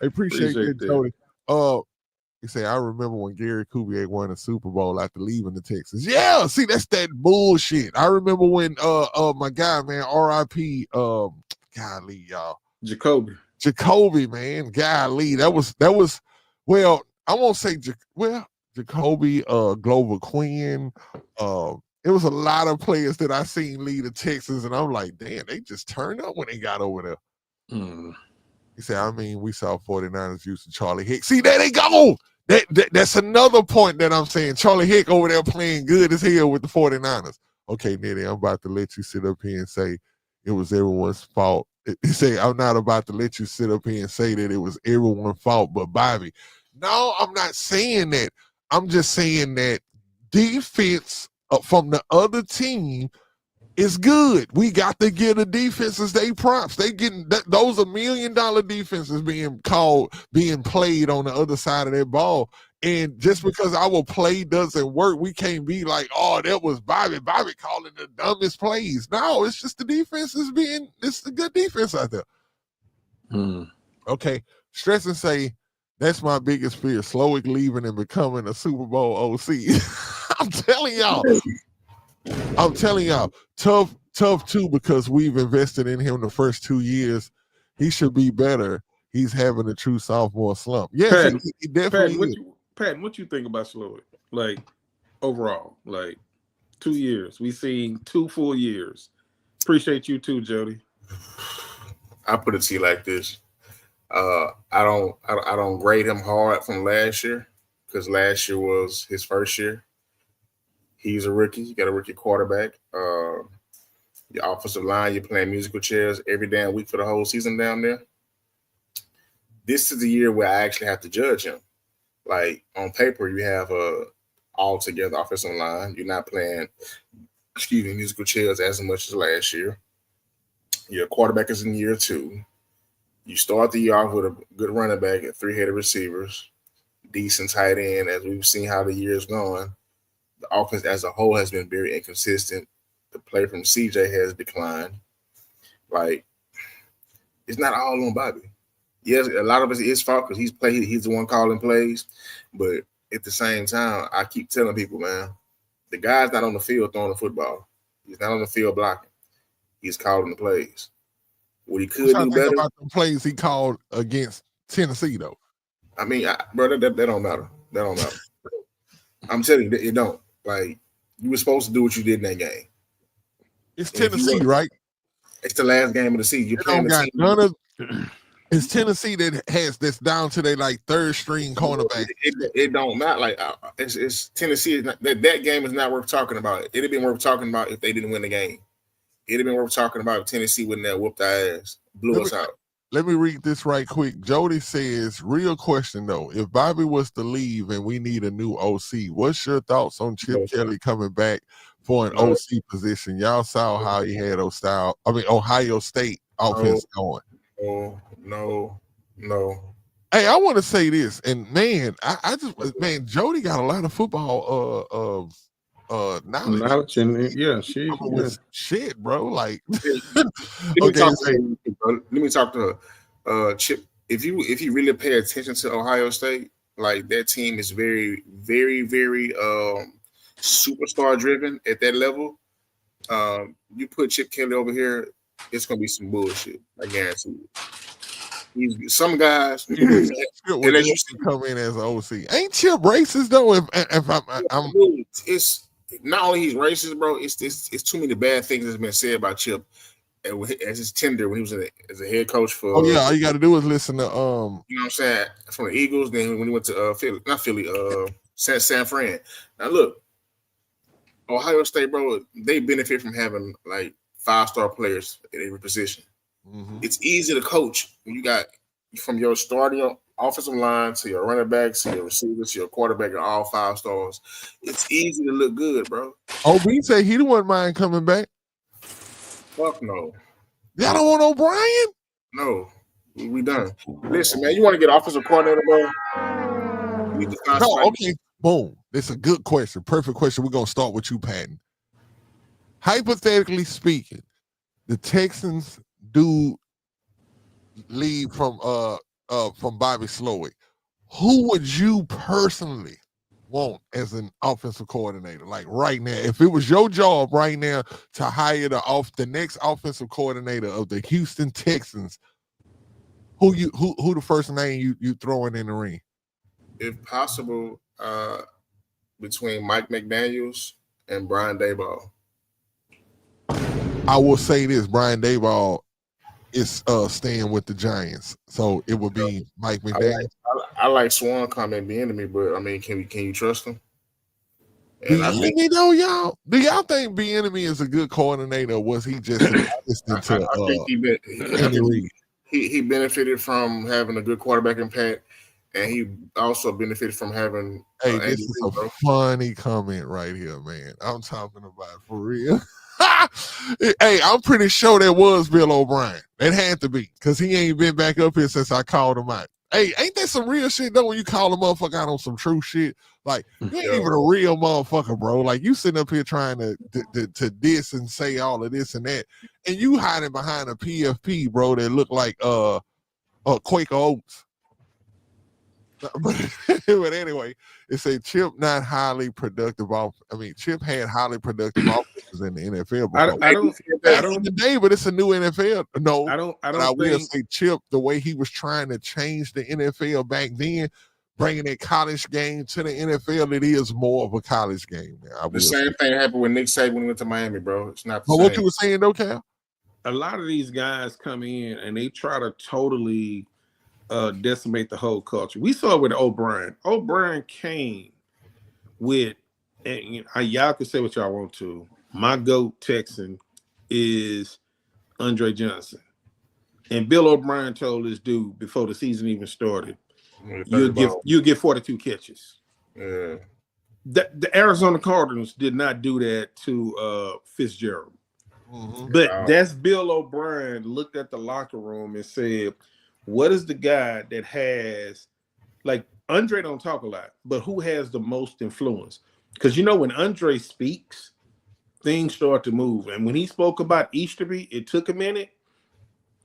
[SPEAKER 2] I appreciate
[SPEAKER 5] Appreciate
[SPEAKER 2] that, Jody. You say I remember when Gary Kubiak won a Super Bowl after leaving the Texans. Yeah, see, that's that bullshit. I remember when my guy, man, R.I.P. Golly, y'all. Jacoby, man. Golly. That was well, I won't say Jacoby, Glover Quinn, it was a lot of players that I seen lead the Texans, and I'm like, damn, they just turned up when they got over there. He said, I mean, we saw 49ers use Charlie Hick. See, there they go. That's another point that I'm saying. Charlie Hick over there playing good as hell with the 49ers. Okay, Nitty, I'm about to let you sit up here and say it was everyone's fault. He say, I'm not about to let you sit up here and say that it was everyone's fault but Bobby. No, I'm not saying that. I'm just saying that defense from the other team is good. We got to give the defenses they props. They getting those $1 million defenses being played on the other side of that ball. And just because our play doesn't work, we can't be like, oh, that was Bobby calling the dumbest plays. No, it's just the defense it's the good defense out there. Okay. Stress and say, that's my biggest fear, Slowick leaving and becoming a Super Bowl OC. I'm telling y'all, tough too, because we've invested in him the first 2 years. He should be better. He's having a true sophomore slump. Yes, he definitely is.
[SPEAKER 5] Patton, what you think about Slowick? Like overall, like 2 years. We seen 2 full years. Appreciate you too, Jody.
[SPEAKER 4] I put it to you like this. I don't grade him hard from last year because last year was his first year. He's a rookie. You got a rookie quarterback. Your offensive line, you're playing musical chairs every damn week for the whole season down there. This is the year where I actually have to judge him. Like on paper, you have a all-together offensive line. You're not playing, musical chairs as much as last year. Your quarterback is in year 2. You start the year off with a good running back and 3-headed receivers, decent tight end. As we've seen how the year is going, the offense as a whole has been very inconsistent. The play from CJ has declined. Like, it's not all on Bobby. Yes, a lot of it is his fault because he's the one calling plays. But at the same time, I keep telling people, man, the guy's not on the field throwing the football. He's not on the field blocking. He's calling the plays. What he could do better
[SPEAKER 2] about the plays he called against Tennessee, though.
[SPEAKER 4] I mean, brother, that don't matter. That don't matter. I'm telling you, it don't. Like, you were supposed to do what you did in that game.
[SPEAKER 2] It's Tennessee, right?
[SPEAKER 4] It's the last game of the season. You're playing the team.
[SPEAKER 2] It's Tennessee that's down to their like third string cornerback.
[SPEAKER 4] It don't matter. Like it's Tennessee. That game is not worth talking about. It'd have been worth talking about if they didn't win the game. It'd have been worth talking about if Tennessee wouldn't have whooped our ass, blew us out.
[SPEAKER 2] Let me read this right quick. Jody says, real question though, if Bobby was to leave and we need a new OC, what's your thoughts on Chip Kelly coming back for an OC position? Y'all saw how he had Ohio State offense going.
[SPEAKER 4] No.
[SPEAKER 2] Hey, I want to say this, and man, Jody got a lot of football knowledge. Shit, bro. Like,
[SPEAKER 4] let me talk to her. Chip, if you really pay attention to Ohio State, like that team is very, very, very superstar driven at that level. You put Chip Kelly over here, it's gonna be some bullshit. I guarantee you. Some guys
[SPEAKER 2] come in as an OC. Ain't Chip racist though? If
[SPEAKER 4] it's not only he's racist, bro. It's too many bad things that's been said about Chip as his tender when he was as a head coach for.
[SPEAKER 2] Oh yeah, all you got to do is listen to
[SPEAKER 4] You know what I'm saying, from the Eagles. Then when he went to San Fran. Now look, Ohio State, bro, they benefit from having like 5-star players at every position.
[SPEAKER 2] Mm-hmm.
[SPEAKER 4] It's easy to coach when you got from your starting offensive line to your running backs to your receivers to your quarterback and all 5 stars. It's easy to look good, bro.
[SPEAKER 2] OB said he wouldn't mind coming back.
[SPEAKER 4] Fuck no.
[SPEAKER 2] Y'all don't want O'Brien?
[SPEAKER 4] No. We done. Listen, man, you want to get offensive coordinator, bro? You need to find
[SPEAKER 2] No,
[SPEAKER 4] somebody.
[SPEAKER 2] okay. Boom. It's a good question. Perfect question. We're gonna start with you, Patton. Hypothetically speaking, the Texans do leave from Bobby Slowick. Who would you personally want as an offensive coordinator? Like right now, if it was your job right now to hire the next offensive coordinator of the Houston Texans, who the first name you throwing in the ring?
[SPEAKER 4] If possible, between Mike McDaniels and Brian Daboll.
[SPEAKER 2] I will say this: Brian Daboll is staying with the Giants, so it would be Mike McDaniels.
[SPEAKER 4] I like Swan coming being to me, but I mean, can you trust him?
[SPEAKER 2] And Bieniemy though, y'all? Do y'all think Bieniemy is a good coordinator? Or was he just an assistant to
[SPEAKER 4] he benefited from having a good quarterback impact, and he also benefited from having.
[SPEAKER 2] Hey, this is a funny comment right here, man. I'm talking about for real. Hey, I'm pretty sure that was Bill O'Brien. It had to be, because he ain't been back up here since I called him out. Hey, ain't that some real shit though when you call a motherfucker out on some true shit? Like, you ain't even a real motherfucker, bro. Like, you sitting up here trying to diss and say all of this and that, and you hiding behind a PFP, bro, that look like Quaker Oats. But anyway, it said Chip not highly productive Chip had highly productive offenses in the NFL before.
[SPEAKER 5] I don't
[SPEAKER 2] today, but it's a new NFL. No,
[SPEAKER 5] I don't
[SPEAKER 2] I will say Chip, the way he was trying to change the NFL back then, bringing a college game to the NFL, it is more of a college game now.
[SPEAKER 4] The same thing happened when Nick Saban went to Miami, bro. It's not the same.
[SPEAKER 2] What you were saying though, Cal?
[SPEAKER 5] A lot of these guys come in and they try to totally decimate the whole culture. We saw it with O'Brien. O'Brien came with, and y'all can say what y'all want to. My GOAT Texan is Andre Johnson. And Bill O'Brien told this dude before the season even started, you'll get 42 catches.
[SPEAKER 4] Yeah.
[SPEAKER 5] The Arizona Cardinals did not do that to Fitzgerald. Mm-hmm. But that's Bill O'Brien looked at the locker room and said, what is the guy that has, like, Andre don't talk a lot, but who has the most influence? Because, when Andre speaks, things start to move. And when he spoke about Easterby, it took a minute,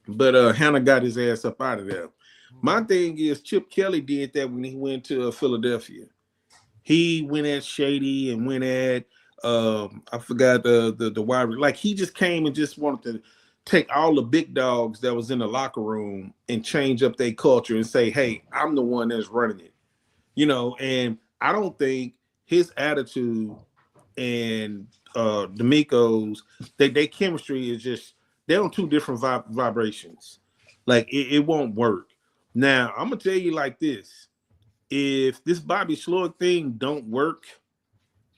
[SPEAKER 5] but Hannah got his ass up out of there. My thing is Chip Kelly did that when he went to Philadelphia. He went at Shady and went at, I forgot the wide, like he just came and just wanted to take all the big dogs that was in the locker room and change up their culture and say, hey, I'm the one that's running it. And I don't think his attitude and D'Amico's, their chemistry is just, they're on two different vibrations. Like it won't work. Now, I'm going to tell you like this. If this Bobby Slowick thing don't work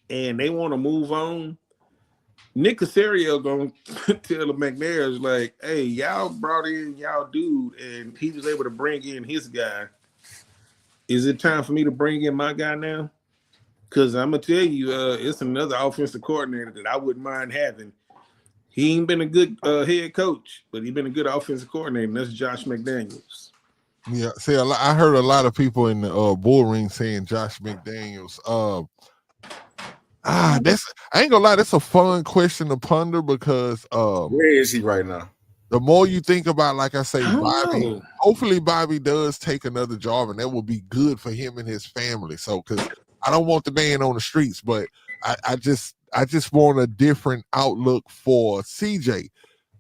[SPEAKER 5] and they want to move on, Nick Caserio gonna tell the McNairs like, hey, y'all brought in y'all dude and he was able to bring in his guy. Is it time for me to bring in my guy now? Because I'm gonna tell you, it's another offensive coordinator that I wouldn't mind having. He ain't been a good head coach, but he's been a good offensive coordinator, and that's Josh McDaniels.
[SPEAKER 2] Yeah, see, I heard a lot of people in the bull ring saying Josh McDaniels. I ain't gonna lie, that's a fun question to ponder because
[SPEAKER 4] where is he right now?
[SPEAKER 2] The more you think about, like I say, Bobby, hopefully Bobby does take another job, and that will be good for him and his family. So, because I don't want the man on the streets, but I just want a different outlook for CJ.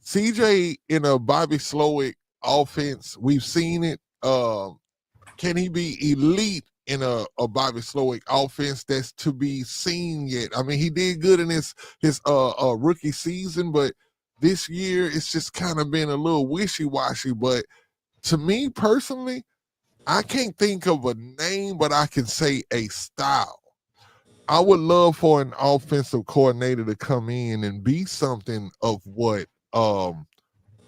[SPEAKER 2] CJ in a Bobby Slowick offense, we've seen it. Can he be elite in a Bobby Slowick offense? That's to be seen yet. I mean, he did good in his rookie season, but this year it's just kind of been a little wishy-washy. But to me personally, I can't think of a name, but I can say a style. I would love for an offensive coordinator to come in and be something of what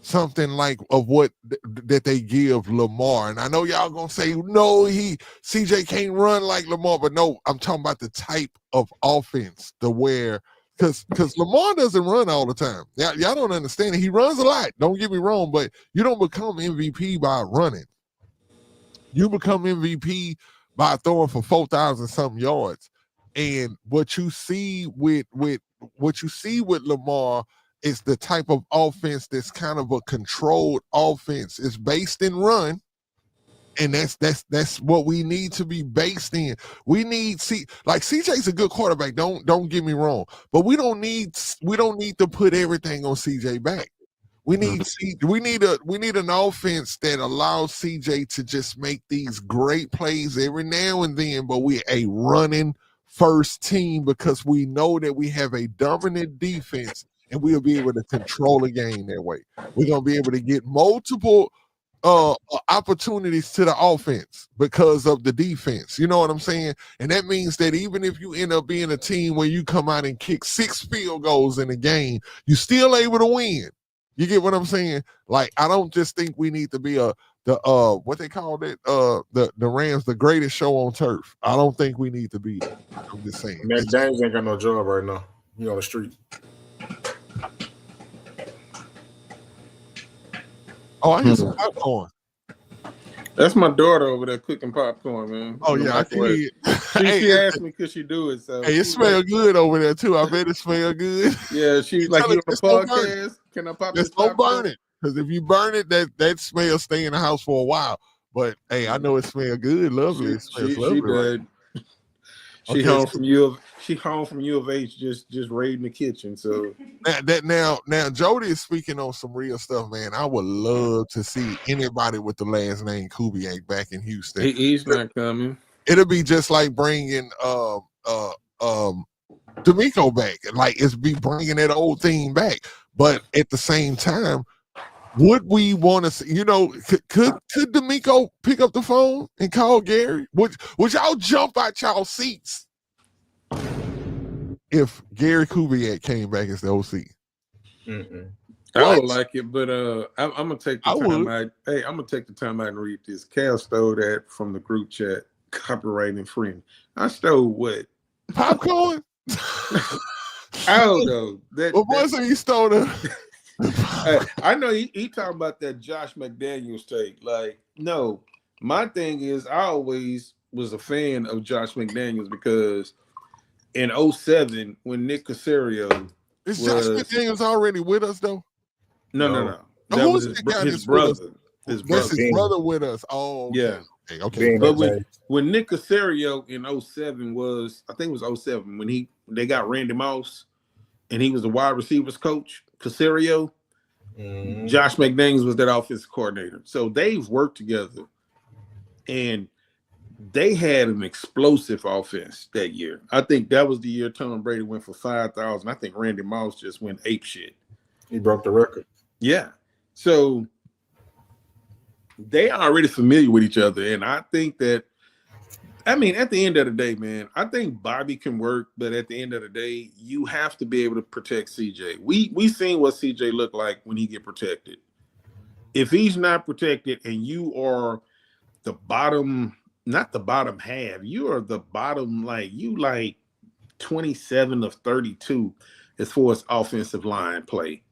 [SPEAKER 2] something like of what that they give Lamar. And I know y'all gonna say, no, CJ can't run like Lamar, but no, I'm talking about the type of offense to where because Lamar doesn't run all the time. Y'all don't understand it. He runs a lot, don't get me wrong, but you don't become MVP by running. You become MVP by throwing for 4,000 something yards. And what you see with Lamar is the type of offense that's kind of a controlled offense. It's based in run, and that's what we need to be based in. We need CJ's a good quarterback. Don't get me wrong, but we don't need to put everything on CJ back. We need an offense that allows CJ to just make these great plays every now and then, but we're a running first team because we know that we have a dominant defense and we'll be able to control a game that way. We're going to be able to get multiple opportunities to the offense because of the defense. You know what I'm saying? And that means that even if you end up being a team where you come out and kick 6 field goals in a game, you're still able to win. You get what I'm saying? Like, I don't just think we need to be what they call it, the Rams, the greatest show on turf. I don't think we need to be that. I'm just saying.
[SPEAKER 4] Matt James ain't got no job right now. He on the street.
[SPEAKER 2] Oh, I hear some popcorn.
[SPEAKER 5] That's my daughter over there cooking popcorn, man.
[SPEAKER 2] Oh, yeah, I can hear it.
[SPEAKER 5] She asked me could she do it. So
[SPEAKER 2] hey, it smells good over there, too. I bet it smells good.
[SPEAKER 5] Yeah, she's like, you on the podcast? Can I pop this popcorn?
[SPEAKER 2] Don't burn it. Because if you burn it, that smell stay in the house for a while. But, hey, I know it smells good. Lovely. It smells lovely.
[SPEAKER 5] She did. She home from U of H, just raiding the kitchen. So
[SPEAKER 2] now Jody is speaking on some real stuff, man. I would love to see anybody with the last name Kubiak back in Houston.
[SPEAKER 5] He's not coming.
[SPEAKER 2] It'll be just like bringing D'Amico back. Like it's be bringing that old thing back. But at the same time, would we want to see, could D'Amico pick up the phone and call Gary? Would y'all jump out y'all seats if Gary Kubiak came back as the OC?
[SPEAKER 5] Mm-mm. I would like it, but I'm gonna take the time out. Hey, I'm gonna take the time out and read this. Cal stole that from the group chat, copyright infringement. I stole what?
[SPEAKER 2] Popcorn?
[SPEAKER 5] I don't know.
[SPEAKER 2] What was it he stole the?
[SPEAKER 5] I know he talking about that Josh McDaniels take. Like, no, my thing is I always was a fan of Josh McDaniels because in 2007 when Nick Caserio
[SPEAKER 2] Josh McDaniels already with us though?
[SPEAKER 5] No. That was his brother. His brother.
[SPEAKER 2] That's his brother with us. Oh, okay.
[SPEAKER 5] Yeah.
[SPEAKER 2] Okay.
[SPEAKER 5] But when Nick Caserio in 2007 was, I think it was 2007 when they got Randy Moss and he was the wide receivers coach. Caserio, Josh McDaniels was that offensive coordinator. So they've worked together and they had an explosive offense that year. I think that was the year Tom Brady went for 5,000. I think Randy Moss just went ape shit.
[SPEAKER 4] He broke the record.
[SPEAKER 5] Yeah. So they are already familiar with each other. And I think that, at the end of the day, man, I think Bobby can work, but at the end of the day, you have to be able to protect CJ. We seen what CJ looked like when he get protected. If he's not protected and you are the bottom, not the bottom half, you are the bottom, like 27 of 32 as far as offensive line play.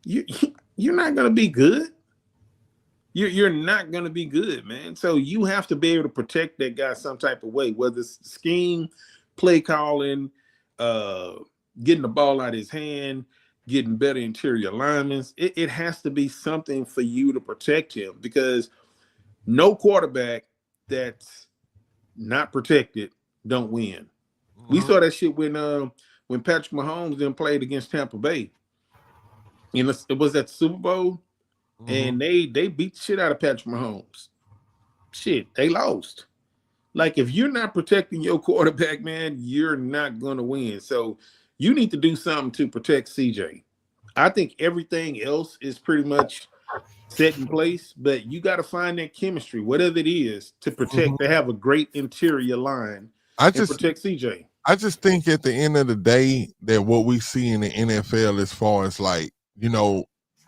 [SPEAKER 5] You're not going to be good. You're not going to be good, man. So you have to be able to protect that guy some type of way, whether it's scheme, play calling, getting the ball out of his hand, getting better interior alignments. It has to be something for you to protect him because no quarterback that's not protected don't win. We saw that shit when Patrick Mahomes then played against Tampa Bay. It was at the Super Bowl. And they beat the shit out of Patrick Mahomes. Shit, they lost. Like, if you're not protecting your quarterback, man, you're not going to win. So you need to do something to protect CJ. I think everything else is pretty much set in place, but you got to find that chemistry, whatever it is, to protect, to have a great interior line and protect CJ.
[SPEAKER 2] I just think at the end of the day that what we see in the NFL as far as like,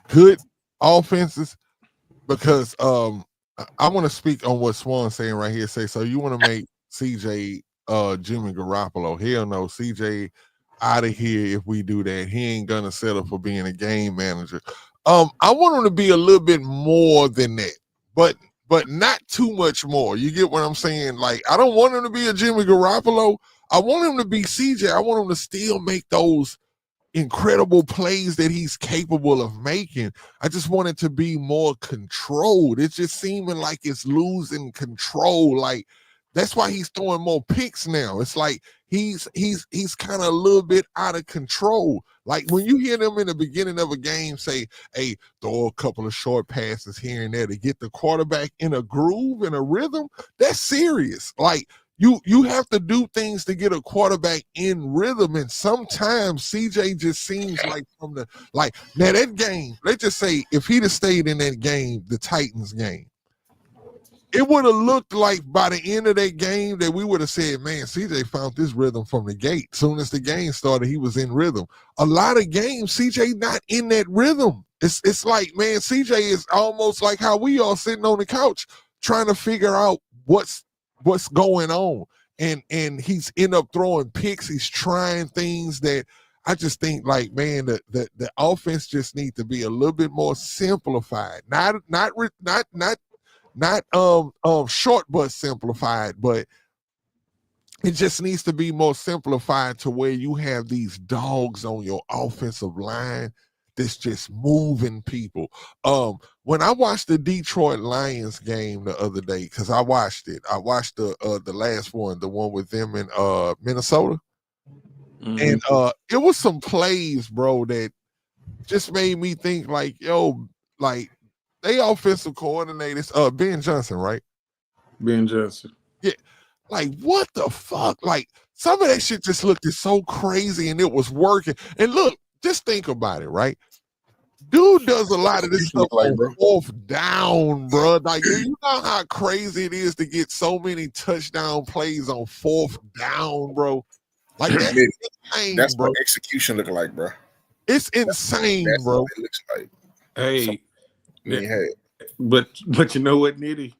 [SPEAKER 2] good offenses, because I want to speak on what Swan's saying right here. So you want to make CJ Jimmy Garoppolo. Hell no, CJ out of here if we do that. He ain't gonna settle for being a game manager. I want him to be a little bit more than that, but not too much more. You get what I'm saying? Like, I don't want him to be a Jimmy Garoppolo. I want him to be CJ. I want him to still make those incredible plays that he's capable of making. I just want it to be more controlled. It's just seeming like it's losing control. Like, that's why he's throwing more picks now. It's like he's kind of a little bit out of control. Like when you hear them in the beginning of a game say, hey, throw a couple of short passes here and there to get the quarterback in a groove, in a rhythm, that's serious. Like, you have to do things to get a quarterback in rhythm, and sometimes CJ just seems like now that game, let's just say if he'd have stayed in that game, the Titans game, it would have looked like by the end of that game that we would have said, man, CJ found this rhythm from the gate. Soon as the game started, he was in rhythm. A lot of games, CJ not in that rhythm. It's like, man, CJ is almost like how we all sitting on the couch trying to figure out what's going on. And he's end up throwing picks. He's trying things that I just think, like, man, the offense just needs to be a little bit more simplified. Not short but simplified, but it just needs to be more simplified to where you have these dogs on your offensive line that's just moving people. When I watched the Detroit Lions game the other day, because I watched it. I watched the last one, the one with them in Minnesota. And it was some plays, bro, that just made me think like, yo, like they offensive coordinators, Ben Johnson, right?
[SPEAKER 5] Ben Johnson.
[SPEAKER 2] Yeah. Like, what the fuck? Like, some of that shit just looked so crazy and it was working. And look, just think about it, right? Dude does a lot of this stuff on fourth down, bro. Like, you know how crazy it is to get so many touchdown plays on fourth down, bro? Like, that's insane,
[SPEAKER 4] that's
[SPEAKER 2] bro.
[SPEAKER 4] what execution look like, bro.
[SPEAKER 2] It's insane,
[SPEAKER 4] that's
[SPEAKER 2] bro.
[SPEAKER 4] What it looks like.
[SPEAKER 5] Hey,
[SPEAKER 4] Yeah.
[SPEAKER 5] But you know what, Nitty?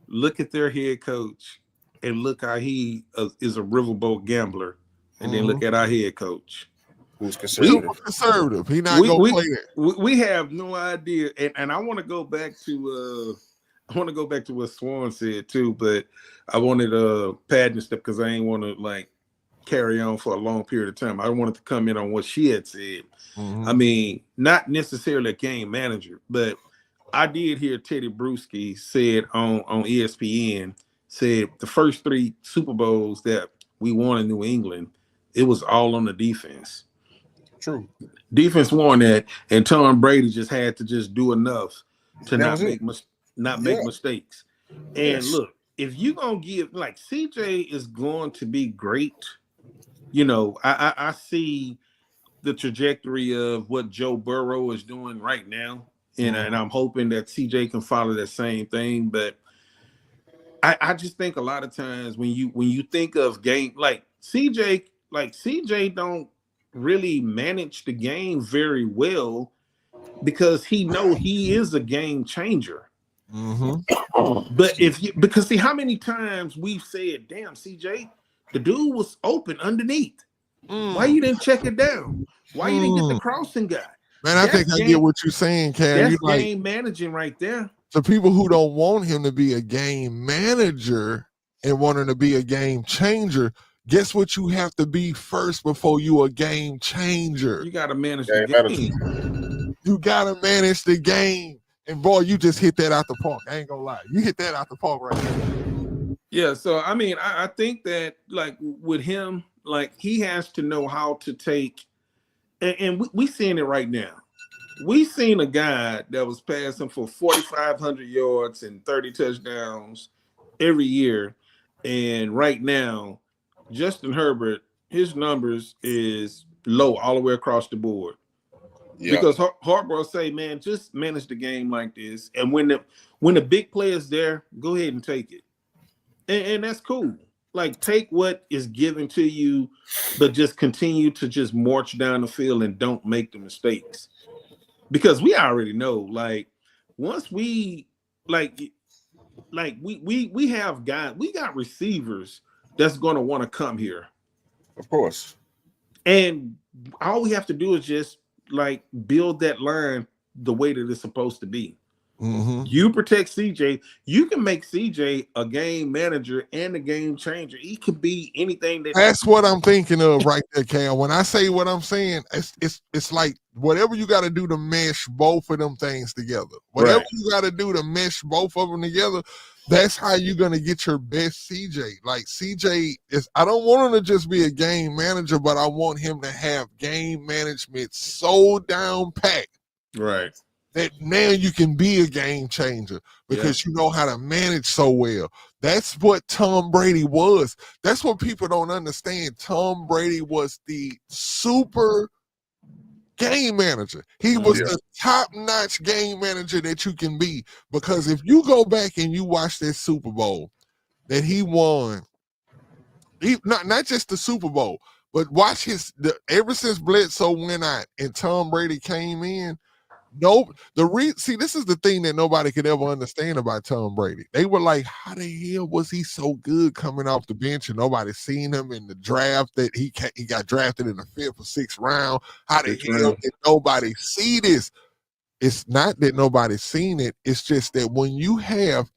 [SPEAKER 5] Look at their head coach and look how he is a riverboat gambler, and then look at our head coach,
[SPEAKER 4] who's conservative.
[SPEAKER 2] He not gonna play that.
[SPEAKER 5] We have no idea, and I want to go back to what Swan said too, but I wanted Pat and stuff because I ain't want to like carry on for a long period of time. I wanted to comment on what she had said. I mean, not necessarily a game manager, but I did hear Teddy Bruschi said on ESPN, said the first 3 Super Bowls that we won in New England, it was all on the defense.
[SPEAKER 4] True.
[SPEAKER 5] Defense won that, and Tom Brady just had to just do enough to not make mistakes. And look, if you're going to give, like, CJ is going to be great, you know, I see the trajectory of what Joe Burrow is doing right now. And I'm hoping that CJ can follow that same thing. But I just think a lot of times when you think of game, like CJ don't really manage the game very well because he is a game changer. But because see how many times we've said, damn, CJ, the dude was open underneath. Why you didn't check it down? Why you didn't get the crossing guy?
[SPEAKER 2] Man, I think I get what you're saying, Cam.
[SPEAKER 5] That's game managing right there.
[SPEAKER 2] So people who don't want him to be a game manager and want him to be a game changer, guess what you have to be first before you a game changer?
[SPEAKER 5] You got to manage the game.
[SPEAKER 2] You got to manage the game. And boy, you just hit that out the park. I ain't gonna lie. You hit that out the park right now.
[SPEAKER 5] Yeah, so I mean, I think that like with him, like he has to know how to take, and we seeing it right now. We seen a guy that was passing for 4,500 yards and 30 touchdowns every year, and right now, Justin Herbert, his numbers is low all the way across the board. Yeah. Because Harbaugh say, man, just manage the game like this, and when the big player's there, go ahead and take it, and that's cool. Like, take what is given to you, but just continue to just march down the field and don't make the mistakes. Because we already know, like, once we we have we got receivers that's going to want to come here.
[SPEAKER 4] Of course.
[SPEAKER 5] And all we have to do is just like build that line the way that it's supposed to be.
[SPEAKER 2] Mm-hmm.
[SPEAKER 5] You protect CJ, you can make CJ a game manager and a game changer. He could be anything that.
[SPEAKER 2] That's what I'm thinking of right there, Cal. When I say what I'm saying, it's like whatever you got to do to mesh both of them things together. Whatever you got to do to mesh both of them together, that's how you're gonna get your best CJ. Like CJ is, I don't want him to just be a game manager, but I want him to have game management so down packed.
[SPEAKER 5] Right.
[SPEAKER 2] That now you can be a game changer because you know how to manage so well. That's what Tom Brady was. That's what people don't understand. Tom Brady was the super game manager. He was the top-notch game manager that you can be. Because if you go back and you watch that Super Bowl that he won, not just the Super Bowl, but watch ever since Bledsoe went out and Tom Brady came in. See, this is the thing that nobody could ever understand about Tom Brady. They were like, how the hell was he so good coming off the bench and nobody seen him in the draft that he got drafted in the 5th or 6th round? How the hell did nobody see this? It's not that nobody's seen it. It's just that when you have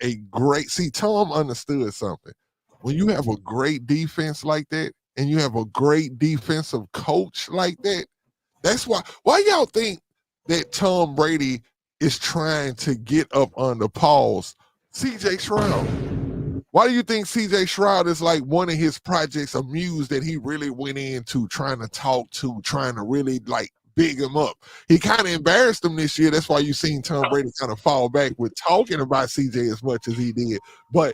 [SPEAKER 2] Tom understood something. When you have a great defense like that and you have a great defensive coach like that, that's why y'all think that Tom Brady is trying to get up under Paul's CJ Stroud. Why do you think CJ Stroud is like one of his projects of Muse that he really went into trying to talk to, trying to really like big him up? He kind of embarrassed him this year. That's why you seen Tom Brady kind of fall back with talking about CJ as much as he did. But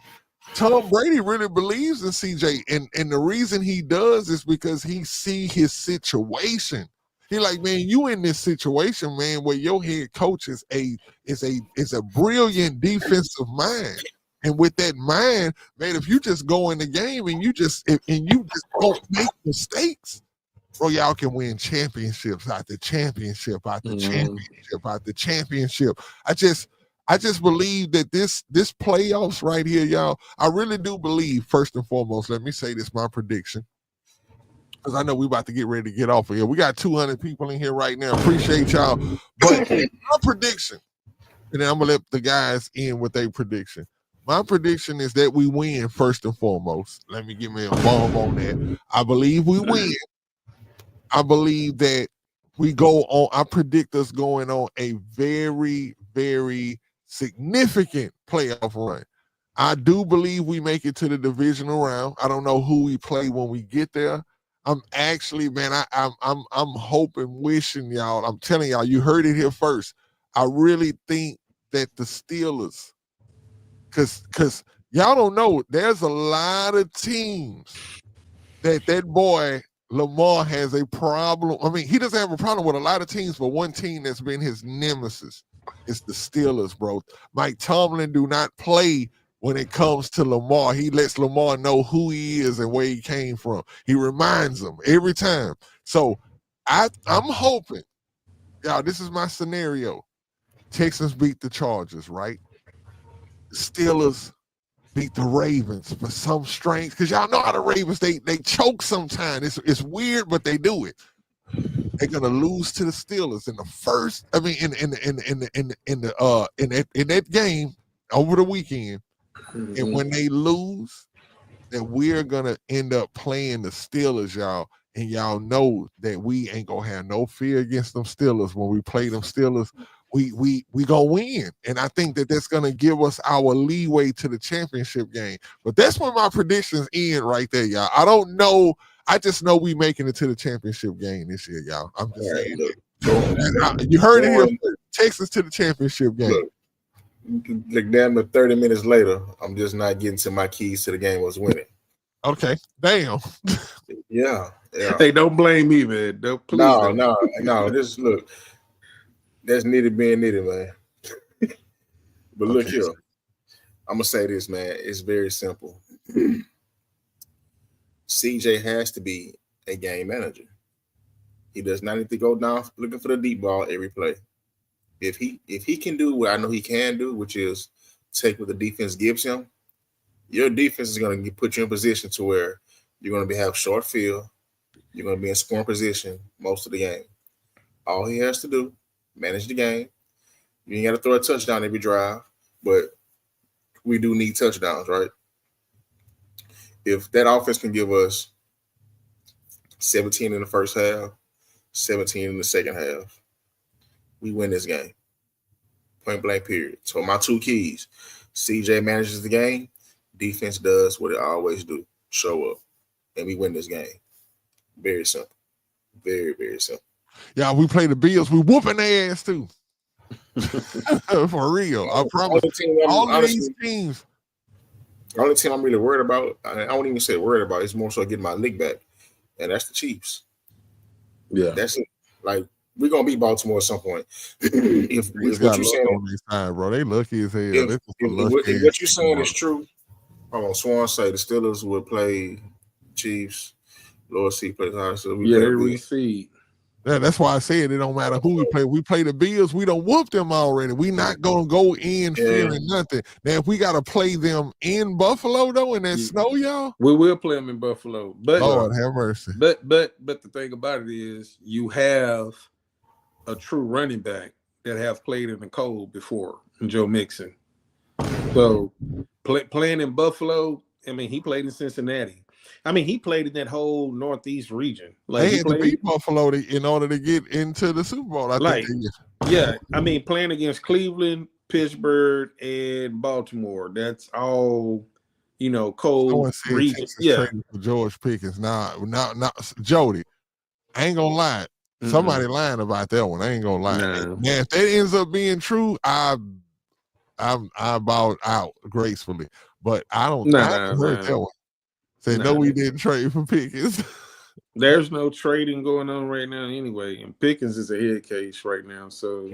[SPEAKER 2] Tom Brady really believes in CJ. And the reason he does is because he see his situation. He like, man, you in this situation, man, where your head coach is a brilliant defensive mind. And with that mind, man, if you just go in the game and you just don't make mistakes, bro, y'all can win championships after championship after championship after championship. I just believe that this playoffs right here, y'all, I really do believe, first and foremost, let me say this, my prediction. Because I know we about to get ready to get off of here. We got 200 people in here right now. Appreciate y'all. But my prediction, and then I'm going to let the guys in with their prediction. My prediction is that we win first and foremost. Let me give me a bomb on that. I believe we win. I believe that we go on. I predict us going on a very, very significant playoff run. I do believe we make it to the divisional round. I don't know who we play when we get there. I'm actually, man, I'm hoping, wishing y'all, I'm telling y'all, you heard it here first. I really think that the Steelers, because y'all don't know, there's a lot of teams that boy Lamar has a problem. I mean, he doesn't have a problem with a lot of teams, but one team that's been his nemesis is the Steelers, bro. Mike Tomlin do not play when it comes to Lamar. He lets Lamar know who he is and where he came from. He reminds him every time. So I'm hoping, y'all, this is my scenario. Texans beat the Chargers, right? The Steelers beat the Ravens for some strange, because y'all know how the Ravens, they choke sometimes. It's weird, but they do it. They're gonna lose to the Steelers in the first. I mean, in that game over the weekend. Mm-hmm. And when they lose, that we're gonna end up playing the Steelers, y'all. And y'all know that we ain't gonna have no fear against them Steelers when we play them Steelers. We gonna win, and I think that that's gonna give us our leeway to the championship game. But that's when my predictions end right there, y'all. I don't know. I just know we making it to the championship game this year, y'all. I'm just saying. You heard it here. Texas to the championship game.
[SPEAKER 4] Like damn, 30 minutes later, I'm just not getting to my keys to the game was winning.
[SPEAKER 2] Okay, damn.
[SPEAKER 4] Yeah.
[SPEAKER 5] Hey, don't blame me, man. No.
[SPEAKER 4] Just look. That's needed being needed, man. But look here. I'm gonna say this, man. It's very simple. CJ has to be a game manager. He does not need to go down looking for the deep ball every play. If he can do what I know he can do, which is take what the defense gives him, your defense is going to put you in position to where you're going to have short field. You're going to be in scoring position most of the game. All he has to do, manage the game. You ain't got to throw a touchdown every drive, but we do need touchdowns, right? If that offense can give us 17 in the first half, 17 in the second half, we win this game. Point blank period. So my two keys, CJ manages the game, defense does what it always do, show up, and we win this game. Very simple. Very, very simple.
[SPEAKER 2] Yeah, we play the Bills. We whooping their ass too. For real. I promise. All of these teams.
[SPEAKER 4] The only team I'm really worried about, I won't even say worried about, it's more so getting my lick back. And that's the Chiefs.
[SPEAKER 5] Yeah.
[SPEAKER 4] That's it. Like, we're gonna beat Baltimore at some point. if what you're saying
[SPEAKER 2] on this time, bro, they lucky as hell.
[SPEAKER 4] If what you're saying is true, hold on, Swan say the Steelers would play Chiefs. Lord C plays high, so we
[SPEAKER 5] reseed.
[SPEAKER 2] Yeah, that's why I said it don't matter who we play. We play the Bills, we don't whoop them already. We not gonna go in fearing nothing. Now, if we gotta play them in Buffalo though, in that snow, y'all,
[SPEAKER 5] we will play them in Buffalo. But
[SPEAKER 2] Lord have mercy.
[SPEAKER 5] But the thing about it is, you have a true running back that have played in the cold before, Joe Mixon. So playing in Buffalo, I mean, he played in Cincinnati. I mean, he played in that whole Northeast region. Like,
[SPEAKER 2] they had to beat Buffalo in order to get into the Super Bowl. I think.
[SPEAKER 5] Yeah, I mean, playing against Cleveland, Pittsburgh, and Baltimore. That's all, cold region. Yeah,
[SPEAKER 2] for George Pickens. Now, Jody. I ain't gonna lie. Somebody lying about that one. I ain't gonna lie. Now, if that ends up being true, I bowed out gracefully. But I don't. I heard that one. Said no, we didn't trade for Pickens.
[SPEAKER 5] There's no trading going on right now anyway, and Pickens is a head case right now, so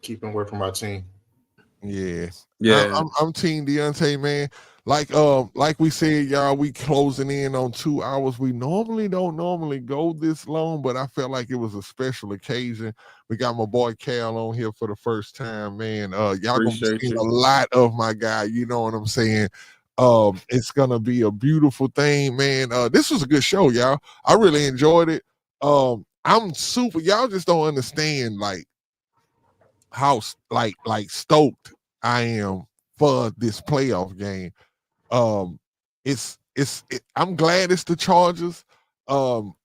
[SPEAKER 4] keep him away from my team.
[SPEAKER 2] Yeah. I'm Team Deontay, man. Like we said, y'all, we closing in on 2 hours. We don't go this long, but I felt like it was a special occasion. We got my boy Cal on here for the first time, man. Y'all gonna be seeing a lot of my guy. You know what I'm saying? It's gonna be a beautiful thing, man. This was a good show, y'all. I really enjoyed it. I'm super. Y'all just don't understand like how like stoked I am for this playoff game. I'm glad it's the Chargers.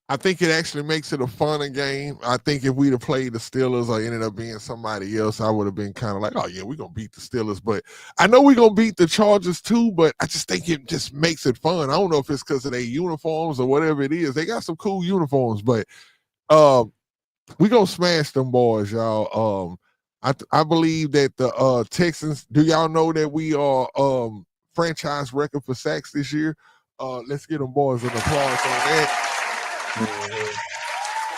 [SPEAKER 2] I think it actually makes it a funner game. I think if we'd have played the Steelers or ended up being somebody else, I would have been kind of like, oh yeah, we're gonna beat the Steelers. But I know we're gonna beat the Chargers too, but I just think it just makes it fun. I don't know if it's because of their uniforms or whatever it is. They got some cool uniforms, but we gonna smash them boys, y'all. I believe that the Texans, do y'all know that we are franchise record for sacks this year? Let's get them boys an applause on that.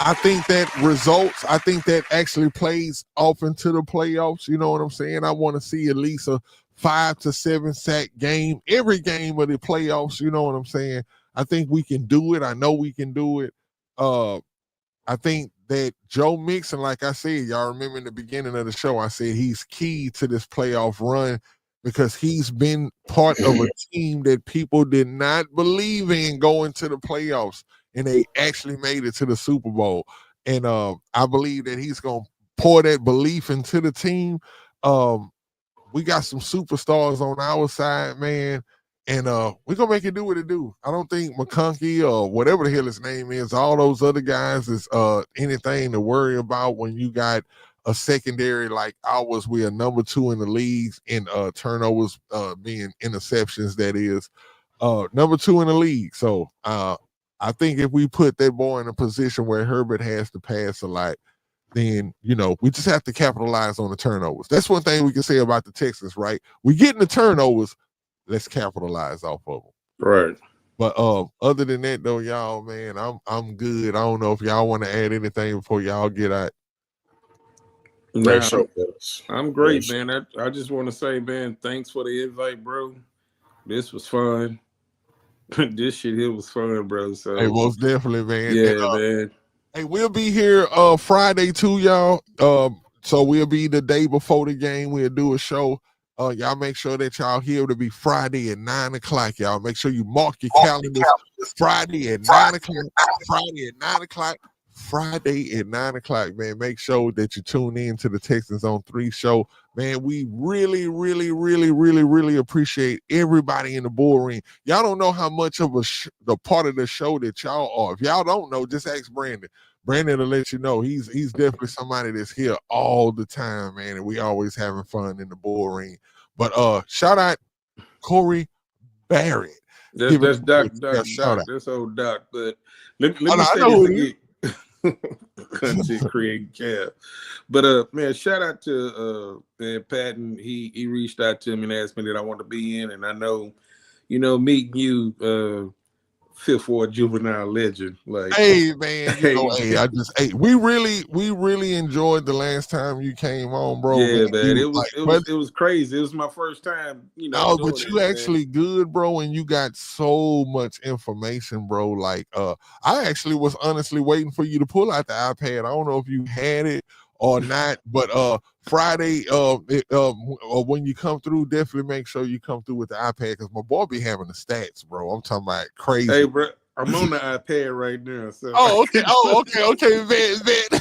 [SPEAKER 2] I think that actually plays off into the playoffs. You know what I'm saying? I want to see at least a 5 to 7 sack game every game of the playoffs. You know what I'm saying? I think we can do it. I know we can do it. I think that Joe Mixon, like I said, y'all remember in the beginning of the show, I said he's key to this playoff run because he's been part of a team that people did not believe in going to the playoffs, and they actually made it to the Super Bowl. And I believe that he's going to pour that belief into the team. We got some superstars on our side, man. And we're going to make it do what it do. I don't think McConkey or whatever the hell his name is, all those other guys is anything to worry about when you got a secondary like ours. We are number 2 in the leagues in turnovers, being interceptions, that is. Number 2 in the league. So I think if we put that boy in a position where Herbert has to pass a lot, then, we just have to capitalize on the turnovers. That's one thing we can say about the Texans, right? We getting the turnovers. Let's capitalize off of them.
[SPEAKER 5] Right.
[SPEAKER 2] But other than that, though, y'all, man, I'm good. I don't know if y'all want to add anything before y'all get out.
[SPEAKER 4] Great show,
[SPEAKER 5] I'm great, man. I just want to say, man, thanks for the invite, bro. This was fun. This shit here was fun, bro. So
[SPEAKER 2] Hey, most definitely, man.
[SPEAKER 5] yeah,
[SPEAKER 2] And,
[SPEAKER 5] man.
[SPEAKER 2] hey, we'll be here Friday too, y'all. So we'll be the day before the game. We'll do a show. Y'all make sure that y'all here to be Friday at 9:00. Y'all make sure you mark your calendars. Friday at 9:00. Friday at 9:00. Friday at 9:00, man. Make sure that you tune in to the Texans on 3 show. Man, we really, really, really, really, really appreciate everybody in the bull ring. Y'all don't know how much of the part of the show that y'all are. If y'all don't know, just ask Brandon. Brandon will let you know. He's definitely somebody that's here all the time, man. And we always having fun in the bull ring. But shout out Corey Barrett.
[SPEAKER 5] That's Doc.
[SPEAKER 2] Shout out.
[SPEAKER 5] That's old Doc. But let me
[SPEAKER 2] I
[SPEAKER 5] say
[SPEAKER 2] know
[SPEAKER 5] this again. Content creating cab. But man, shout out to man, Patton. He reached out to me and asked me that I want to be in, and I know, meeting you, Fifth Ward juvenile legend. Like,
[SPEAKER 2] hey man, we really enjoyed the last time you came on, bro.
[SPEAKER 5] Yeah, man. It
[SPEAKER 2] was
[SPEAKER 5] crazy. It was my first time,
[SPEAKER 2] No, but you actually good, bro, and you got so much information, bro. Like, I actually was honestly waiting for you to pull out the iPad. I don't know if you had it or not, but Friday, when you come through, definitely make sure you come through with the iPad because my boy be having the stats, bro. I'm talking about crazy.
[SPEAKER 5] Hey, bro, I'm on the iPad right now. So.
[SPEAKER 2] Oh, okay, man.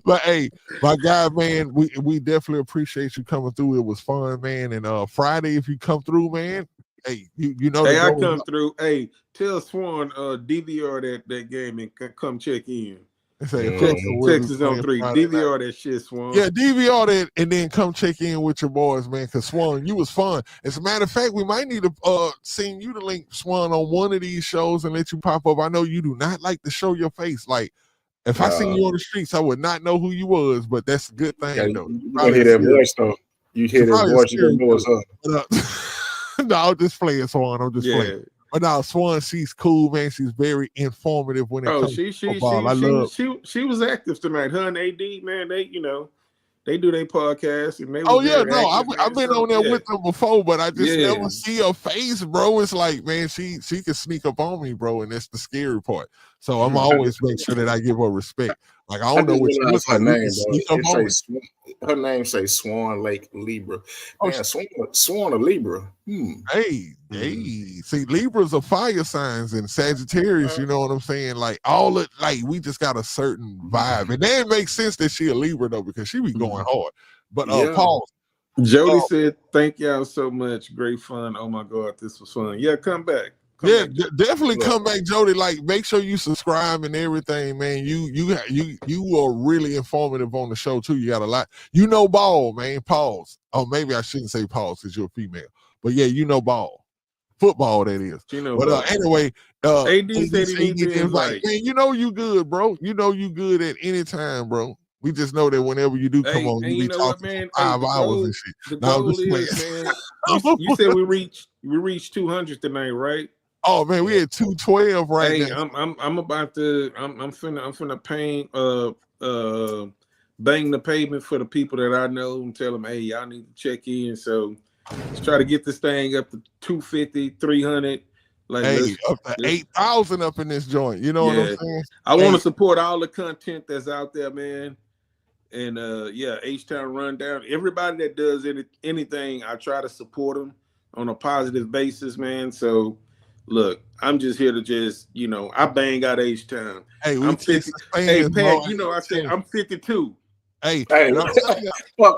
[SPEAKER 2] But hey, my guy, man, we definitely appreciate you coming through. It was fun, man. And Friday, if you come through, man, hey, you know.
[SPEAKER 5] Hey, I come through. Hey, tell Swan DVR that game and come check in. Texas on 3. DVR that shit, Swan.
[SPEAKER 2] Yeah, DVR that and then come check in with your boys, man. Cause Swan, you was fun. As a matter of fact, we might need to send you the link, Swan, on one of these shows and let you pop up. I know you do not like to show your face. Like, if I seen you on the streets, I would not know who you was, but that's a good thing, though.
[SPEAKER 4] You hear that voice, though. You hear that voice, you know what's up.
[SPEAKER 2] No, I'm just playing, Swan. I'm just playing. But now Swan, she's cool, man. She's very informative when it comes to football.
[SPEAKER 5] She was active tonight. Her and AD, man, they do their podcast and they.
[SPEAKER 2] I've been on there with them before, but I just never see her face, bro. It's like, man, she can sneak up on me, bro, and that's the scary part. So I'm always make sure that I give her respect. Like, I don't know what she looks like.
[SPEAKER 4] Her name says Swan Lake Libra. Man, Swan of Libra.
[SPEAKER 2] Hey. See, Libras are fire signs and Sagittarius, you know what I'm saying? Like, we just got a certain vibe. And then it makes sense that she a Libra, though, because she be going hard. But, Paul.
[SPEAKER 5] Jody said, thank y'all so much. Great fun. Oh, my God, this was fun. Yeah, come back.
[SPEAKER 2] Definitely come back, Jody. Like, make sure you subscribe and everything, man. You are really informative on the show too. You got a lot. Ball, man. Pause. Oh, maybe I shouldn't say pause because you're a female. But yeah, ball. Football, that is. But anyway,
[SPEAKER 5] AD said he needs to invite.
[SPEAKER 2] Man, you good, bro. You good at any time, bro. We just know that whenever you do come on, you be talking for 5 hours and shit.
[SPEAKER 5] The goal is, man. You said we reached 200 tonight, right?
[SPEAKER 2] Oh man, we had 212 right now.
[SPEAKER 5] I'm about to. I'm finna paint. Bang the pavement for the people that I know and tell them, hey, y'all need to check in. So let's try to get this thing up to 250, 300. Like,
[SPEAKER 2] up to 8,000 up in this joint. You know what I'm saying?
[SPEAKER 5] I want to support all the content that's out there, man. And H-Town Rundown. Everybody that does anything, I try to support them on a positive basis, man. So look, I'm just here to I bang out H-Town.
[SPEAKER 2] Hey,
[SPEAKER 5] I'm 50. Hey, Pat, I said I'm 52.
[SPEAKER 2] Hey,
[SPEAKER 4] fuck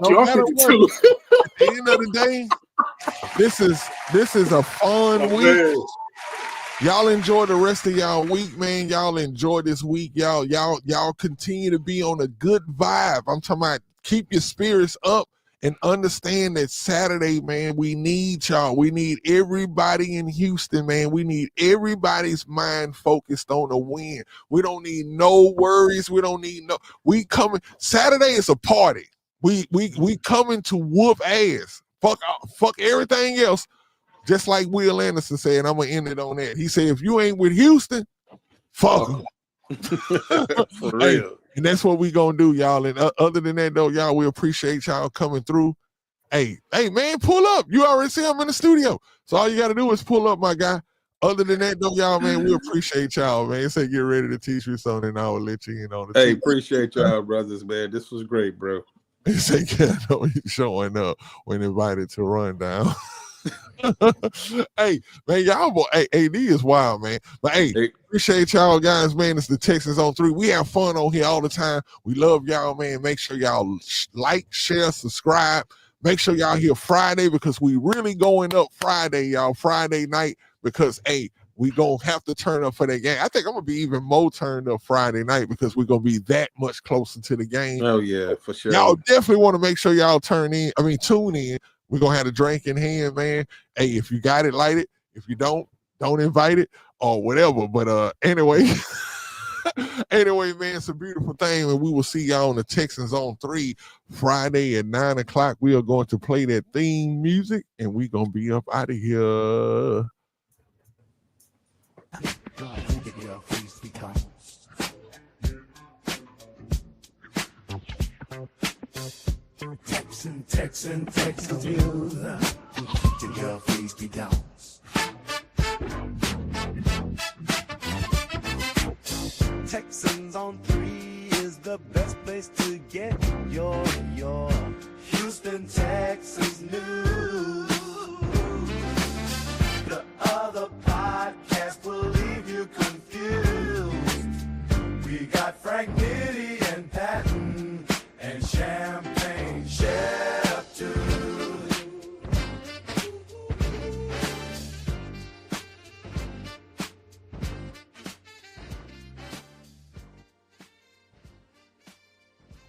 [SPEAKER 4] you, I'm 52.
[SPEAKER 2] At the end of the day, this is a fun week. Man. Y'all enjoy the rest of y'all week, man. Y'all enjoy this week. Y'all continue to be on a good vibe. I'm talking about keep your spirits up and understand that Saturday, man, we need y'all. We need everybody in Houston, man. We need everybody's mind focused on a win. We don't need no worries. We coming. Saturday is a party. We coming to whoop ass. Fuck everything else. Just like Will Anderson said, I'm gonna end it on that. He said, if you ain't with Houston, fuck them.
[SPEAKER 5] For real.
[SPEAKER 2] And that's what we gonna do, y'all. And other than that, though, y'all, we appreciate y'all coming through. Hey, man, pull up. You already see I'm in the studio. So all you gotta do is pull up, my guy. Other than that, though, y'all, man, we appreciate y'all, man. Say get ready to teach me something, and I will let you in on the
[SPEAKER 5] Hey, appreciate y'all, brothers, man. This was great, bro.
[SPEAKER 2] He said, "Yeah, no, you showing up when invited to run down." Hey, man, y'all, boy, hey, AD is wild, man. But hey, appreciate y'all guys, man. It's the Texans on 3. We have fun on here all the time. We love y'all, man. Make sure y'all like, share, subscribe. Make sure y'all here Friday because we really going up Friday, y'all. Friday night because, hey, we going to have to turn up for that game. I think I'm going to be even more turned up Friday night because we're going to be that much closer to the game.
[SPEAKER 5] Oh, yeah, for sure.
[SPEAKER 2] Y'all definitely want to make sure y'all tune in. We're going to have a drink in hand, man. Hey, if you got it, light it. If you don't invite it or whatever. But anyway, anyway, man, it's a beautiful thing. And we will see y'all on the Texans on 3 Friday at 9 o'clock. We are going to play that theme music and we're going to be up out of here.
[SPEAKER 1] Texans, you. To your face be down. Texans on 3 is the best place to get your Houston Texans news. The other podcast will leave you confused. We got Frank Nitty